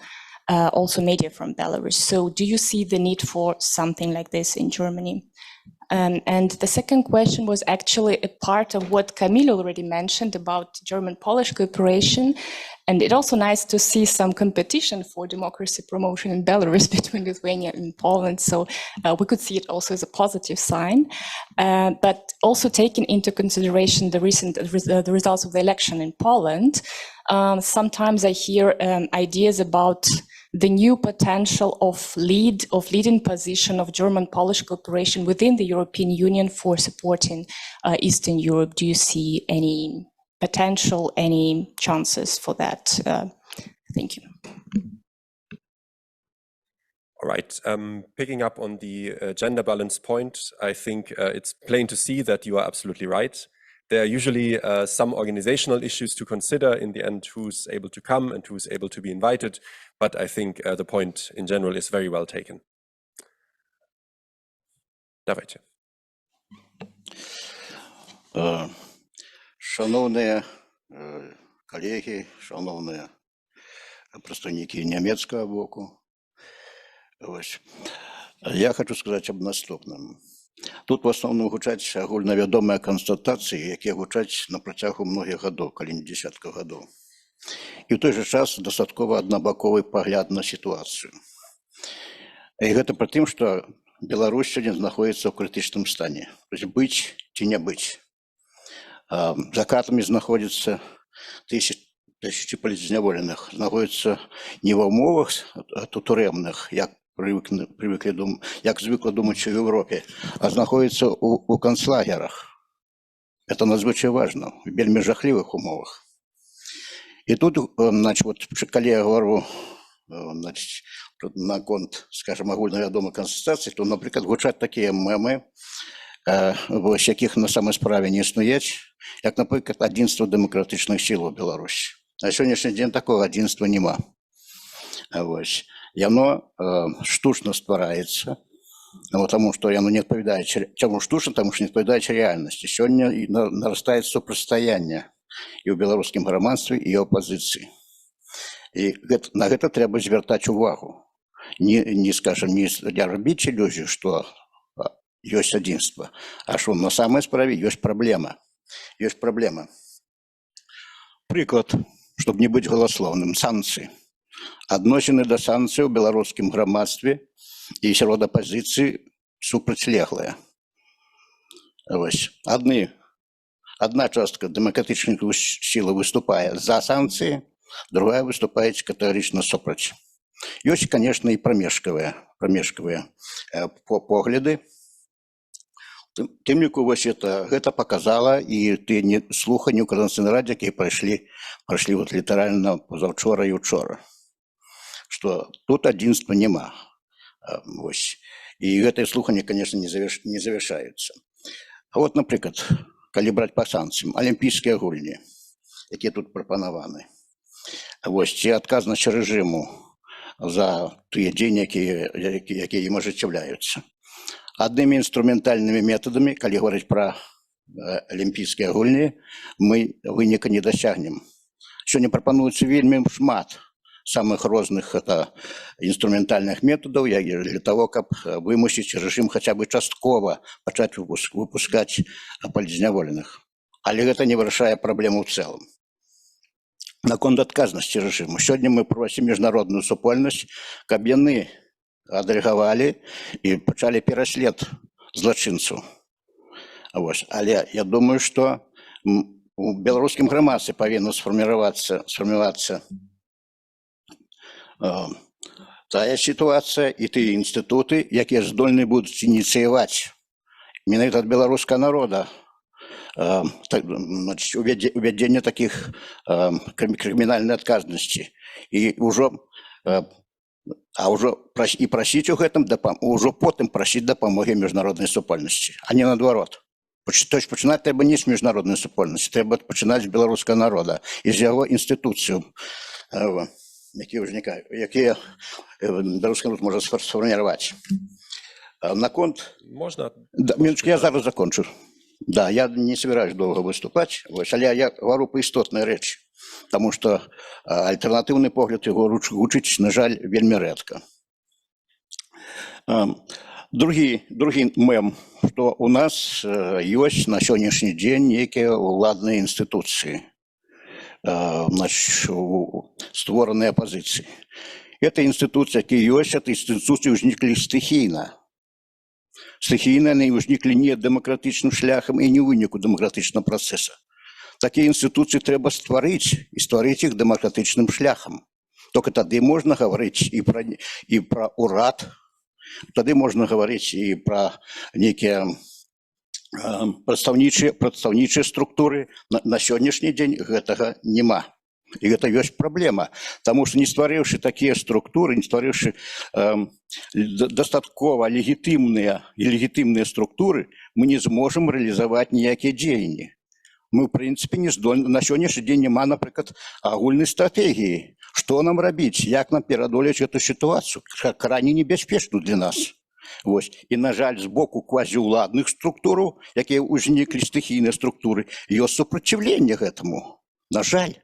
also media from Belarus. So do you see the need for something like this in Germany? And the second question was actually a part of what Camille already mentioned about German-Polish cooperation. And it's also nice to see some competition for democracy promotion in Belarus between Lithuania and Poland. So we could see it also as a positive sign. But also taking into consideration the results of the election in Poland, sometimes I hear ideas about the new potential of leading position of German-Polish cooperation within the European Union for supporting Eastern Europe. Do you see any potential, any chances for that? Thank you. All right, picking up on the gender balance point, I think it's plain to see that you are absolutely right. There are usually some organizational issues to consider in the end, who's able to come and who's able to be invited. But I think the point in general is very well taken. Давайте. Шановні колеги, шановні представники німецького боку, ось, я хочу сказати об наступному. Тут в основному гучать агульновідомі констатації, які гучать на протягу многих років, коли не десятків років. І в той же час достатково однобоковий погляд на ситуацію. І це при тим, що Білорусь сьогодні знаходиться в критичному стані. Тобто бути чи не бути. За картами знаходяться тисячі політзневолених, знаходяться не в умовах туремних, як звикли думати в Європі, а знаходяться у концлагерах. Це надзвичайно важливо, в вельми жахливих умовах. И тут, значит, вот, коли я говорю, значит, на конт, скажем, агульновідомої констатації, то, наприклад, гучать такі меми, в яких на самій справі не існують, як, наприклад, одинство демократичних сил у Білорусі. На сьогоднішній день такого одинства нема. Ось. И оно штучно створається, потому что оно не відповідає, чому штучно, тому що не відповідає реальності. Сьогодні наростає супростояння і в білоруському громадстві, і опозиції. І на це треба звертати увагу. Не скажем, не робити ілюзію, що є одинство, а що на самій справі є проблема. Є проблема. Приклад, щоб не бути голословним, санкції. Адносіни до санкцій у білоруському громадстві і сярод апазіцыі супрацьлеглая. Одна частка демократичных сил выступает за санкции, другая выступает категорично супраць. Ёсць, конечно, и промежковые погляды. Тым ліку гэта показала і ты слуханні ў Координаційнай радзе, якія прайшлі вот літаральна позаўчора і учора, что тут адзінства няма. І гэтыя слуханні, конечно, не завершаюцца. А вот, напрыклад, калі браць па санкцыям, алімпійскія гульні, якія тут прапанаваны, ці адказнасць рэжыму за тыя дзеянні, якія ім ажыццяўляюцца. Аднымі інструментальнымі метадамі, калі говорить про алімпійскія гульні, мы выніка не дасягнем. Сёння прапануецца вельмі шмат самых розных інструментальных метадаў для того, каб вымусіць рэжым хаця бы часткова пачаць выпускаць палізняволеных. Але гэта не вырашае праблему ў цэлым. Наконт адказнасці рэжыму. Сёння мы просім міжнародную супольнасць, каб яны адрэагавалі і пачалі пераслед злачынцаў. Але я думаю, што у беларускім грамадстве павінна сфарміравацца тая сітуацыя і тыя інстытуты, якія здольны будуць ініцыяваць менавіта ад беларускага народа увядзенне такіх крымінальнай адказнасці. І прасіць у гэтым, ужо потым прасіць дапамогі міжнароднай супольнасці, а не наадварот. То есть пачынаць трэба не з міжнароднай супольнасці, трэба пачынаць з беларускага народа і з яго інстытуцыяў, якія беларускі народ можа сфарміраваць. Наконт... Можно? Минуточку, я зараз закончу. Да, я не собираюсь долго выступать, але я говорю по істотнай рэчы, потому что альтернативный погляд его гучыць, на жаль, вельмі рэдка. Другі мем, что у нас ёсць на сённяшні дзень нейкія ўладныя інстытуцыі, створаныя апозіцыі. Это інстытуцыі, якія ёсць, это інстытуцыі ўзніклі стыхійна. Стыхійна яны ўзніклі не дэмакратычным шляхам і не ў выніку дэмакратычнага працэса. Такія інстытуцыі трэба стварыць і стварыць іх дэмакратычным шляхам. Только тады можна гаварыць і пра ўрад, тады можна гаварыць і пра нейкія прадстаўнічыя структуры. На сённяшні дзень гэтага няма. І гэта ёсць праблема, таму што не стварыўшы такія структуры, не стварыўшы дастаткова легітымныя структуры, мы не зможам рэалізаваць ніякія дзеянні. Мы, в прынцыпе, не здольны. На сённяшні дзень няма, напрыклад, агульнай стратэгіі. Што нам рабіць, як нам пераадолець эту сітуацыю, крайне небяспечную для нас. І, на жаль, з боку квазіўладных структураў, якія ўзніклі стыхійныя структуры, ёсць супраціўленне гэтаму. На жаль.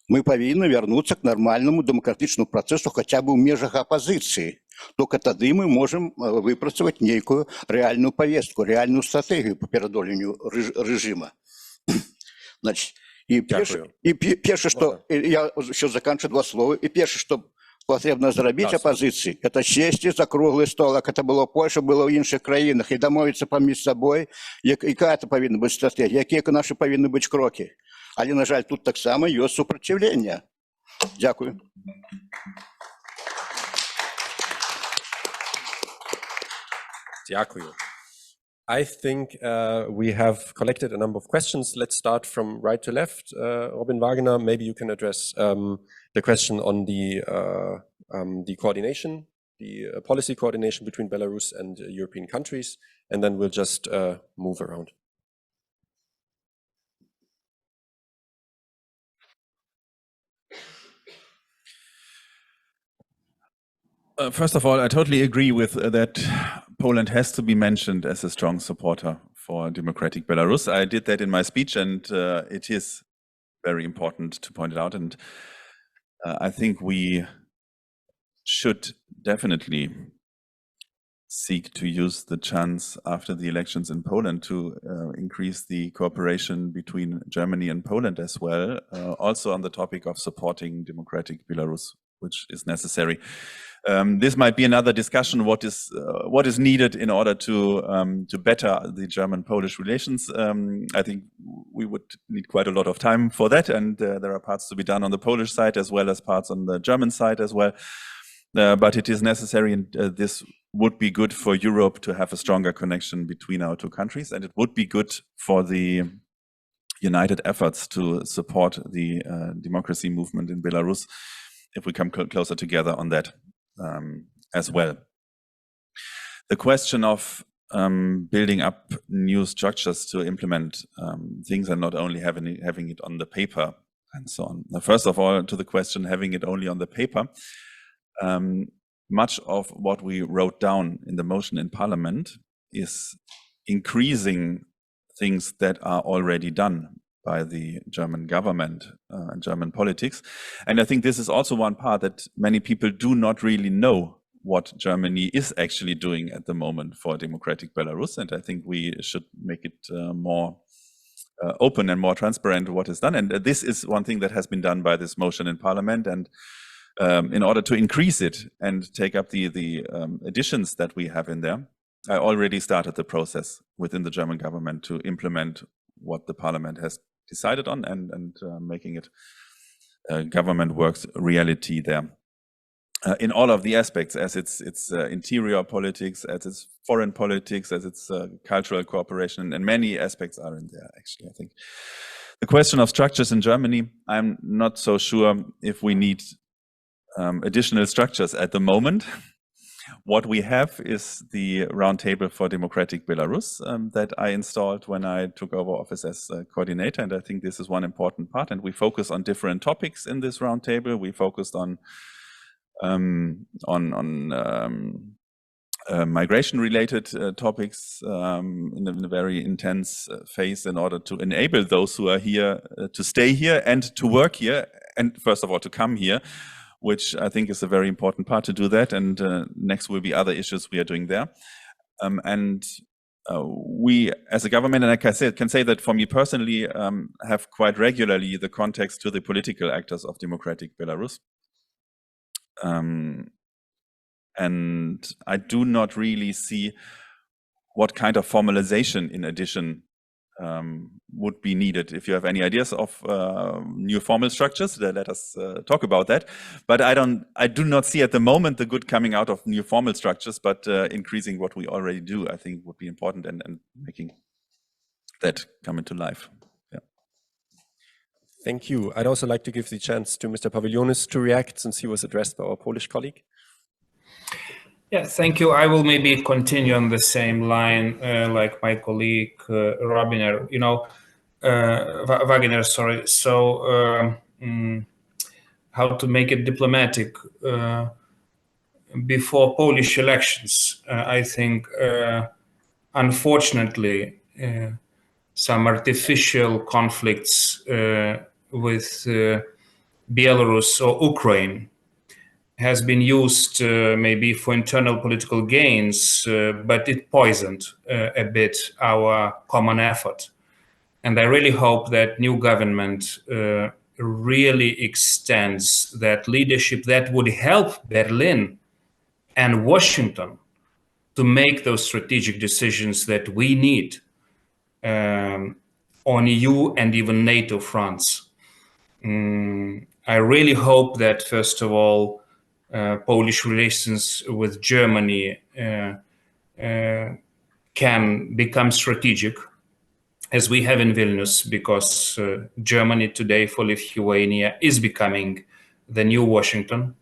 Мы павінны вярнуцца к нармальнаму дэмакратычнаму працэсу хаця бы ў межах апазіцыі. Только тады мы можам выпрацаваць нейкую рэальную павестку, рэальную стратэгію па пераадоленню рэжыма. І першае, што я еще заканчу два слова, і першае, што патрэбна зрабіць апазіцыі, это сесці за круглы стол, як это было ў Польшы, было ў іншых краінах, і дамовіцца паміж сабой, якая это павінна быць стратэгія, якія нашы павінны быць крокі. Але, на жаль, тут таксама ёсць супраціўленне. Дзякую. Дякую. I think we have collected a number of questions. Let's start from right to left. Robin Wagener, maybe you can address the question on the coordination, the policy coordination between Belarus and European countries, and then we'll just move around. First of all, I totally agree with that Poland has to be mentioned as a strong supporter for democratic Belarus. I did that in my speech, and it is very important to point it out. And I think we should definitely seek to use the chance after the elections in Poland to increase the cooperation between Germany and Poland as well, also on the topic of supporting democratic Belarus which is necessary. This might be another discussion. What is needed in order to better the German-Polish relations? I think we would need quite a lot of time for that, and there are parts to be done on the Polish side as well as parts on the German side as well. But it is necessary, and this would be good for Europe to have a stronger connection between our two countries, and it would be good for the united efforts to support the democracy movement in Belarus if we come closer together on that. As well. The question of building up new structures to implement things and not only having it on the paper and so on. Now, first of all, to the question having it only on the paper, much of what we wrote down in the motion in Parliament is increasing things that are already done by the German government and German politics. And I think this is also one part that many people do not really know what Germany is actually doing at the moment for democratic Belarus. And I think we should make it more open and more transparent what is done. And this is one thing that has been done by this motion in Parliament. And in order to increase it and take up the additions that we have in there, I already started the process within the German government to implement what the Parliament has decided on and making it government works reality there. In all of the aspects, as its interior politics, as its foreign politics, as its cultural cooperation, and many aspects are in there, actually, I think. The question of structures in Germany, I'm not so sure if we need additional structures at the moment. What we have is the Roundtable for Democratic Belarus that I installed when I took over office as coordinator, and I think this is one important part. And we focus on different topics in this roundtable. We focused on migration-related topics in a very intense phase in order to enable those who are here to stay here and to work here, and first of all to come here, which I think is a very important part to do that. And next will be other issues we are doing there. We, as a government, and I can say that for me personally, have quite regularly the contacts to the political actors of democratic Belarus. And I do not really see what kind of formalization in addition would be needed. If you have any ideas of new formal structures, let us talk about that. But I do not see at the moment the good coming out of new formal structures, but increasing what we already do, I think would be important, and making that come into life. Yeah. Thank you. I'd also like to give the chance to Mr. Pavilionis to react, since he was addressed by our Polish colleague. Yeah, thank you. I will maybe continue on the same line like my colleague Wagener. Wagener, sorry. So how to make it diplomatic? Before Polish elections, I think, unfortunately, some artificial conflicts with Belarus or Ukraine has been used maybe for internal political gains, but it poisoned a bit our common effort. And I really hope that new government really extends that leadership that would help Berlin and Washington to make those strategic decisions that we need on EU and even NATO fronts. I really hope that, first of all, Polish relations with Germany can become strategic, as we have in Vilnius, because Germany today for Lithuania is becoming the new Washington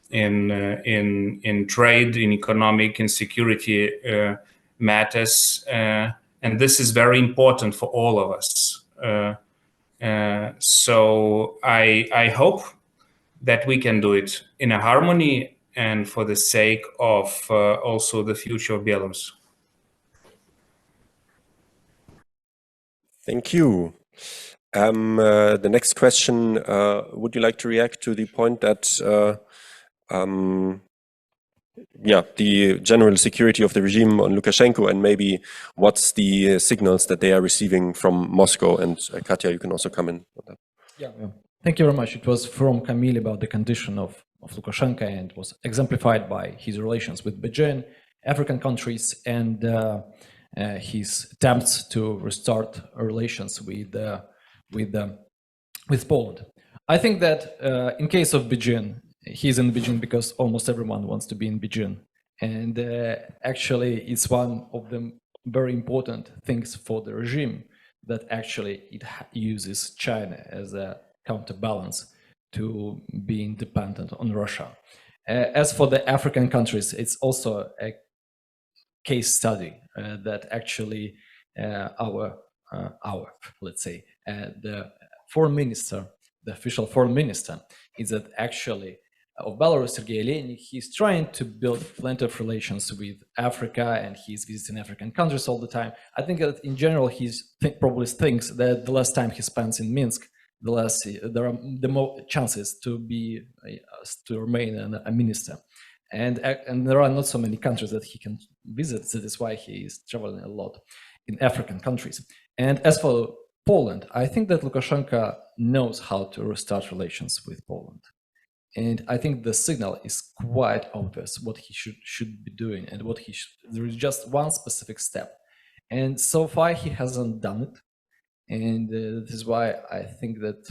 in trade, in economic, in security matters, and this is very important for all of us. So I hope that we can do it in a harmony and for the sake of also the future of Belarus. Thank you. The next question, would you like to react to the point that the general security of the regime on Lukashenko, and maybe what's the signals that they are receiving from Moscow? And Katia, you can also come in on that. Yeah. Thank you very much. It was from Camille about the condition of of Lukashenko, and was exemplified by his relations with Beijing, African countries, and his attempts to restart relations with Poland. I think that in case of Beijing, he's in Beijing because almost everyone wants to be in Beijing, and actually it's one of the very important things for the regime that actually it uses China as a counterbalance to being dependent on Russia. As for the African countries, it's also a case study that actually our let's say the foreign minister, the official foreign minister, is that actually of Belarus, Sergei Lenin, he's trying to build plenty of relations with Africa, and he's visiting African countries all the time. I think that in general, probably thinks that the less time he spends in Minsk, the less there are the more chances to remain a minister. And there are not so many countries that he can visit. So that's why he is traveling a lot in African countries. And as for Poland, I think that Lukashenko knows how to restart relations with Poland. And I think the signal is quite obvious what he should be doing, and there is just one specific step. And so far he hasn't done it. And this is why I think that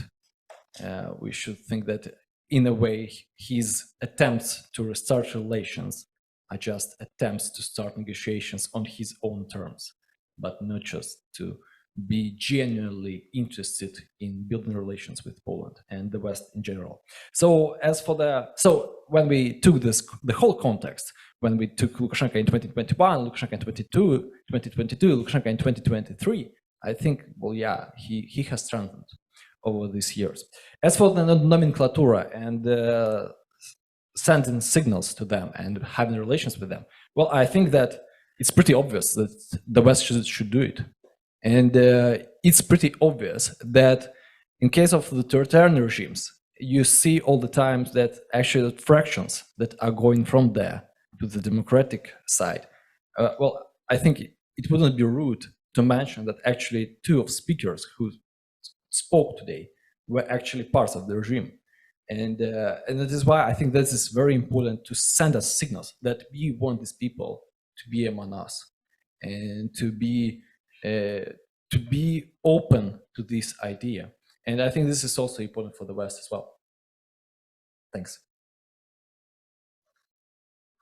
we should think that in a way his attempts to restart relations are just attempts to start negotiations on his own terms, but not just to be genuinely interested in building relations with Poland and the West in general. So when we took the whole context, when we took Lukashenko in 2021, Lukashenko in 2022, Lukashenko in 2023, I think, well, yeah, he has strengthened over these years. As for the nomenclatura and sending signals to them and having relations with them, well, I think that it's pretty obvious that the West should do it. And it's pretty obvious that in case of the authoritarian regimes, you see all the time that actually the fractions that are going from there to the democratic side. Well, I think it wouldn't be rude to mention that actually two of speakers who spoke today were actually parts of the regime. And that is why I think this is very important to send us signals that we want these people to be among us and to be open to this idea. And I think this is also important for the West as well. Thanks.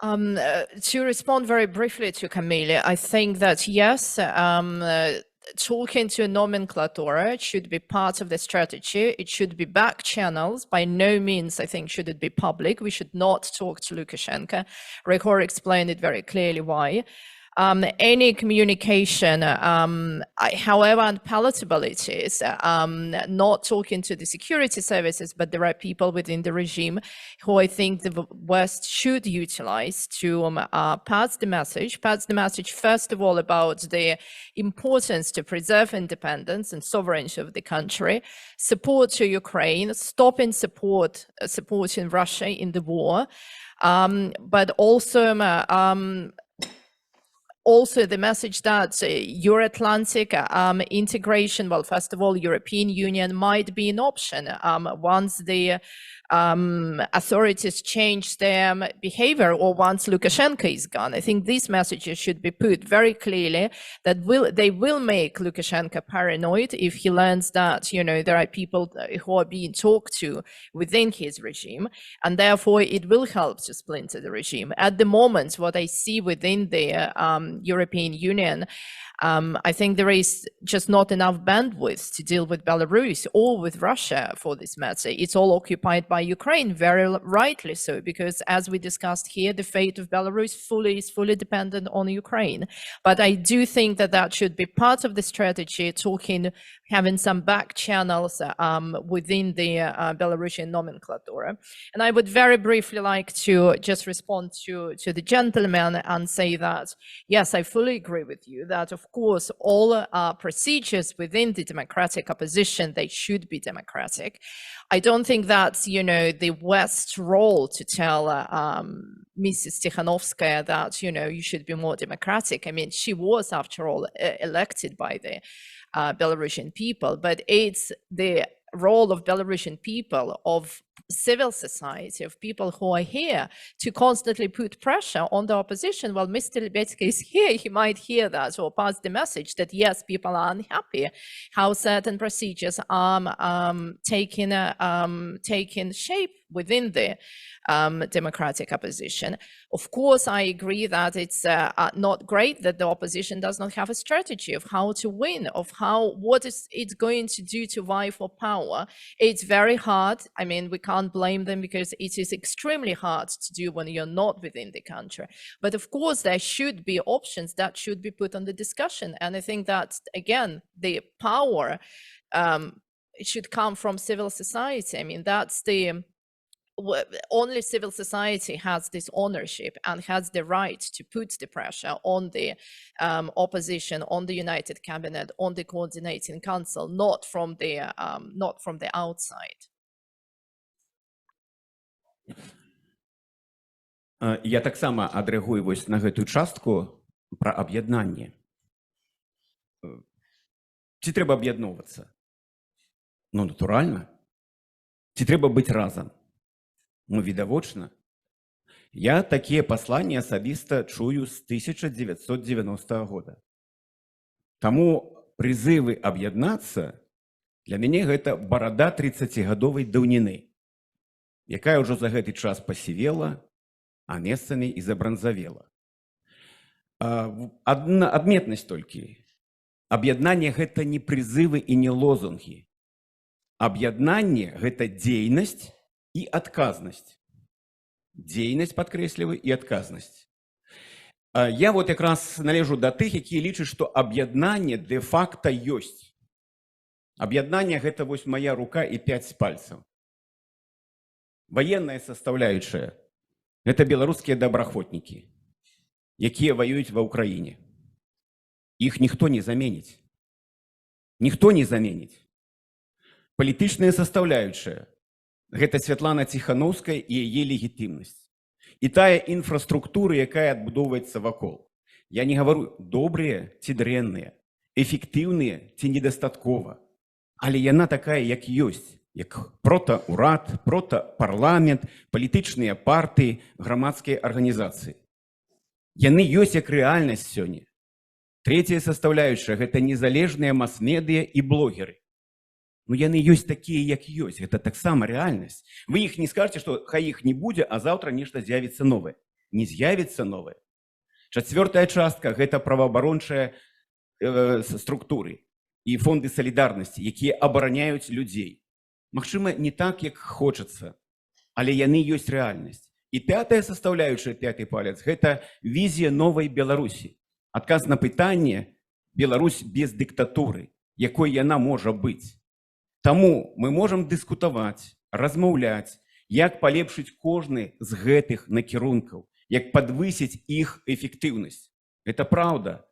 To respond very briefly to Camille, I think that yes, talking to nomenclatura should be part of the strategy. It should be back channels. By no means, I think, should it be public. We should not talk to Lukashenko. Ryhor explained it very clearly why. Any communication, however unpalatable it is, not talking to the security services, but there are people within the regime who I think the West should utilize to pass the message first of all about the importance to preserve independence and sovereignty of the country, support to Ukraine, stopping supporting Russia in the war, but also the message that Euro-Atlantic integration, well, first of all, European Union might be an option once the authorities change their behavior or once Lukashenko is gone. I think these messages should be put very clearly that they will make Lukashenko paranoid if he learns that, you know, there are people who are being talked to within his regime, and therefore it will help to splinter the regime. At the moment, what I see within the European Union, I think there is just not enough bandwidth to deal with Belarus or with Russia for this matter. It's all occupied by Ukraine, very rightly so, because as we discussed here, the fate of Belarus is fully dependent on Ukraine. But I do think that that should be part of the strategy, having some back channels within the Belarusian nomenclatura. And I would very briefly like to just respond to the gentleman and say that, yes, I fully agree with you that, of course, all procedures within the democratic opposition, they should be democratic. I don't think that's, you know, the West's role to tell Mrs. Tikhanovskaya that, you know, you should be more democratic. I mean, she was, after all, elected by the Belarusian people, but it's the role of Belarusian people, of civil society, of people who are here to constantly put pressure on the opposition. Well, Mr. Liabedzka is here, he might hear that or pass the message that yes, people are unhappy, how certain procedures are taking shape within the democratic opposition. Of course, I agree that it's not great that the opposition does not have a strategy of how to win, of what is it going to do to vie for power. It's very hard. I mean, we can't blame them because it is extremely hard to do when you're not within the country. But of course, there should be options that should be put on the discussion. And I think that, again, the power it should come from civil society. I mean, that's the only civil society has this ownership and has the right to put the pressure on the opposition, on the United Cabinet, on the Coordinating Council, not from the outside. Я таксама адрэагую вось на гэтую частку пра аб'яднанне. Ці трэба аб'ядноўвацца? Ну, натуральна. Ці трэба быць разам? Ну, відавочна. Я такія пасланні асабіста чую з 1990 года. Таму прызывы аб'яднацца для мяне гэта барада 30-гадовай даўніны, якая ўжо за гэты час пасівела, а месцамі і забранзавела. Адна адметнасць толькі. Аб'яднанне гэта не прызывы і не лозунгі. Аб'яднанне гэта дзейнасць і адказнасць. Дзейнасць, падкрэсліваю, і адказнасць. Я вот якраз належу да тых, якія лічаць, што аб'яднанне дэ-факта ёсць. Аб'яднанне гэта вось моя рука і 5 пальцаў. Военная составляющая – это белорусские добраахвотники, якія воюют в Украине. Их никто не заменит. Никто не заменит. Политичная составляющая – это Святлана Тихановская и ее легитимность. И тая инфраструктура, якая отбудовывается вокол. Я не говорю добрые, ці дрэнныя, эффективные, ці недостатково. Але яна такая, як ёсць. Як протаурад, протапарламент, палітычныя партыі, грамадскія арганізацыі. Яны ёсць як рэальнасць сёння. Третья составляющая – гэта незалежныя мас-медыя і блогеры. Ну яны ёсць такія, як ёсць. Гэта таксама рэальнасць. Вы іх не скажаце, што хай іх не будзе, а заўтра нешта з'явіцца новае. Не з'явіцца новае. Чацвёртая частка – гэта праваабарончыя структуры і фонды салідарнасці, якія абараняюць людзей. Магчыма, не так, як хочацца, але яны ёсць рэальнасць. І пятая составляющая, 5-й палец, гэта візія новай Беларусі. Адказ на пытанне Беларусь без дыктатуры, якой яна можа быць. Таму мы можам дыскутаваць, размаўляць, як палепшыць кожны з гэтых накірункаў, як падвысіць іх эфектыўнасць. Гэта праўда.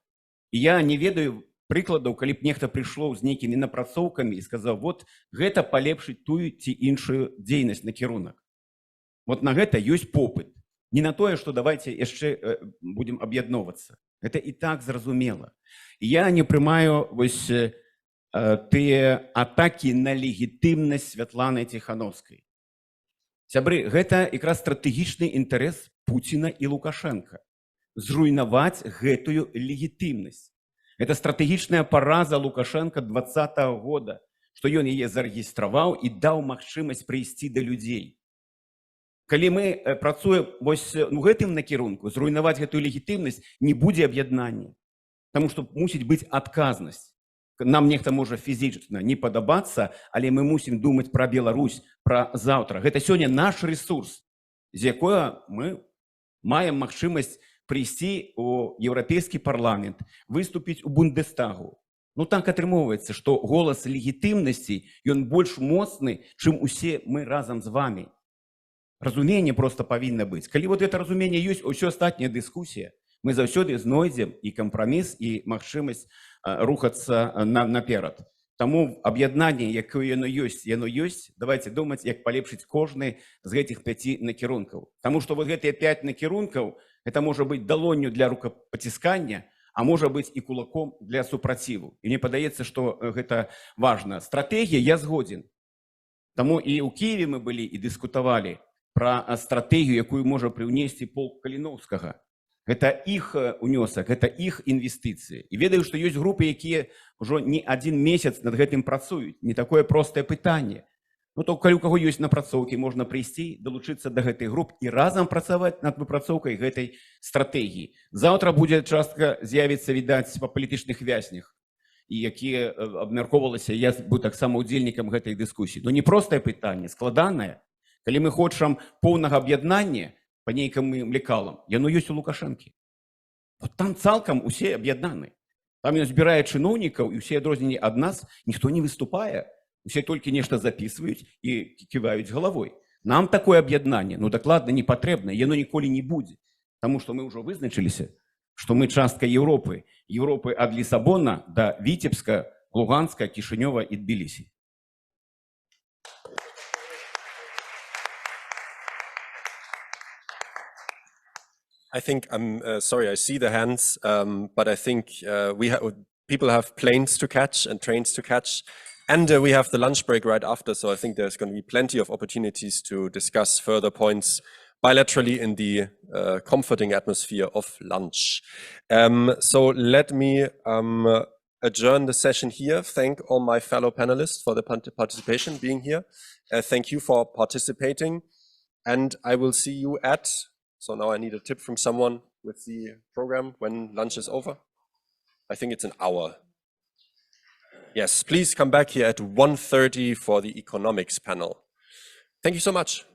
І я не ведаю прыкладаў, калі б нехта прыйшло з нейкімі напрацоўкамі і сказаў, вот гэта палепшыць тую ці іншую дзейнасць накірунак. Вот на гэта ёсць попыт. Не на тое, што давайте яшчэ будем аб'ядноўвацца. Гэта і так зразумела. І я не прымаю вось тыя атакі на легітымнасць Святланы Тихановскай. Сябры, гэта якраз стратэгічны інтарэс Пуціна і Лукашенка. Зруйнаваць гэтую легітымнасць. Это стратэгічная параза Лукашенка 2020 года, што ён яе зарэгістраваў і даў магчымасць прыйсці да людзей. Калі мы працуем вось у гэтым накірунку, зруйнаваць гэтую легітымнасць, не будзе аб'яднання. Таму што мусіць быць адказнасць. Нам нехта можа фізічна не падабацца, але мы мусім думаць пра Беларусь, пра заўтра. Гэта сёння наш ресурс, з якога мы маем магчымасць прийти у Европейский парламент, выступить у Бундестагу. Ну так атрымоўваецца, што голас легітымнасці, ён больш моцны, чым усе мы разам з вами. Разуменне просто павінна быць. Калі вот это разуменне ёсць, усё астатняя дыскусія, мы заўсёды знойдзем і кампраміс, і магчымасць рухацца наперад. Таму аб'яднанне, якое яно ёсць, давайте думаць, як палепшыць кожны з гэтых 5 накірункаў. Таму што вот гэтыя 5 накірункаў, это можа быць далонню для рукапаціскання, а можа быць і кулаком для супраціву. І мне падаецца, што гэта важна. Стратэгія, я згодзін. Тому і у Києві ми були і дискутували про стратегію, яку може привнести полк Каліновського. Це їх унесок, це їх інвестиції. І ведаю, що є групи, які вже не один місяць над гэтым працюють. Не таке просте питання. Ну, то калі у кого є напрацоўкі, можна прийти, долучитися до гэтай груп і разом працювати над выпрацоўкай гэтай стратегії. Завтра буде частка з'явиться, відаць, по політичних вязнях, і які абмяркоўвалися, я буду так само удзельнікам гэтай дискусії. Ну, не простае питання, складанае. Калі мы хочам поўнага аб'яднання по нейким лекалам, яно ёсць у Лукашэнкі. Вот там цалкам усе аб'яднаны. Там ён збірае чыноўнікаў, і ўсе адрозненні ад нас, ніхто не выступае. Усе толькі нешта записываюць і ківаюць галавой. Нам такое аб'яднанне, ну, дакладна не патрэбна, яно ніколі не будзе. Таму што мы ўжо вызначыліся, што мы частка Еўропы. Еўропы ад Лісабона да Віцебска, Луганска, Кішынёва і Тбілісі. I think, sorry, I see the hands, but I think people have planes to catch and trains to catch, and we have the lunch break right after, so I think there's going to be plenty of opportunities to discuss further points bilaterally in the comforting atmosphere of lunch. So let me adjourn the session here. Thank all my fellow panelists for the participation, being here. Thank you for participating, and I will see you at... So now I need a tip from someone with the program when lunch is over. I think it's an hour. Yes, please come back here at 1:30 for the economics panel. Thank you so much.